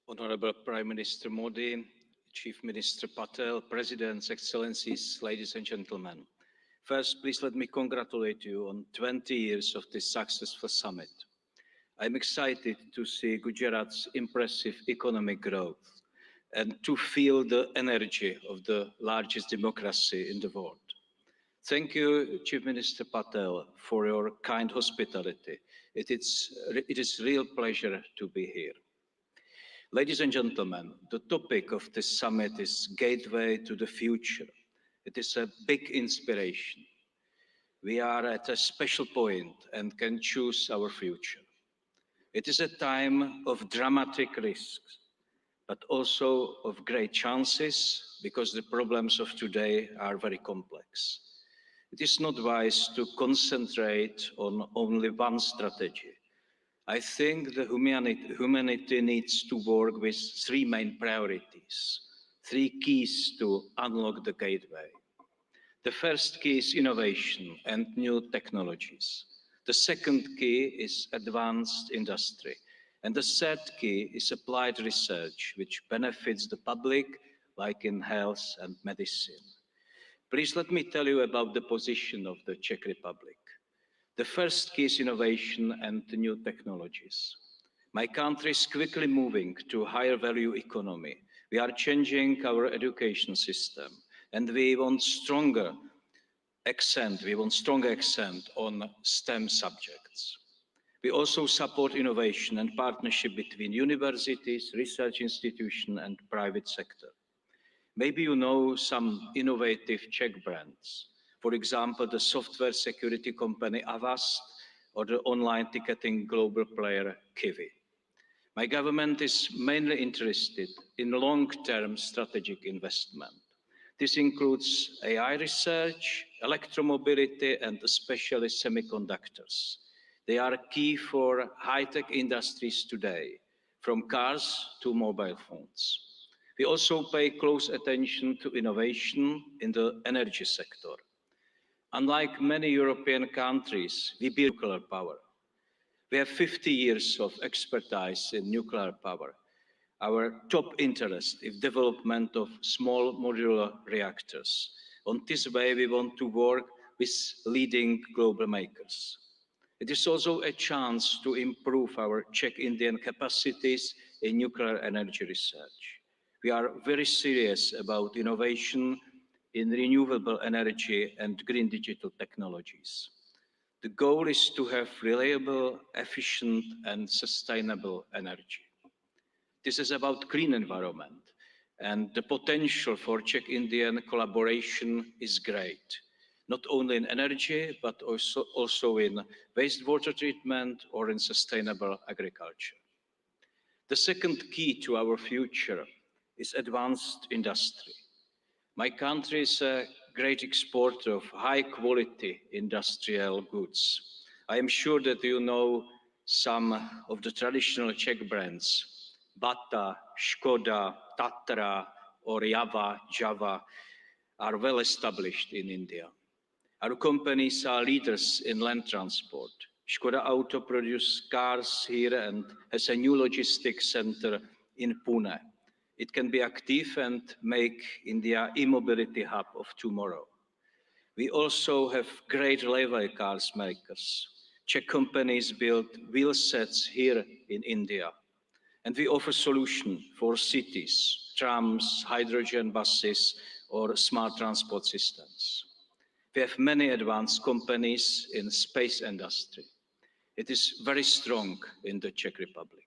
Honorable Prime Minister Modi, Chief Minister Patel, Presidents, Excellencies, ladies and gentlemen. First, please let me congratulate you on 20 years of this successful summit. I'm excited to see Gujarat's impressive economic growth and to feel the energy of the largest democracy in the world. Thank you, Chief Minister Patel, for your kind hospitality. It is a real pleasure to be here. Ladies and gentlemen, the topic of this summit is Gateway to the Future. It is a big inspiration. We are at a special point and can choose our future. It is a time of dramatic risks, but also of great chances, because the problems of today are very complex. It is not wise to concentrate on only one strategy. I think the humanity needs to work with three main priorities, three keys to unlock the gateway. The first key is innovation and new technologies. The second key is advanced industry. And the third key is applied research, which benefits the public, like in health and medicine. Please let me tell you about the position of the Czech Republic. The first key is innovation and new technologies. My country is quickly moving to a higher value economy. We are changing our education system, and we want stronger accent on STEM subjects. We also support innovation and partnership between universities, research institutions, and private sector. Maybe you know some innovative Czech brands. For example, the software security company Avast or the online ticketing global player Kiwi. My government is mainly interested in long-term strategic investment. This includes AI research, electromobility, and especially semiconductors. They are key for high-tech industries today, from cars to mobile phones. We also pay close attention to innovation in the energy sector. Unlike many European countries, we build nuclear power. We have 50 years of expertise in nuclear power. Our top interest is development of small modular reactors. On this way, we want to work with leading global makers. It is also a chance to improve our Czech-Indian capacities in nuclear energy research. We are very serious about innovation in renewable energy and green digital technologies. The goal is to have reliable, efficient, and sustainable energy. This is about clean environment, and the potential for Czech-Indian collaboration is great, not only in energy, but also in wastewater treatment or in sustainable agriculture. The second key to our future is advanced industry. My country is a great exporter of high-quality industrial goods. I am sure that you know some of the traditional Czech brands. Bata, Škoda, Tatra, or Java are well established in India. Our companies are leaders in land transport. Škoda Auto produces cars here and has a new logistics center in Pune. It can be active and make India e-mobility hub of tomorrow. We also have great railway cars makers. Czech companies build wheel sets here in India. And we offer solutions for cities, trams, hydrogen buses, or smart transport systems. We have many advanced companies in space industry. It is very strong in the Czech Republic.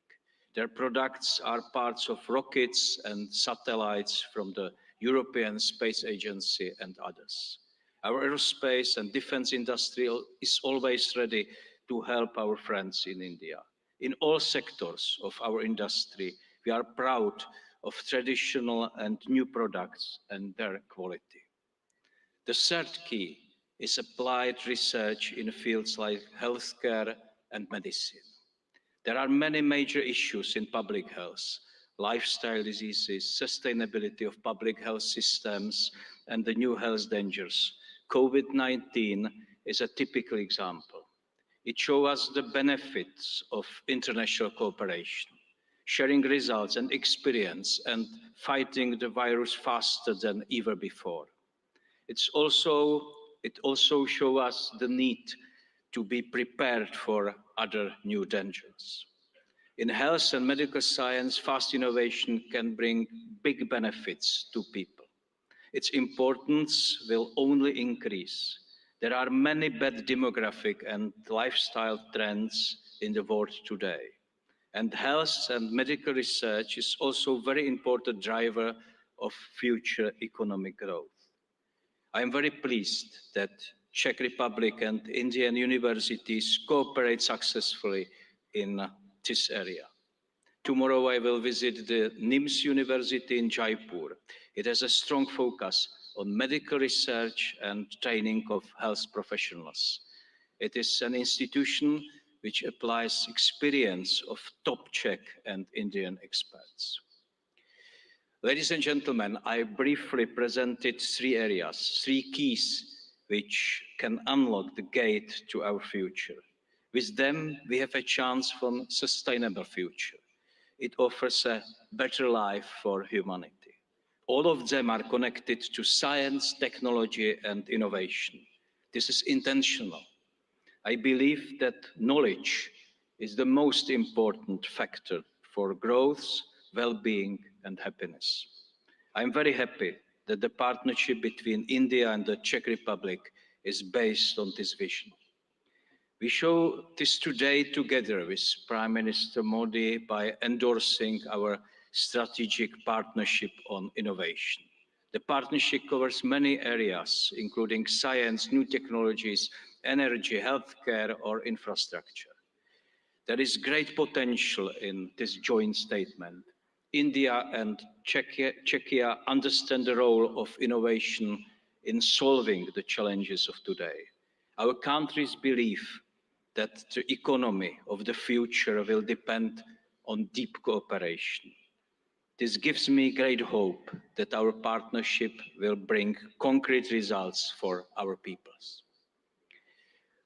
Their products are parts of rockets and satellites from the European Space Agency and others. Our aerospace and defense industry is always ready to help our friends in India. In all sectors of our industry, we are proud of traditional and new products and their quality. The third key is applied research in fields like healthcare and medicine. There are many major issues in public health: lifestyle diseases, sustainability of public health systems, and the new health dangers. COVID-19 is a typical example. It shows us the benefits of international cooperation, sharing results and experience, and fighting the virus faster than ever before. It also shows us the need to be prepared for other new dangers. In health and medical science, fast innovation can bring big benefits to people. Its importance will only increase. There are many bad demographic and lifestyle trends in the world today. And health and medical research is also a very important driver of future economic growth. I am very pleased that Czech Republic and Indian universities cooperate successfully in this area. Tomorrow I will visit the NIMS University in Jaipur. It has a strong focus on medical research and training of health professionals. It is an institution which applies experience of top Czech and Indian experts. Ladies and gentlemen, I briefly presented three areas, three keys which can unlock the gate to our future. With them, we have a chance for a sustainable future. It offers a better life for humanity. All of them are connected to science, technology, and innovation. This is intentional. I believe that knowledge is the most important factor for growth, well-being, and happiness. I'm very happy that the partnership between India and the Czech Republic is based on this vision. We show this today together with Prime Minister Modi by endorsing our strategic partnership on innovation. The partnership covers many areas, including science, new technologies, energy, healthcare, or infrastructure. There is great potential in this joint statement. India and Czechia understand the role of innovation in solving the challenges of today. Our countries believe that the economy of the future will depend on deep cooperation. This gives me great hope that our partnership will bring concrete results for our peoples.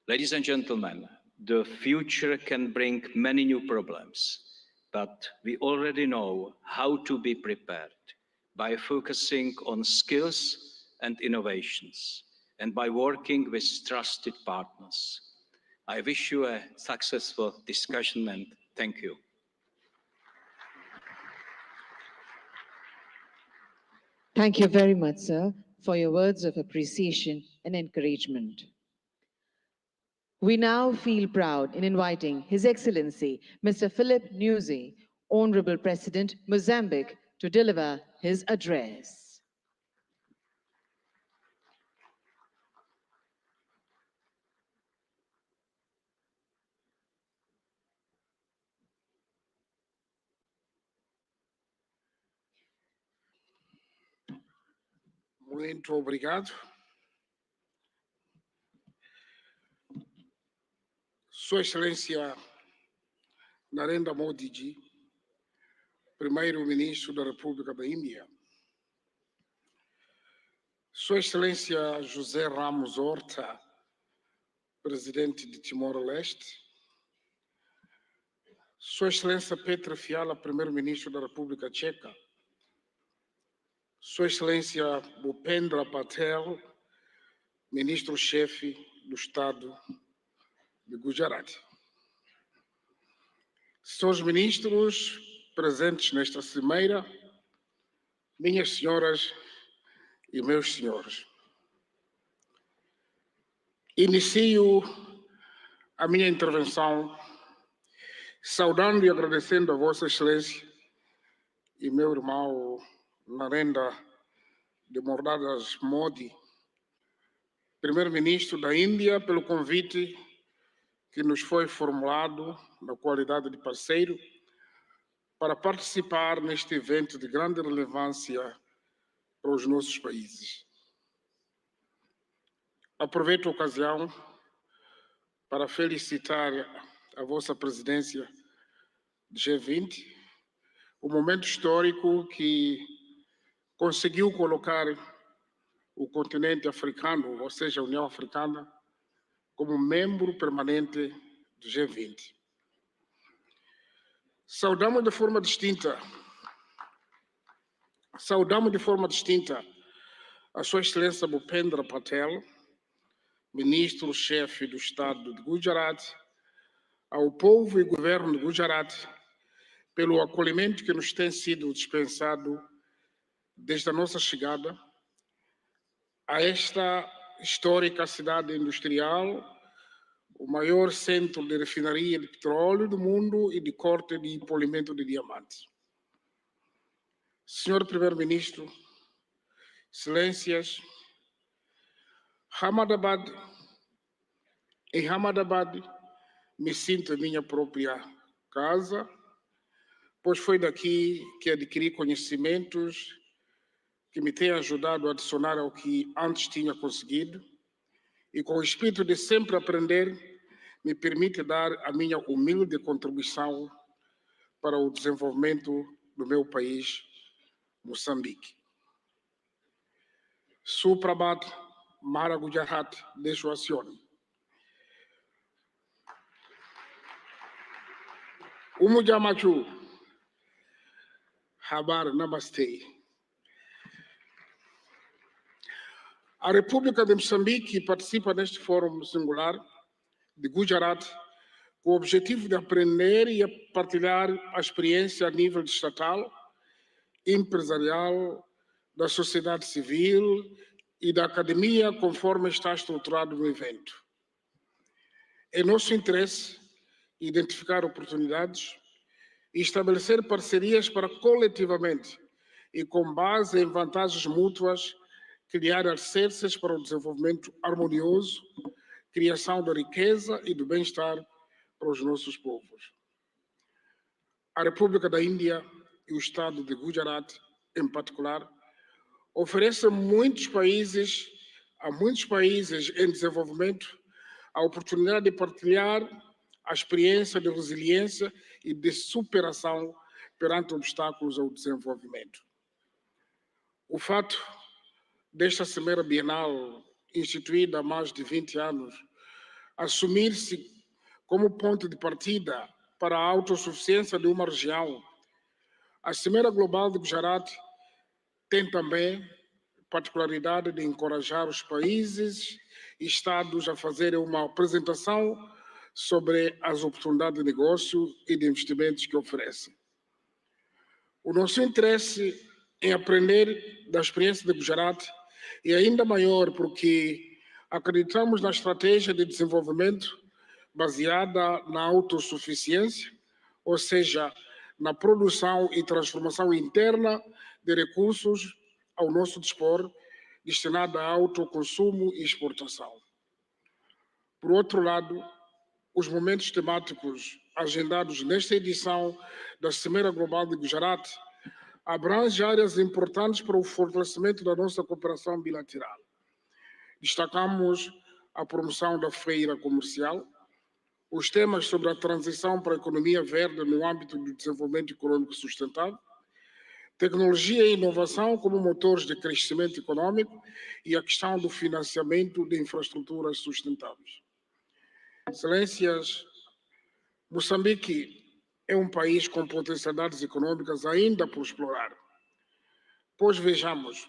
Ladies and gentlemen, the future can bring many new problems, but we already know how to be prepared by focusing on skills and innovations and by working with trusted partners. I wish you a successful discussion and thank you. Thank you very much, sir, for your words of appreciation and encouragement. We now feel proud in inviting His Excellency, Mr. Philip Nyusi, Honorable President, Mozambique, to deliver his address. Muito obrigado. Sua Excelência Narendra Modi Ji, Primeiro-Ministro da República da Índia. Sua Excelência José Ramos Horta, Presidente de Timor-Leste. Sua Excelência Petra Fiala, Primeiro-Ministro da República Tcheca. Sua Excelência Bhupendra Patel, Ministro-Chefe do Estado de Gujarat. Senhores ministros presentes nesta cimeira, minhas senhoras e meus senhores. Inicio a minha intervenção saudando e agradecendo a Vossa Excelência e meu irmão Narendra de Mordadas Modi, Primeiro-Ministro da Índia, pelo convite que nos foi formulado na qualidade de parceiro para participar neste evento de grande relevância para os nossos países. Aproveito a ocasião para felicitar a vossa presidência do G20, o momento histórico que conseguiu colocar o continente africano, ou seja, a União Africana, como membro permanente do G20. Saudamos de forma distinta a Sua Excelência Bhupendra Patel, Ministro-Chefe do Estado de Gujarat, ao povo e governo de Gujarat, pelo acolhimento que nos tem sido dispensado desde a nossa chegada a esta histórica cidade industrial, o maior centro de refinaria de petróleo do mundo e de corte e polimento de diamantes. Senhor Primeiro-Ministro, Excelências, em Ahmedabad me sinto em minha própria casa, pois foi daqui que adquiri conhecimentos que me têm ajudado a adicionar ao que antes tinha conseguido, e com o espírito de sempre aprender, me permite dar a minha humilde contribuição para o desenvolvimento do meu país, Moçambique. Suprabhat Mara Gujarat Deshwasione. Umujamachu Habar Namaste. A República de Moçambique participa neste fórum singular de Gujarat com o objetivo de aprender e partilhar a experiência a nível estatal, empresarial, da sociedade civil e da academia, conforme está estruturado no evento. É nosso interesse identificar oportunidades e estabelecer parcerias para coletivamente e com base em vantagens mútuas criar alicerces para o desenvolvimento harmonioso, criação da riqueza e do bem-estar para os nossos povos. A República da Índia e o estado de Gujarat, em particular, oferece a muitos países em desenvolvimento a oportunidade de partilhar a experiência de resiliência e de superação perante obstáculos ao desenvolvimento. O fato desta Cimeira Bienal, instituída há mais de 20 anos, assumir-se como ponto de partida para a autossuficiência de uma região, a Cimeira Global de Gujarat tem também a particularidade de encorajar os países e estados a fazerem uma apresentação sobre as oportunidades de negócio e de investimentos que oferecem. O nosso interesse em aprender da experiência de Gujarat é ainda maior porque acreditamos na estratégia de desenvolvimento baseada na autossuficiência, ou seja, na produção e transformação interna de recursos ao nosso dispor, destinada a autoconsumo e exportação. Por outro lado, os momentos temáticos agendados nesta edição da Cimeira Global de Gujarat abrangem áreas importantes para o fortalecimento da nossa cooperação bilateral. Destacamos a promoção da feira comercial, os temas sobre a transição para a economia verde no âmbito do desenvolvimento econômico sustentável, tecnologia e inovação como motores de crescimento econômico e a questão do financiamento de infraestruturas sustentáveis. Excelências, Moçambique é um país com potencialidades econômicas ainda por explorar. Pois vejamos,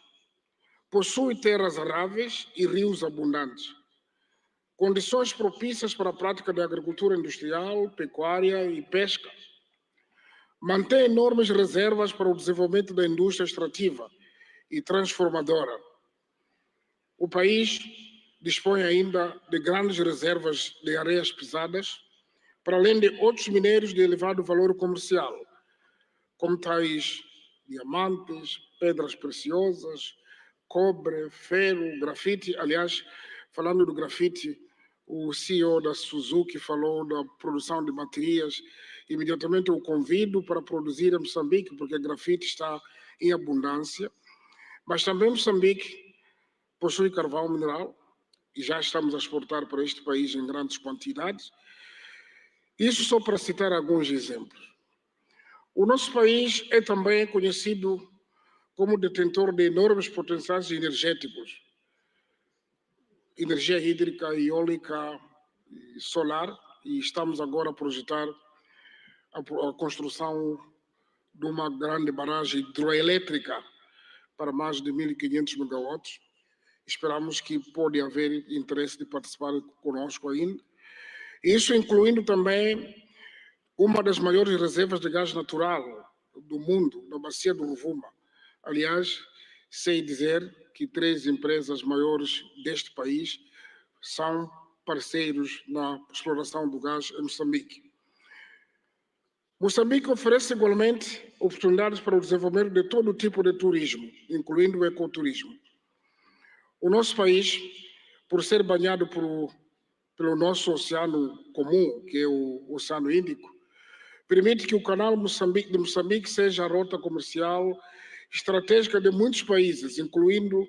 possui terras aráveis e rios abundantes, condições propícias para a prática da agricultura industrial, pecuária e pesca. Mantém enormes reservas para o desenvolvimento da indústria extrativa e transformadora. O país dispõe ainda de grandes reservas de areias pesadas, para além de outros minérios de elevado valor comercial, como tais diamantes, pedras preciosas, cobre, ferro, grafite. Aliás, falando do grafite, o CEO da Suzuki falou da produção de baterias. Imediatamente eu convido para produzir em Moçambique, porque grafite está em abundância. Mas também Moçambique possui carvão mineral, e já estamos a exportar para este país em grandes quantidades. Isso só para citar alguns exemplos. O nosso país é também conhecido como detentor de enormes potenciais energéticos, energia hídrica, eólica, solar, e estamos agora a projetar a construção de uma grande barragem hidroelétrica para mais de 1.500 megawatts. Esperamos que pode haver interesse de participar conosco ainda. Isso incluindo também uma das maiores reservas de gás natural do mundo, na bacia do Rovuma. Aliás, sei dizer que 3 empresas maiores deste país são parceiros na exploração do gás em Moçambique. Moçambique oferece igualmente oportunidades para o desenvolvimento de todo tipo de turismo, incluindo o ecoturismo. O nosso país, por ser banhado pelo nosso oceano comum, que é o Oceano Índico, permite que o canal de Moçambique seja a rota comercial estratégica de muitos países, incluindo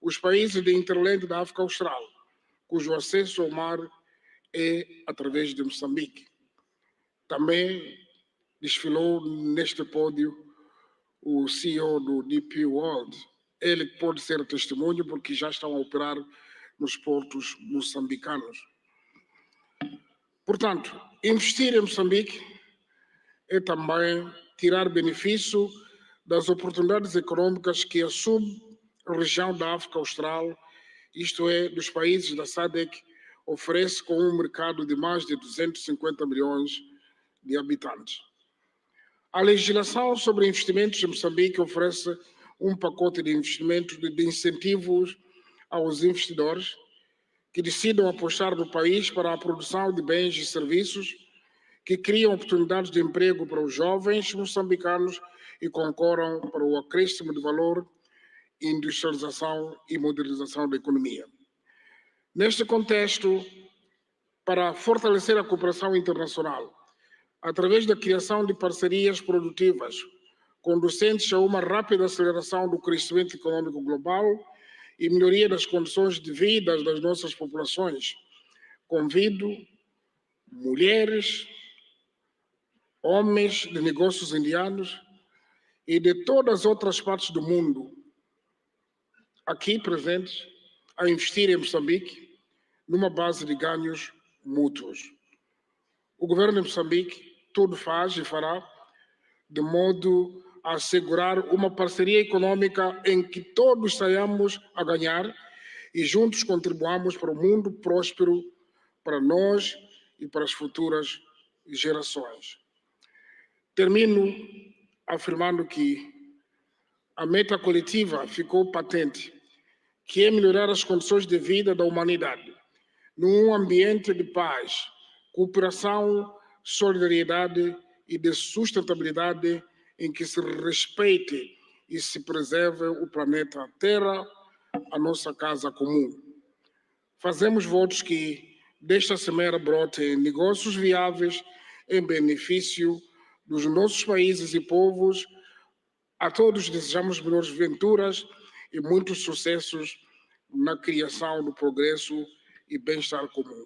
os países de interlente da África Austral, cujo acesso ao mar é através de Moçambique. Também desfilou neste pódio o CEO do DP World. Ele pode ser testemunho porque já estão a operar nos portos moçambicanos. Portanto, investir em Moçambique é também tirar benefício das oportunidades econômicas que a sub-região da África Austral, isto é, dos países da SADC, oferece com um mercado de mais de 250 milhões de habitantes. A legislação sobre investimentos em Moçambique oferece um pacote de investimentos de incentivos aos investidores que decidam apostar no país para a produção de bens e serviços que criam oportunidades de emprego para os jovens moçambicanos e concorram para o acréscimo de valor, industrialização e modernização da economia. Neste contexto, para fortalecer a cooperação internacional, através da criação de parcerias produtivas conducentes a uma rápida aceleração do crescimento econômico global e melhoria das condições de vida das nossas populações. Convido mulheres, homens de negócios indianos e de todas as outras partes do mundo aqui presentes a investir em Moçambique numa base de ganhos mútuos. O governo de Moçambique tudo faz e fará de modo a assegurar uma parceria econômica em que todos saiamos a ganhar e juntos contribuamos para um mundo próspero para nós e para as futuras gerações. Termino afirmando que a meta coletiva ficou patente, que é melhorar as condições de vida da humanidade, num ambiente de paz, cooperação, solidariedade e de sustentabilidade em que se respeite e se preserve o planeta Terra, a nossa casa comum. Fazemos votos que desta semeira brotem negócios viáveis em benefício dos nossos países e povos. A todos desejamos melhores venturas e muitos sucessos na criação do progresso e bem-estar comum.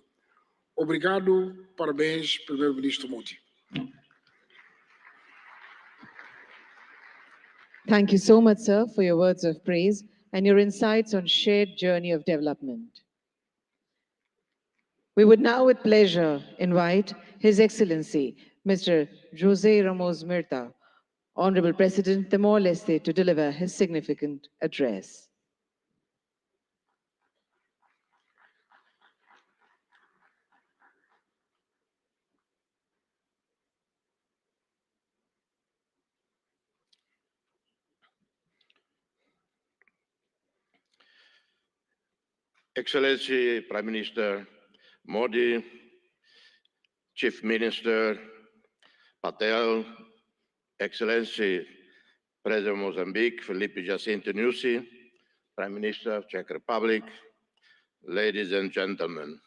Obrigado, parabéns, Primeiro-Ministro Modi. Thank you so much, sir, for your words of praise and your insights on shared journey of development. We would now with pleasure invite His Excellency, Mr. José Ramos Mirta, Honorable President Timor-Leste, to deliver his significant address. Excellency Prime Minister Modi, Chief Minister Patel, Excellency President of Mozambique, Felipe Jacinto Nyusi, Prime Minister of Czech Republic, ladies and gentlemen.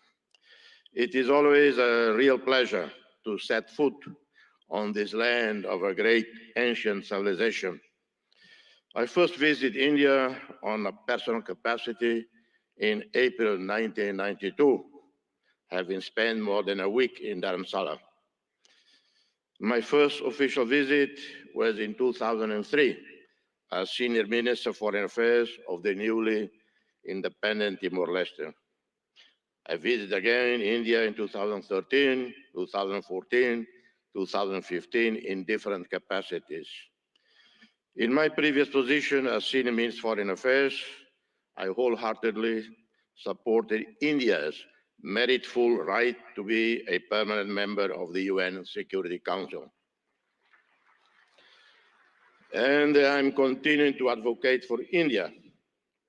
It is always a real pleasure to set foot on this land of a great ancient civilization. I first visited India on a personal capacity in April 1992, having spent more than a week in Dharamsala. My first official visit was in 2003 as Senior Minister of Foreign Affairs of the newly independent Timor-Leste. I visited again India in 2013, 2014, 2015 in different capacities. In my previous position as Senior Minister of Foreign Affairs, I wholeheartedly supported India's meritful right to be a permanent member of the UN Security Council. And I'm continuing to advocate for India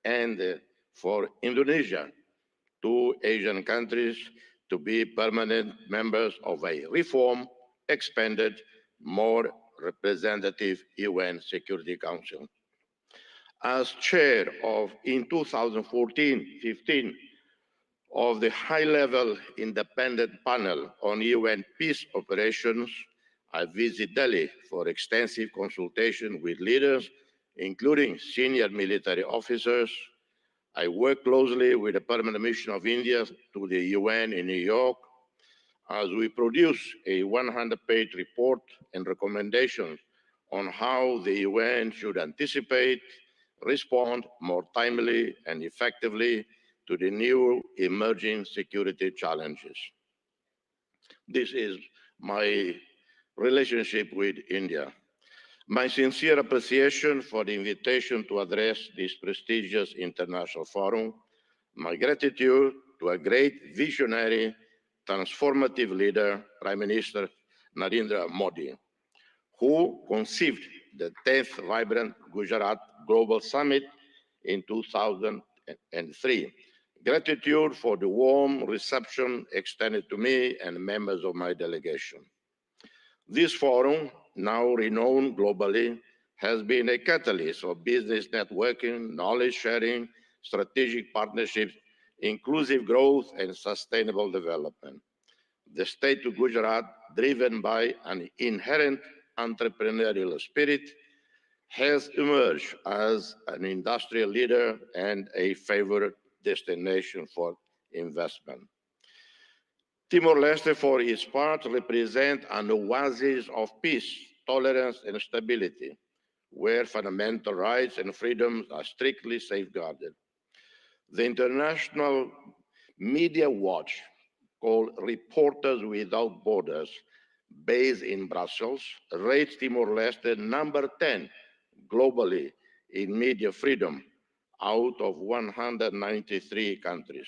and for Indonesia, two Asian countries, to be permanent members of a reformed, expanded, more representative UN Security Council. As chair of, in 2014-15, of the high-level independent panel on UN peace operations, I visited Delhi for extensive consultation with leaders, including senior military officers. I worked closely with the Permanent Mission of India to the UN in New York as we produce a 100-page report and recommendations on how the UN should anticipate, respond more timely and effectively to the new emerging security challenges. This is my relationship with India. My sincere appreciation for the invitation to address this prestigious international forum, my gratitude to a great visionary, transformative leader, Prime Minister Narendra Modi, who conceived the 10th Vibrant Gujarat Global Summit in 2003. Gratitude for the warm reception extended to me and members of my delegation. This forum, now renowned globally, has been a catalyst for business networking, knowledge sharing, strategic partnerships, inclusive growth, and sustainable development. The state of Gujarat, driven by an inherent entrepreneurial spirit, has emerged as an industrial leader and a favorite destination for investment. Timor-Leste, for its part, represents an oasis of peace, tolerance, and stability, where fundamental rights and freedoms are strictly safeguarded. The International Media Watch, called Reporters Without Borders, based in Brussels, rates Timor-Leste number 10 globally in media freedom out of 193 countries.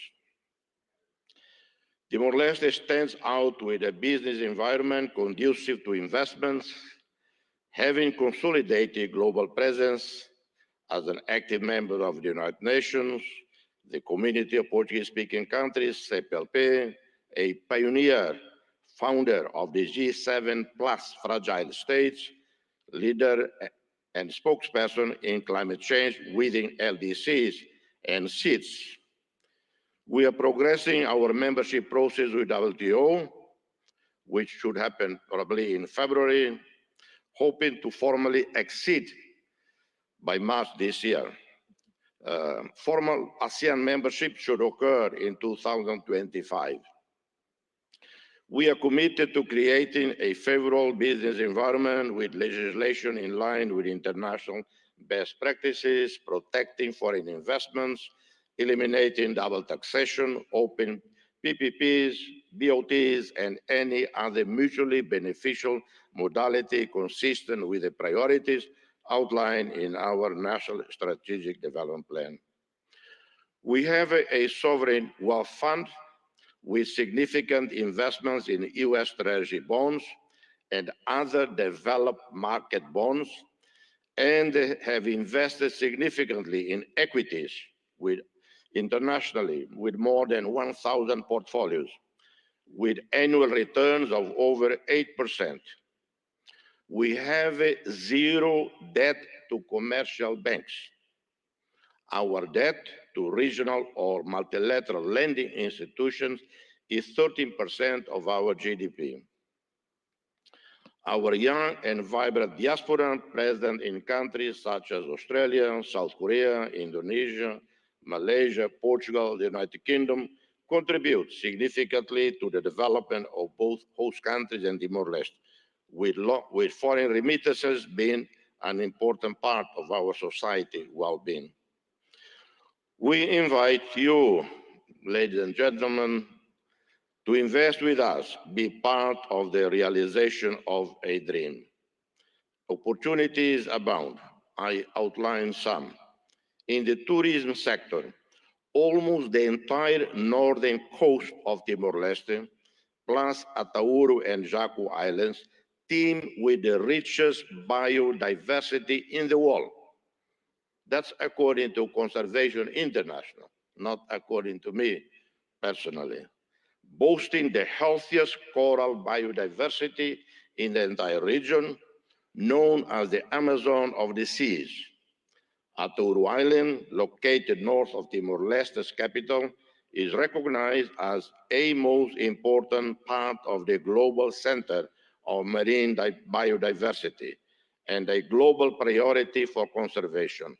Timor-Leste stands out with a business environment conducive to investments, having consolidated global presence as an active member of the United Nations, the Community of Portuguese-speaking countries, CPLP, a pioneer founder of the G7 plus fragile states, leader and spokesperson in climate change within LDCs and SEEDS. We are progressing our membership process with WTO, which should happen probably in February, hoping to formally exceed by March this year. Formal ASEAN membership should occur in 2025. We are committed to creating a favorable business environment with legislation in line with international best practices, protecting foreign investments, eliminating double taxation, open PPPs, BOTs, and any other mutually beneficial modality consistent with the priorities outlined in our National Strategic Development Plan. We have a sovereign wealth fund with significant investments in US Treasury bonds and other developed market bonds, and have invested significantly in equities internationally with more than 1,000 portfolios, with annual returns of over 8%. We have zero debt to commercial banks. Our debt to regional or multilateral lending institutions is 13% of our GDP. Our young and vibrant diaspora present in countries such as Australia, South Korea, Indonesia, Malaysia, Portugal, the United Kingdom contribute significantly to the development of both host countries and Timor-Leste, with foreign remittances being an important part of our society well-being. We invite you, ladies and gentlemen, to invest with us, be part of the realization of a dream. Opportunities abound. I outline some. In the tourism sector, almost the entire northern coast of Timor-Leste, plus Atauro and Jaco Islands, teem with the richest biodiversity in the world. That's according to Conservation International, not according to me personally. Boasting the healthiest coral biodiversity in the entire region, known as the Amazon of the seas. Atauro Island, located north of Timor-Leste's capital, is recognized as a most important part of the global center of marine biodiversity and a global priority for conservation.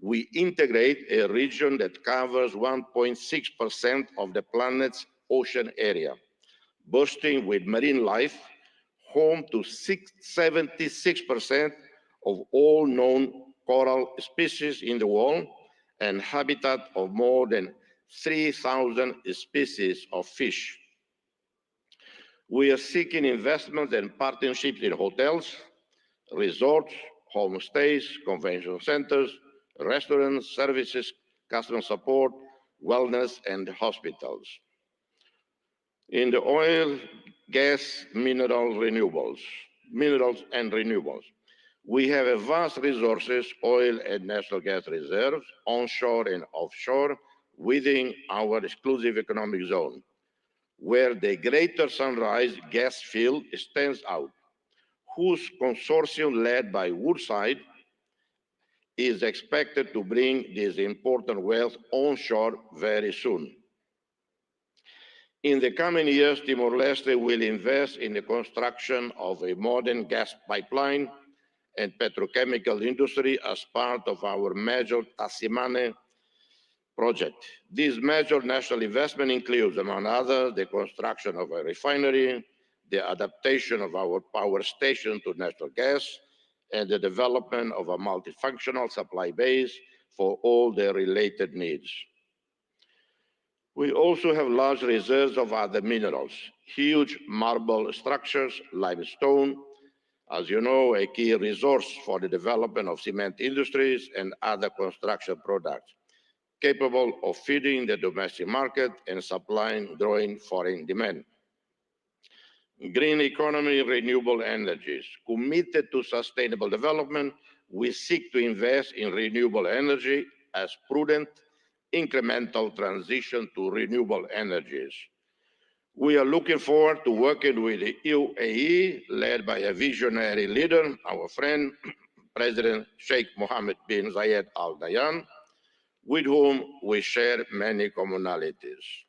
We integrate a region that covers 1.6% of the planet's ocean area, bursting with marine life, home to 76% of all known coral species in the world, and habitat of more than 3,000 species of fish. We are seeking investments and partnerships in hotels, resorts, homestays, convention centers, restaurants, services, customer support, wellness, and hospitals. In the oil, gas, minerals and renewables, we have a vast resources, oil and natural gas reserves, onshore and offshore, within our exclusive economic zone, where the Greater Sunrise gas field stands out, whose consortium led by Woodside is expected to bring this important wealth onshore very soon. In the coming years, Timor-Leste will invest in the construction of a modern gas pipeline and petrochemical industry as part of our major Tasimane project. This major national investment includes, among others, the construction of a refinery, the adaptation of our power station to natural gas, and the development of a multifunctional supply base for all the related needs. We also have large reserves of other minerals, huge marble structures, limestone, as you know, a key resource for the development of cement industries and other construction products, capable of feeding the domestic market and supplying growing foreign demand. Green economy, renewable energies. Committed to sustainable development, we seek to invest in renewable energy as prudent, incremental transition to renewable energies. We are looking forward to working with the UAE, led by a visionary leader, our friend, President Sheikh Mohammed bin Zayed Al Nahyan, with whom we share many commonalities.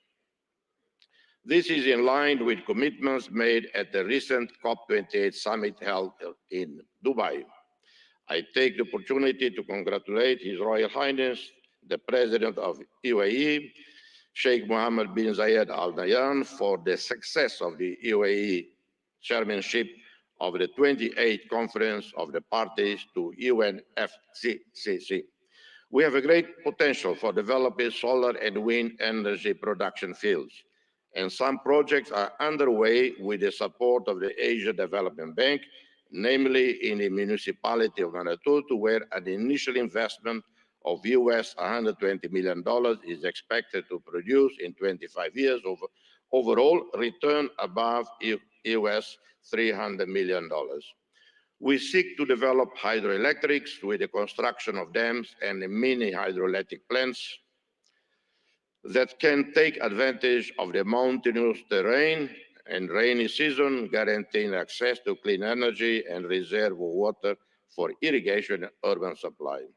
This is in line with commitments made at the recent COP28 summit held in Dubai. I take the opportunity to congratulate His Royal Highness, the President of UAE, Sheikh Mohammed bin Zayed Al Nahyan, for the success of the UAE chairmanship of the 28th Conference of the Parties to UNFCCC. We have a great potential for developing solar and wind energy production fields, and some projects are underway with the support of the Asia Development Bank, namely in the municipality of Manatutu, where an initial investment of US $120 million is expected to produce in 25 years overall return above US $300 million. We seek to develop hydroelectrics with the construction of dams and mini hydroelectric plants that can take advantage of the mountainous terrain and rainy season, guaranteeing access to clean energy and reserve water for irrigation and urban supply.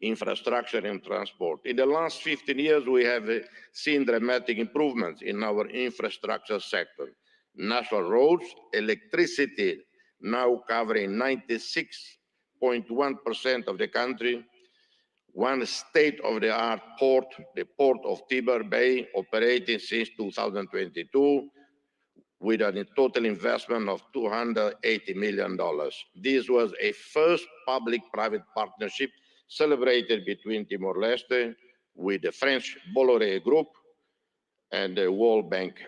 Infrastructure and transport. In the last 15 years, we have seen dramatic improvements in our infrastructure sector. National roads, electricity now covering 96.1% of the country, one state-of-the-art port, the Port of Tiber Bay, operating since 2022, with a total investment of $280 million. This was a first public-private partnership celebrated between Timor-Leste with the French Bolloré Group and the World Bank.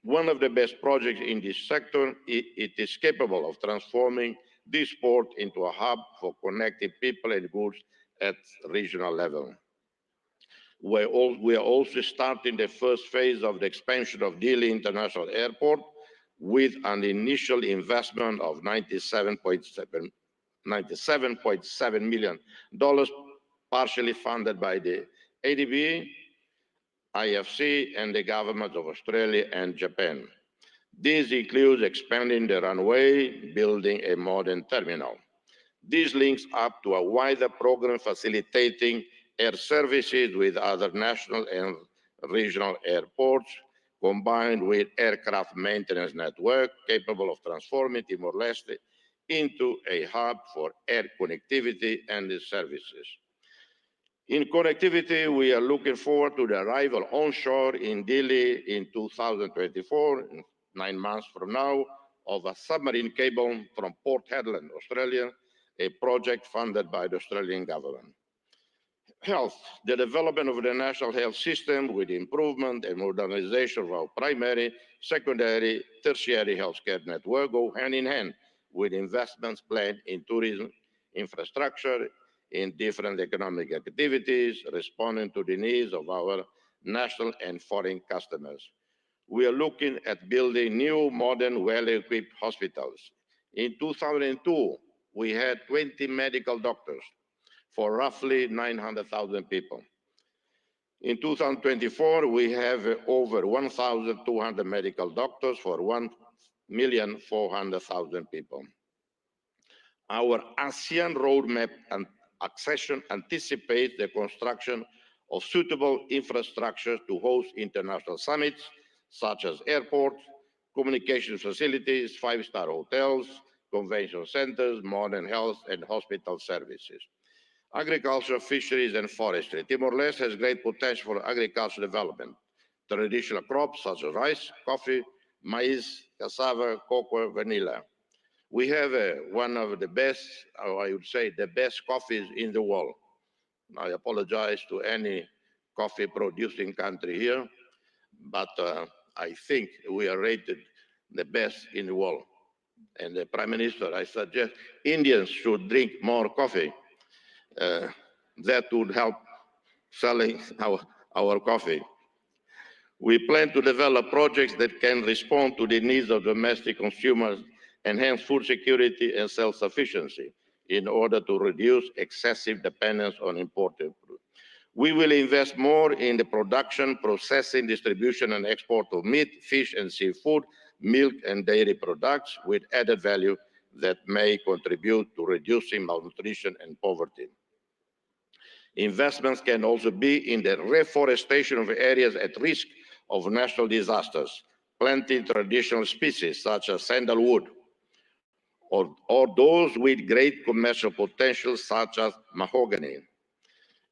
One of the best projects in this sector, it is capable of transforming this port into a hub for connecting people and goods at regional level. We are also starting the first phase of the expansion of Dili International Airport with an initial investment of $97.7 million, partially funded by the ADB, IFC, and the governments of Australia and Japan. This includes expanding the runway, building a modern terminal. This links up to a wider program facilitating air services with other national and regional airports, combined with aircraft maintenance network capable of transforming Timor-Leste into a hub for air connectivity and services. In connectivity, we are looking forward to the arrival onshore in Dili in 2024, 9 months from now, of a submarine cable from Port Hedland, Australia, a project funded by the Australian government. Health, the development of the national health system with improvement and modernization of our primary, secondary, tertiary healthcare network go hand in hand with investments planned in tourism, infrastructure, in different economic activities, responding to the needs of our national and foreign customers. We are looking at building new, modern, well-equipped hospitals. In 2002, we had 20 medical doctors for roughly 900,000 people. In 2024, we have over 1,200 medical doctors for 1,400,000 people. Our ASEAN roadmap and accession anticipates the construction of suitable infrastructure to host international summits, such as airports, communication facilities, 5-star hotels, convention centers, modern health and hospital services. Agriculture, fisheries, and forestry. Timor-Leste has great potential for agricultural development. Traditional crops such as rice, coffee, maize, cassava, cocoa, vanilla. We have one of the best, or I would say the best coffees in the world. I apologize to any coffee producing country here, but I think we are rated the best in the world. And the Prime Minister, I suggest Indians should drink more coffee. That would help selling our coffee. We plan to develop projects that can respond to the needs of domestic consumers, enhance food security and self-sufficiency in order to reduce excessive dependence on imported food. We will invest more in the production, processing, distribution, and export of meat, fish, and seafood, milk, and dairy products with added value that may contribute to reducing malnutrition and poverty. Investments can also be in the reforestation of areas at risk of natural disasters, planting traditional species such as sandalwood, or those with great commercial potential such as mahogany.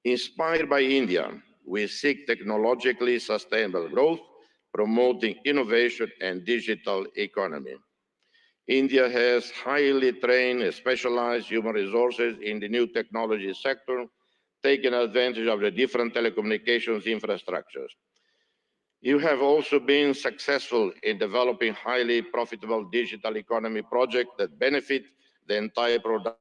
Inspired by India, we seek technologically sustainable growth, promoting innovation and digital economy. India has highly trained and specialized human resources in the new technology sector, taking advantage of the different telecommunications infrastructures. You have also been successful in developing highly profitable digital economy projects that benefit the entire production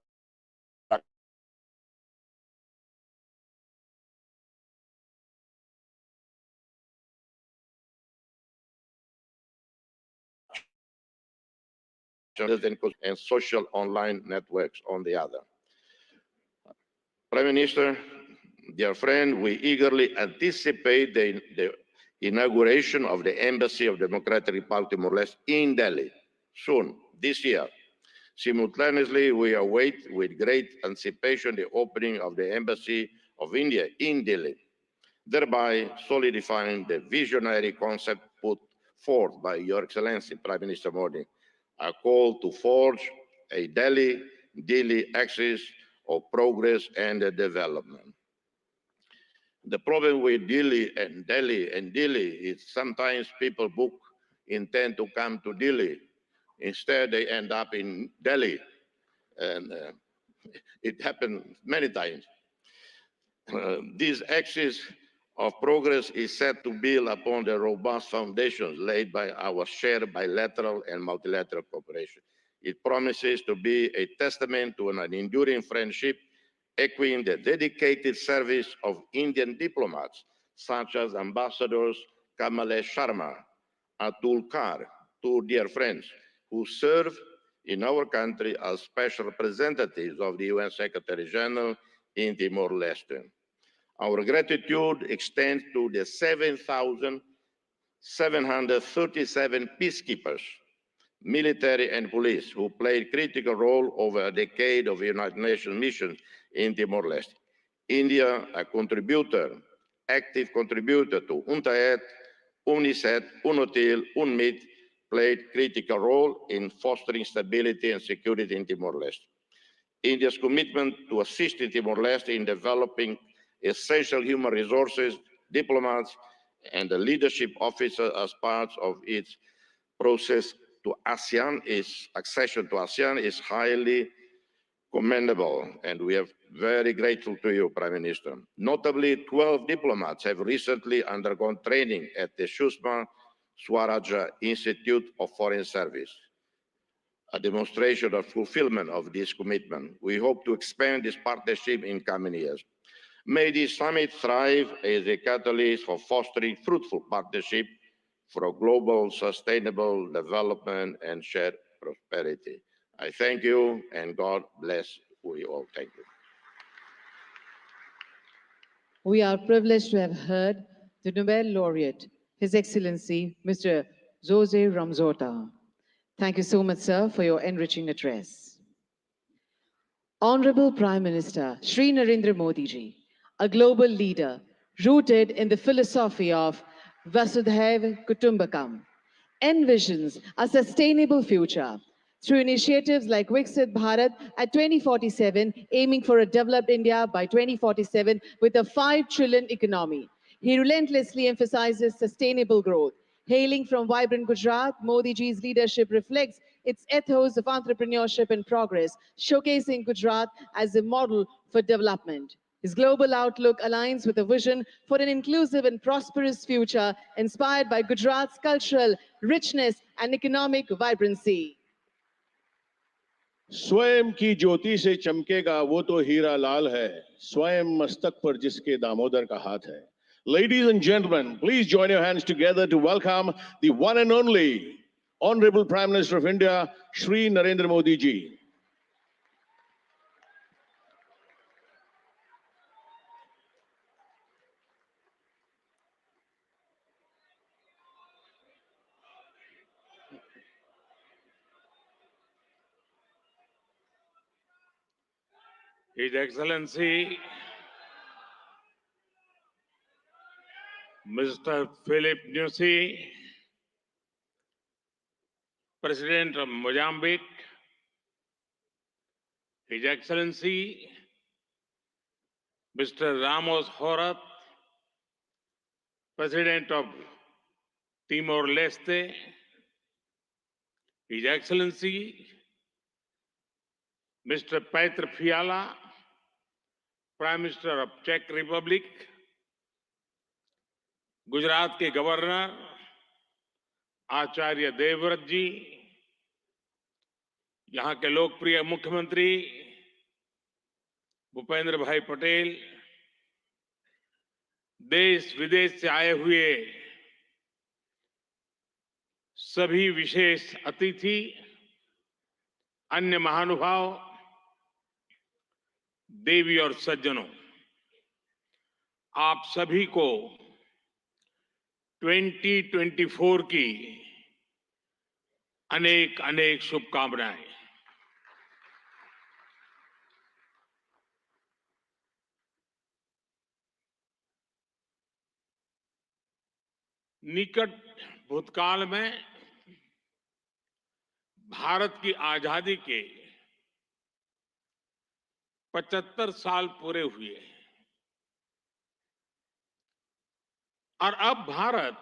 and social online networks on the other. Prime Minister, dear friend, we eagerly anticipate the inauguration of the Embassy of Democratic Republic of Timor-Leste in Delhi soon, this year. Simultaneously, we await with great anticipation the opening of the Embassy of India in Delhi, thereby solidifying the visionary concept put forth by Your Excellency Prime Minister Modi, a call to forge a Delhi axis of progress and development. The problem with Delhi is sometimes people intend to come to Delhi. Instead, they end up in Delhi. And it happened many times. This axis of progress is set to build upon the robust foundations laid by our shared bilateral and multilateral cooperation. It promises to be a testament to an enduring friendship, echoing the dedicated service of Indian diplomats, such as Ambassadors Kamalesh Sharma, Atul Kar, two dear friends who serve in our country as special representatives of the UN Secretary General in Timor-Leste. Our gratitude extends to the 7,737 peacekeepers, military and police, who played a critical role over a decade of United Nations missions in Timor-Leste. India, a active contributor to UNTAED, UNICEF, UNOTIL, UNMIT, played a critical role in fostering stability and security in Timor-Leste. India's commitment to assisting Timor-Leste in developing essential human resources, diplomats, and the leadership officers as part of its process to accession to ASEAN is highly commendable, and we are very grateful to you, Prime Minister. Notably, 12 diplomats have recently undergone training at the Sushma Swaraja Institute of Foreign Service, a demonstration of fulfillment of this commitment. We hope to expand this partnership in coming years. May this summit thrive as a catalyst for fostering fruitful partnership for global sustainable development and shared prosperity. I thank you, and God bless you all. Thank you. We are privileged to have heard the Nobel laureate, His Excellency, Mr. Jose Ramzota. Thank you so much, sir, for your enriching address. Honorable Prime Minister Shri Narendra Modi ji, a global leader rooted in the philosophy of Vasudhaiva Kutumbakam, envisions a sustainable future through initiatives like Viksit Bharat at 2047, aiming for a developed India by 2047 with a 5 trillion economy. He relentlessly emphasizes sustainable growth. Hailing from vibrant Gujarat, Modi ji's leadership reflects its ethos of entrepreneurship and progress, showcasing Gujarat as a model for development. His global outlook aligns with a vision for an inclusive and prosperous future inspired by Gujarat's cultural richness and economic vibrancy. स्वयं की ज्योति से चमकेगा वो तो हीरा लाल है, स्वयं मस्तक पर जिसके दामोदर का हाथ है. Ladies and gentlemen, please join your hands together to welcome the one and only Honorable Prime Minister of India, Shri Narendra Modi ji. His Excellency Mr. Philip Nyusi, President of Mozambique, His Excellency Mr. Ramos Horat, President of Timor-Leste, His Excellency Mr. Petr Fiala, Prime Minister of Czech Republic, Gujarat के governor Acharya Devvrat जी, यहाँ के लोकप्रिय मुख्यमंत्री भूपेंद्र भाई पटेल, देश विदेश से आए हुए सभी विशेष अतिथि, अन्य महानुभाव, देवी और सज्जनों, आप सभी को 2024 की अनेक अनेक शुभकामनाएं। निकट भूतकाल में भारत की आजादी के 75 साल पूरे हुए और अब भारत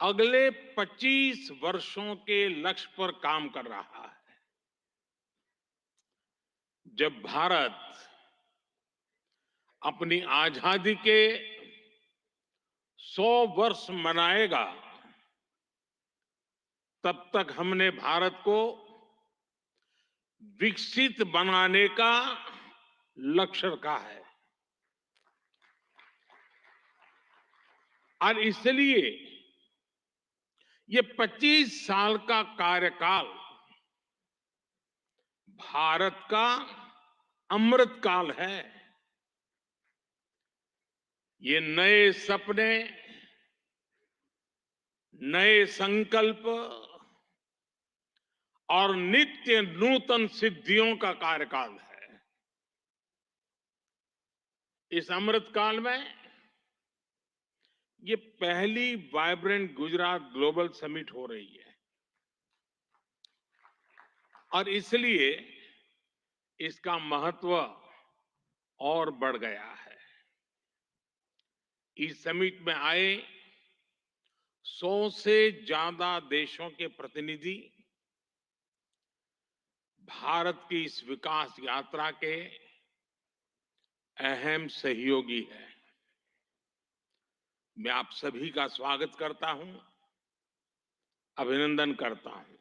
अगले 25 वर्षों के लक्ष्य पर काम कर रहा है। जब भारत अपनी आजादी के 100 वर्ष मनाएगा, तब तक हमने भारत को विकसित बनाने का लक्ष्य रखा है और इसलिए ये 25 साल का कार्यकाल भारत का अमृत काल है। ये नए सपने, नए संकल्प और नित्य नूतन सिद्धियों का कार्यकाल है। इस अमृत काल में ये पहली वाइब्रेंट गुजरात ग्लोबल समिट हो रही है और इसलिए इसका महत्व और बढ़ गया है। इस समिट में आए 100 से ज्यादा देशों के प्रतिनिधि भारत की इस विकास यात्रा के अहम सहयोगी हैं। मैं आप सभी का स्वागत करता हूं, अभिनंदन करता हूं।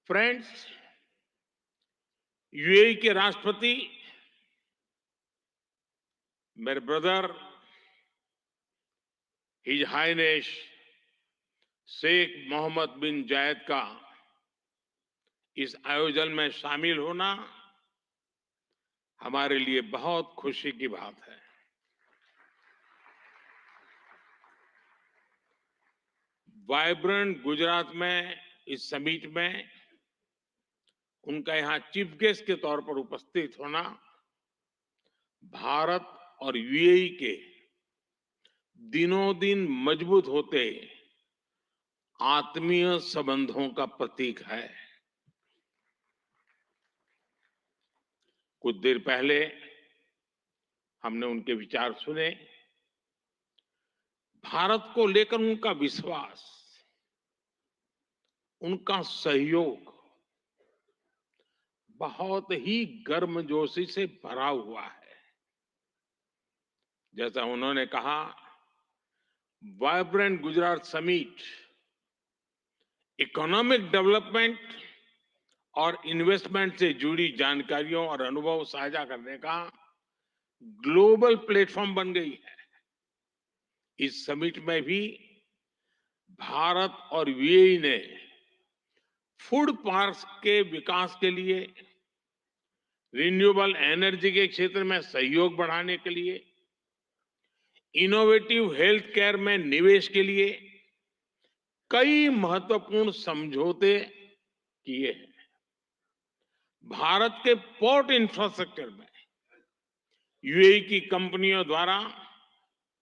फ्रेंड्स, यूएई के राष्ट्रपति मेरे brother his highness Sheikh Mohammad bin Zayed का इस आयोजन में शामिल होना हमारे लिए बहुत खुशी की बात है। वाइब्रेंट गुजरात में इस समिट में उनका यहां चीफ गेस्ट के तौर पर उपस्थित होना भारत और यूएई के दिनों दिन मजबूत होते आत्मीय संबंधों का प्रतीक है। कुछ देर पहले हमने उनके विचार सुने। भारत को लेकर उनका विश्वास, उनका सहयोग बहुत ही गर्मजोशी से भरा हुआ है। जैसा उन्होंने कहा, vibrant Gujarat summit economic development और इन्वेस्टमेंट से जुड़ी जानकारियों और अनुभव साझा करने का ग्लोबल प्लेटफॉर्म बन गई है। इस समिट में भी भारत और यूएई ने फूड पार्क्स के विकास के लिए, रिन्यूएबल एनर्जी के क्षेत्र में सहयोग बढ़ाने के लिए, इनोवेटिव हेल्थ केयर में निवेश के लिए कई महत्वपूर्ण समझौते किए हैं। भारत के पोर्ट इंफ्रास्ट्रक्चर में यूएई की कंपनियों द्वारा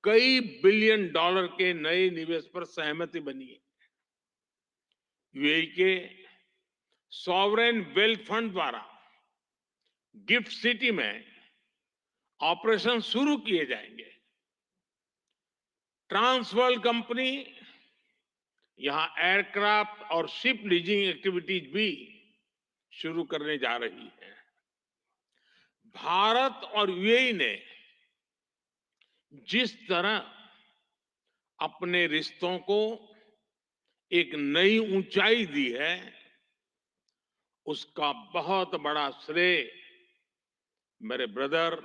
कई बिलियन डॉलर के नए निवेश पर सहमति बनी है। यूएई के सॉवरेन वेल्थ फंड द्वारा गिफ्ट सिटी में ऑपरेशन शुरू किए जाएंगे। ट्रांसवर्ल्ड कंपनी यहां एयरक्राफ्ट और शिप लीजिंग एक्टिविटीज भी शुरू करने जा रही है। भारत और यूएई ने जिस तरह अपने रिश्तों को एक नई ऊंचाई दी है, उसका बहुत बड़ा श्रेय मेरे brother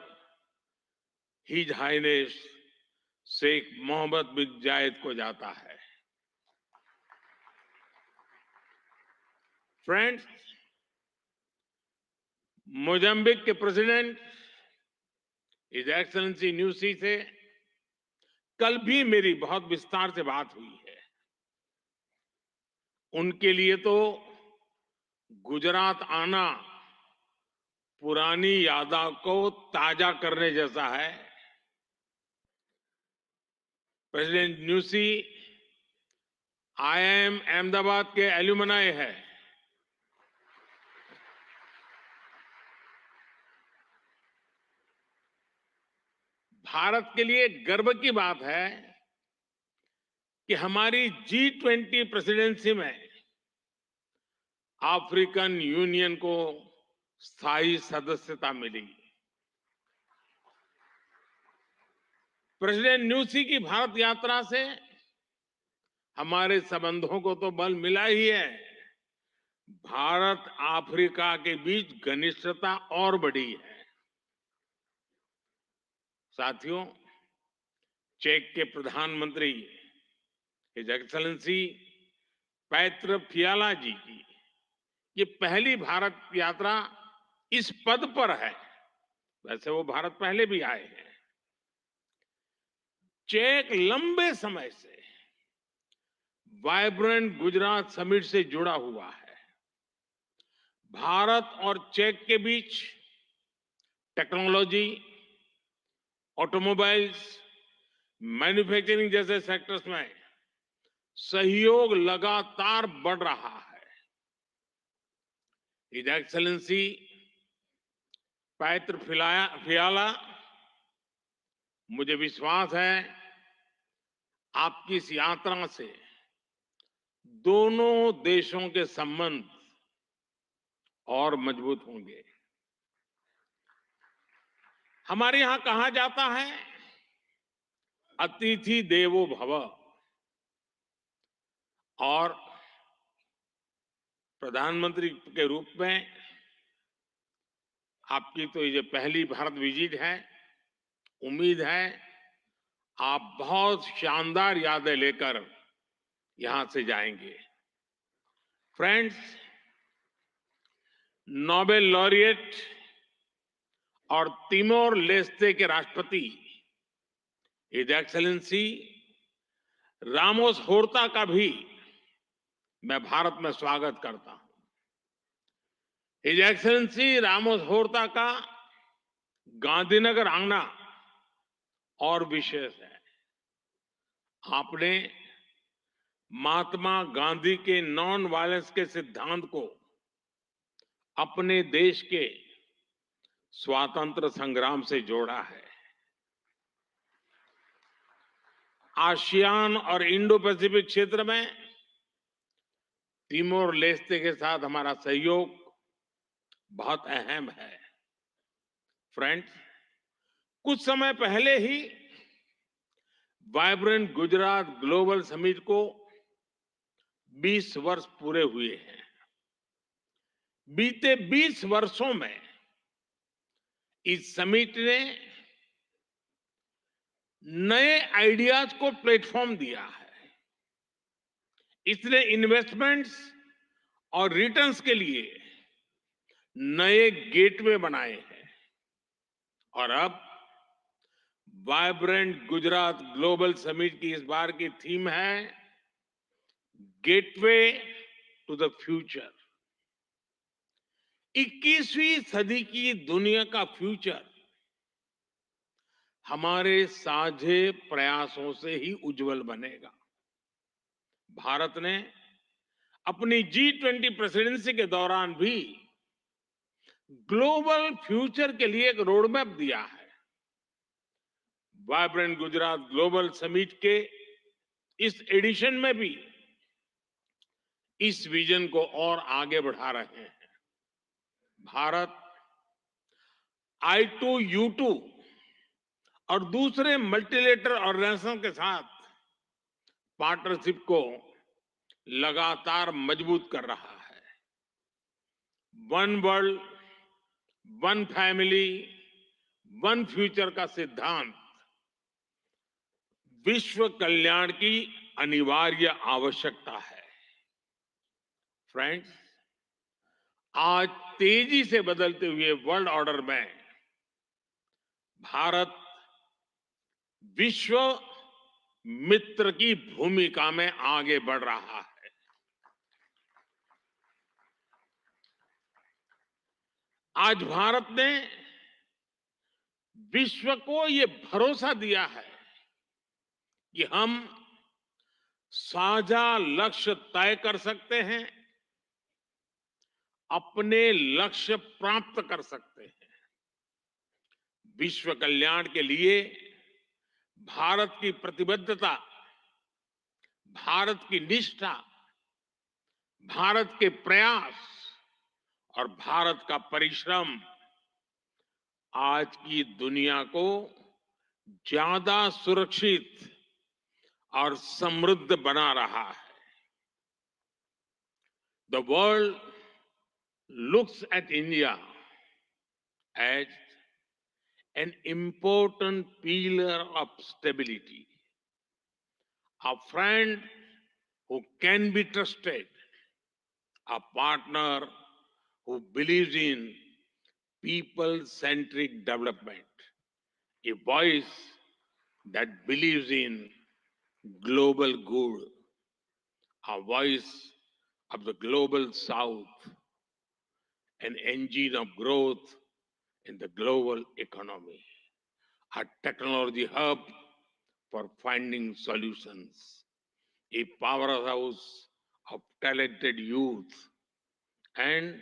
his highness Sheikh Mohammad bin Zayed को जाता है। फ्रेंड्स, मोजाम्बिक के प्रेसिडेंट हिज एक्सेलेंसी न्यूसी से कल भी मेरी बहुत विस्तार से बात हुई है। उनके लिए तो गुजरात आना पुरानी यादों को ताजा करने जैसा है। प्रेसिडेंट न्यूसी आईआईएम अहमदाबाद के एल्यूमनाई है। भारत के लिए गर्व की बात है कि हमारी G20 प्रेसिडेंसी में अफ्रीकन यूनियन को स्थायी सदस्यता मिली। प्रेसिडेंट न्यूसी की भारत यात्रा से हमारे संबंधों को तो बल मिला ही है, भारत अफ्रीका के बीच घनिष्ठता और बढ़ी है। साथियों, चेक के प्रधानमंत्री हिज एक्सेलेंसी पैत्र फियाला जी की ये पहली भारत यात्रा इस पद पर है। वैसे वो भारत पहले भी आए हैं। चेक लंबे समय से वाइब्रेंट गुजरात समिट से जुड़ा हुआ है। भारत और चेक के बीच टेक्नोलॉजी, ऑटोमोबाइल्स, मैन्युफैक्चरिंग जैसे सेक्टर्स में सहयोग लगातार बढ़ रहा है। हिज एक्सेलेंसी पैत्र फियाला, मुझे विश्वास है आपकी इस यात्रा से दोनों देशों के संबंध और मजबूत होंगे। हमारे यहां कहा जाता है, अतिथि देवो भव, और प्रधानमंत्री के रूप में आपकी तो ये पहली भारत विजिट है। उम्मीद है आप बहुत शानदार यादें लेकर यहां से जाएंगे। फ्रेंड्स, नोबेल लॉरिएट और तिमोर लेस्ते के राष्ट्रपति हिज एक्सेलेंसी रामोस होर्ता का भी मैं भारत में स्वागत करता हूं। हिज एक्सेलेंसी रामोस होर्ता का गांधीनगर आना और विशेष है। आपने महात्मा गांधी के नॉन वायलेंस के सिद्धांत को अपने देश के स्वातंत्र संग्राम से जोड़ा है। आसियान और इंडो पैसिफिक क्षेत्र में तिमोर लेस्ते के साथ हमारा सहयोग बहुत अहम है। फ्रेंड्स, कुछ समय पहले ही वाइब्रेंट गुजरात ग्लोबल समिट को 20 वर्ष पूरे हुए हैं। बीते 20 वर्षों में इस समिट ने नए आइडियाज को प्लेटफॉर्म दिया है। इसने इन्वेस्टमेंट्स और रिटर्न्स के लिए नए गेटवे बनाए हैं। और अब वाइब्रेंट गुजरात ग्लोबल समिट की इस बार की थीम है गेटवे टू द फ्यूचर। 21वीं सदी की दुनिया का फ्यूचर हमारे साझे प्रयासों से ही उज्जवल बनेगा। भारत ने अपनी G20 प्रेसिडेंसी के दौरान भी ग्लोबल फ्यूचर के लिए एक रोड मैप दिया है। वाइब्रेंट गुजरात ग्लोबल समिट के इस एडिशन में भी इस विजन को और आगे बढ़ा रहे हैं। भारत I2U2 और दूसरे मल्टीलेटरल ऑर्गेनाइजेशन के साथ पार्टनरशिप को लगातार मजबूत कर रहा है। One world, one family, one future का सिद्धांत विश्व कल्याण की अनिवार्य आवश्यकता है। फ्रेंड्स, आज तेजी से बदलते हुए वर्ल्ड ऑर्डर में भारत विश्व मित्र की भूमिका में आगे बढ़ रहा है। आज भारत ने विश्व को ये भरोसा दिया है कि हम साझा लक्ष्य तय कर सकते हैं, अपने लक्ष्य प्राप्त कर सकते हैं। विश्व कल्याण के लिए भारत की प्रतिबद्धता, भारत की निष्ठा, भारत के प्रयास और भारत का परिश्रम आज की दुनिया को ज्यादा सुरक्षित और समृद्ध बना रहा है। The world looks at India as an important pillar of stability, a friend who can be trusted, a partner who believes in people-centric development, a voice that believes in global good, a voice of the global south, an engine of growth in the global economy, a technology hub for finding solutions, a powerhouse of talented youth, and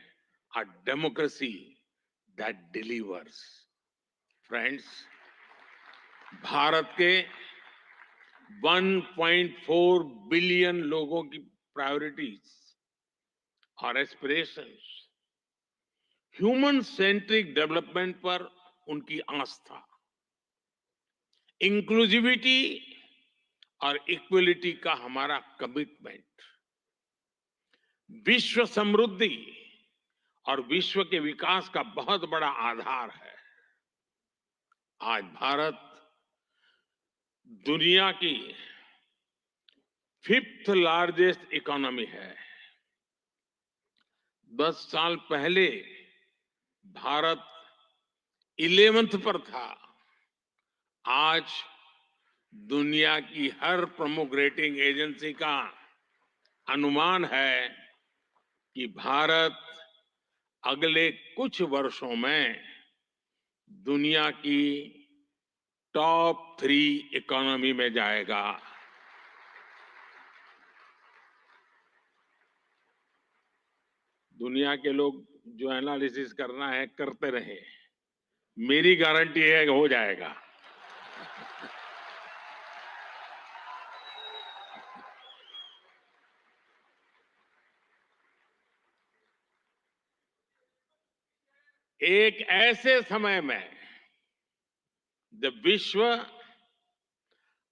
a democracy that delivers. Friends, Bharat के 1.4 billion लोगों की priorities और aspirations, human centric development पर उनकी आस्था, inclusivity और equality का हमारा commitment, विश्व समृद्धि और विश्व के विकास का बहुत बड़ा आधार है। आज भारत दुनिया की 5th लार्जेस्ट इकोनॉमी है। 10 साल पहले भारत 11th पर था। आज दुनिया की हर प्रमुख रेटिंग एजेंसी का अनुमान है कि भारत अगले कुछ वर्षों में दुनिया की टॉप 3 इकोनॉमी में जाएगा। दुनिया के लोग जो एनालिसिस करना है करते रहे, मेरी गारंटी है कि हो जाएगा। एक ऐसे समय में जब विश्व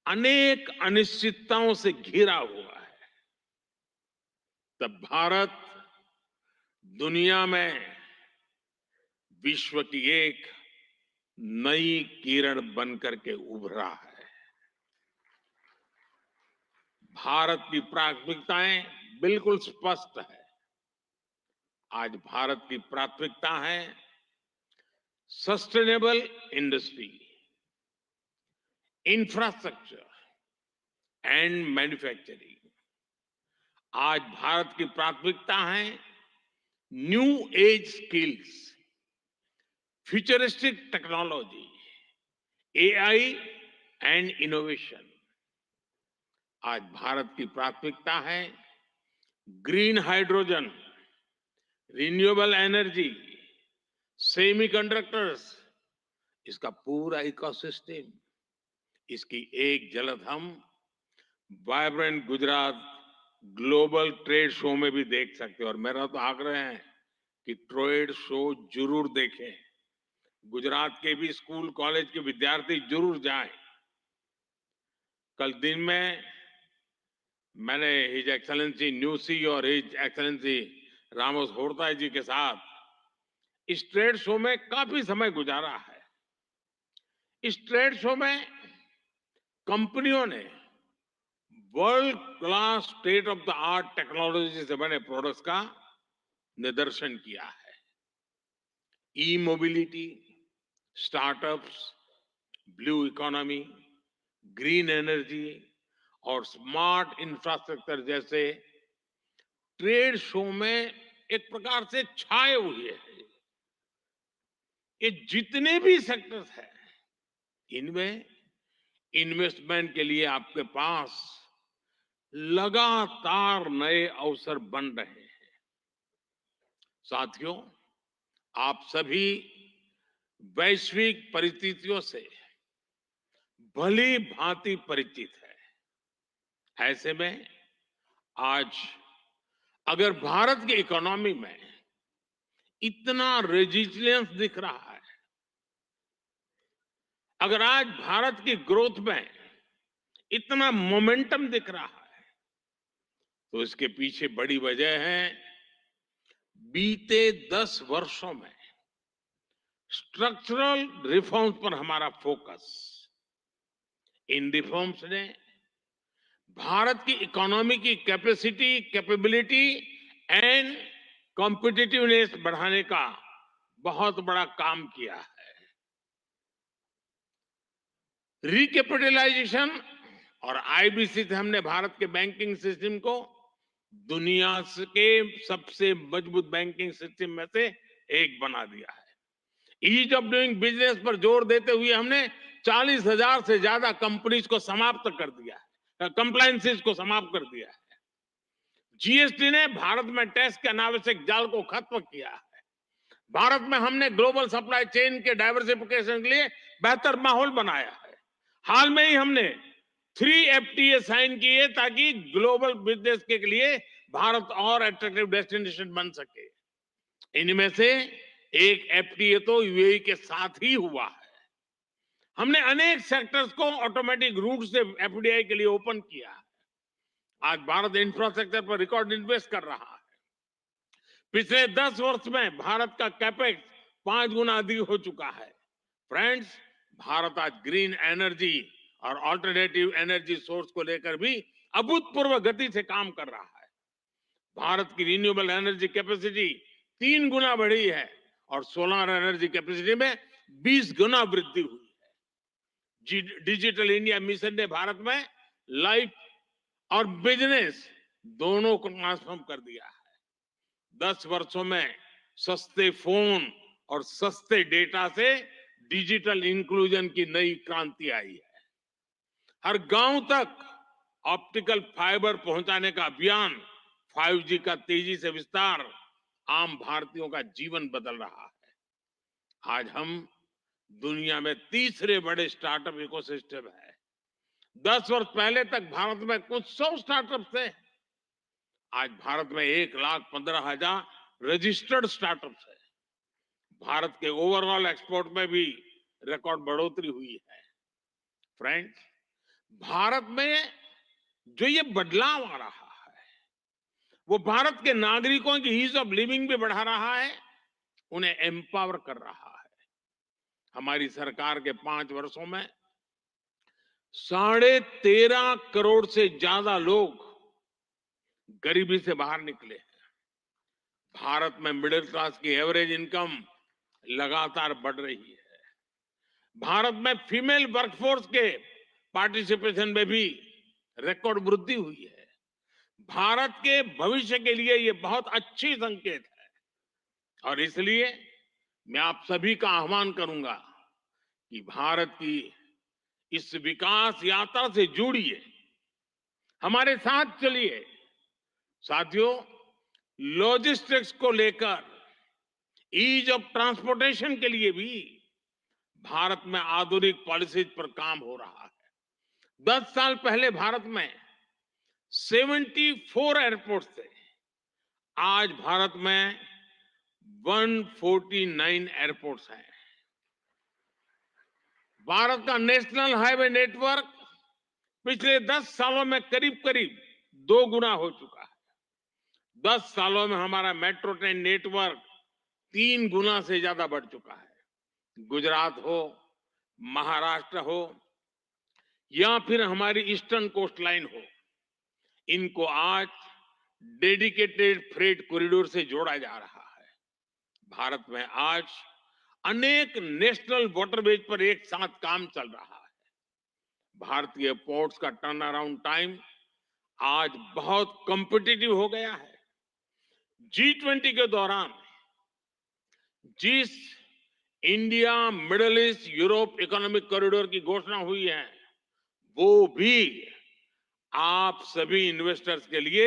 अनेक अनिश्चितताओं से घिरा हुआ है, तब भारत दुनिया में विश्व की एक नई किरण बनकर के उभरा है। भारत की प्राथमिकताएं बिल्कुल स्पष्ट है। आज भारत की प्राथमिकता है sustainable industry, infrastructure and manufacturing. आज भारत की प्राथमिकता है new age skills, futuristic technology, AI and innovation. आज भारत की प्राथमिकता है green hydrogen, renewable energy, semiconductors, इसका पूरा इकोसिस्टम। इसकी एक झलक हम vibrant Gujarat global trade show में भी देख सकते हैं। और मेरा तो आग्रह है कि ट्रेड शो जरूर देखें। गुजरात के भी स्कूल कॉलेज के विद्यार्थी जरूर जाएं। कल दिन में मैंने हिज एक्सेलेंसी न्यूसी और हिज एक्सेलेंसी रामोस होर्ता जी के साथ इस ट्रेड शो में काफी समय गुजारा है। इस ट्रेड शो में कंपनियों ने world class state of the art technology से बने प्रोडक्ट्स का निदर्शन किया है। E mobility, startups, blue economy, green energy और स्मार्ट इंफ्रास्ट्रक्चर जैसे ट्रेड शो में एक प्रकार से छाए हुए हैं। ये जितने भी सेक्टर्स हैं, इनमें इन्वेस्टमेंट के लिए आपके पास लगातार नए अवसर बन रहे हैं। साथियों, आप सभी वैश्विक परिस्थितियों से भली भांति परिचित है। ऐसे में आज अगर भारत की इकोनॉमी में इतना रेजिलियंस दिख रहा है, अगर आज भारत की ग्रोथ में इतना मोमेंटम दिख रहा है, तो इसके पीछे बड़ी वजह है बीते 10 वर्षों में स्ट्रक्चरल रिफॉर्म्स पर हमारा फोकस। इन रिफॉर्म्स ने भारत की इकोनॉमी की कैपेसिटी, कैपेबिलिटी एंड कॉम्पिटिटिवनेस बढ़ाने का बहुत बड़ा काम किया है। रिकैपिटलाइजेशन और आईबीसी से हमने भारत के बैंकिंग सिस्टम को दुनिया के सबसे मजबूत बैंकिंग सिस्टम में से एक बना दिया है। ईज ऑफ डूइंग बिजनेस पर जोर देते हुए हमने 40,000 से ज्यादा कंपनीज को समाप्त कर दिया है, कंप्लायंसेस को समाप्त कर दिया है। जीएसटी ने भारत में टैक्स के अनावश्यक जाल को खत्म किया है। भारत में हमने ग्लोबल सप्लाई चेन के डाइवर्सिफिकेशन के लिए बेहतर माहौल बनाया है। हाल में ही हमने 3 FTA साइन किए ताकि ग्लोबल बिजनेस के लिए भारत और अट्रैक्टिव डेस्टिनेशन बन सके। इनमें से एक FTA तो यूएई के साथ ही हुआ है। हमने अनेक सेक्टर्स को ऑटोमेटिक रूट से FDI के लिए ओपन किया है। आज भारत इंफ्रास्ट्रक्चर पर रिकॉर्ड इन्वेस्ट कर रहा है। पिछले 10 वर्ष में भारत का कैपेक्स 5 गुना अधिक हो चुका है। फ्रेंड्स, भारत आज ग्रीन एनर्जी और ऑल्टरनेटिव एनर्जी सोर्स को लेकर भी अभूतपूर्व गति से काम कर रहा है। भारत की रिन्यूएबल एनर्जी कैपेसिटी 3 गुना बढ़ी है और सोलर एनर्जी कैपेसिटी में 20 गुना वृद्धि हुई है। डिजिटल इंडिया मिशन ने भारत में लाइफ और बिजनेस दोनों को ट्रांसफॉर्म कर दिया है। 10 वर्षों में सस्ते फोन और सस्ते डेटा से डिजिटल इंक्लूजन की नई क्रांति आई है। हर गांव तक ऑप्टिकल फाइबर पहुंचाने का अभियान, 5G का तेजी से विस्तार आम भारतीयों का जीवन बदल रहा है। आज हम दुनिया में तीसरे बड़े स्टार्टअप इकोसिस्टम है। 10 वर्ष पहले तक भारत में कुछ 100 स्टार्टअप थे। आज भारत में 1,15,000 रजिस्टर्ड स्टार्टअप्स है। भारत के ओवरऑल एक्सपोर्ट में भी रिकॉर्ड बढ़ोतरी हुई है। फ्रेंड्स, भारत में जो ये बदलाव आ रहा है, वो भारत के नागरिकों की ईज ऑफ लिविंग भी बढ़ा रहा है, उन्हें एम्पावर कर रहा है। हमारी सरकार के 5 वर्षों में 13.5 करोड़ से ज्यादा लोग गरीबी से बाहर निकले हैं। भारत में मिडिल क्लास की एवरेज इनकम लगातार बढ़ रही है। भारत में फीमेल वर्कफोर्स के पार्टिसिपेशन में भी रिकॉर्ड वृद्धि हुई है। भारत के भविष्य के लिए ये बहुत अच्छी संकेत है और इसलिए मैं आप सभी का आह्वान करूंगा कि भारत की इस विकास यात्रा से जुड़िए, हमारे साथ चलिए। साथियों, लॉजिस्टिक्स को लेकर ईज ऑफ ट्रांसपोर्टेशन के लिए भी भारत में आधुनिक पॉलिसीज पर काम हो रहा है। 10 साल पहले भारत में 74 एयरपोर्ट थे। आज भारत में 149 एयरपोर्ट्स हैं। भारत का नेशनल हाईवे नेटवर्क पिछले 10 सालों में करीब करीब 2 गुना हो चुका है। 10 सालों में हमारा मेट्रो ट्रेन नेटवर्क 3 गुना से ज्यादा बढ़ चुका है। गुजरात हो, महाराष्ट्र हो या फिर हमारी ईस्टर्न कोस्ट लाइन हो, इनको आज डेडिकेटेड फ्रेट कॉरिडोर से जोड़ा जा रहा है। भारत में आज अनेक नेशनल वाटरवेज पर एक साथ काम चल रहा है। भारतीय पोर्ट्स का टर्न अराउंड टाइम आज बहुत कॉम्पिटिटिव हो गया है। G20 के दौरान जिस India middle east Europe economic corridor की घोषणा हुई है, वो भी आप सभी इन्वेस्टर्स के लिए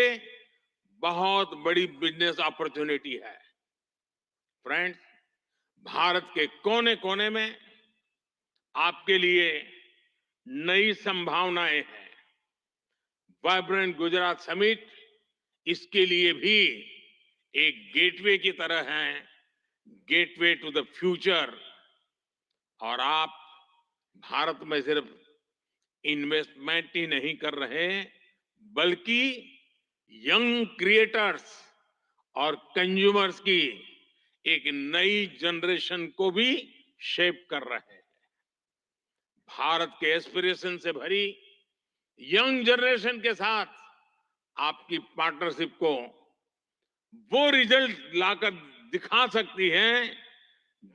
बहुत बड़ी बिजनेस अपॉर्चुनिटी है। फ्रेंड्स, भारत के कोने कोने में आपके लिए नई संभावनाएं हैं। वाइब्रेंट गुजरात समिट इसके लिए भी एक गेटवे की तरह है, गेटवे टू द फ्यूचर। और आप भारत में सिर्फ इन्वेस्टमेंट ही नहीं कर रहे, बल्कि यंग क्रिएटर्स और कंज्यूमर्स की एक नई जनरेशन को भी शेप कर रहे हैं। भारत के एस्पिरेशन से भरी यंग जनरेशन के साथ आपकी पार्टनरशिप को वो रिजल्ट लाकर दिखा सकती है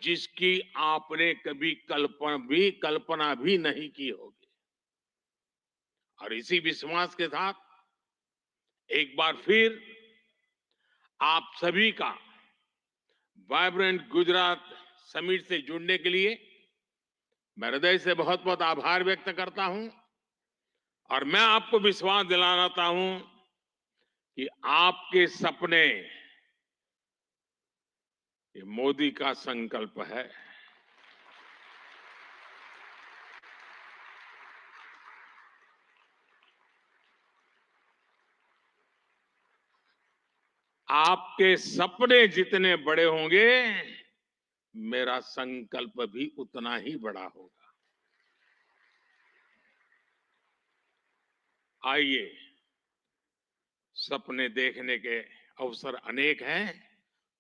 जिसकी आपने कभी कल्पना भी नहीं की होगी। और इसी विश्वास के साथ एक बार फिर आप सभी का वाइब्रेंट गुजरात समिट से जुड़ने के लिए मैं हृदय से बहुत बहुत आभार व्यक्त करता हूं और मैं आपको विश्वास दिलाता हूं कि आपके सपने ये मोदी का संकल्प है। आपके सपने जितने बड़े होंगे, मेरा संकल्प भी उतना ही बड़ा होगा। आइए, सपने देखने के अवसर अनेक हैं,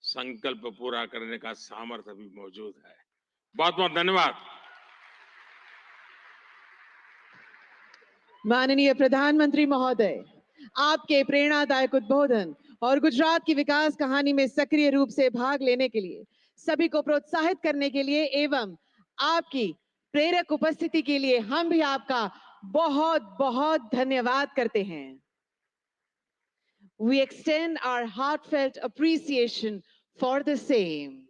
संकल्प पूरा करने का सामर्थ्य भी मौजूद है। बहुत बहुत धन्यवाद। माननीय प्रधानमंत्री महोदय, आपके प्रेरणादायक उद्बोधन और गुजरात की विकास कहानी में सक्रिय रूप से भाग लेने के लिए, सभी को प्रोत्साहित करने के लिए एवं आपकी प्रेरक उपस्थिति के लिए हम भी आपका बहुत बहुत धन्यवाद करते हैं। We extend our heartfelt appreciation for the same.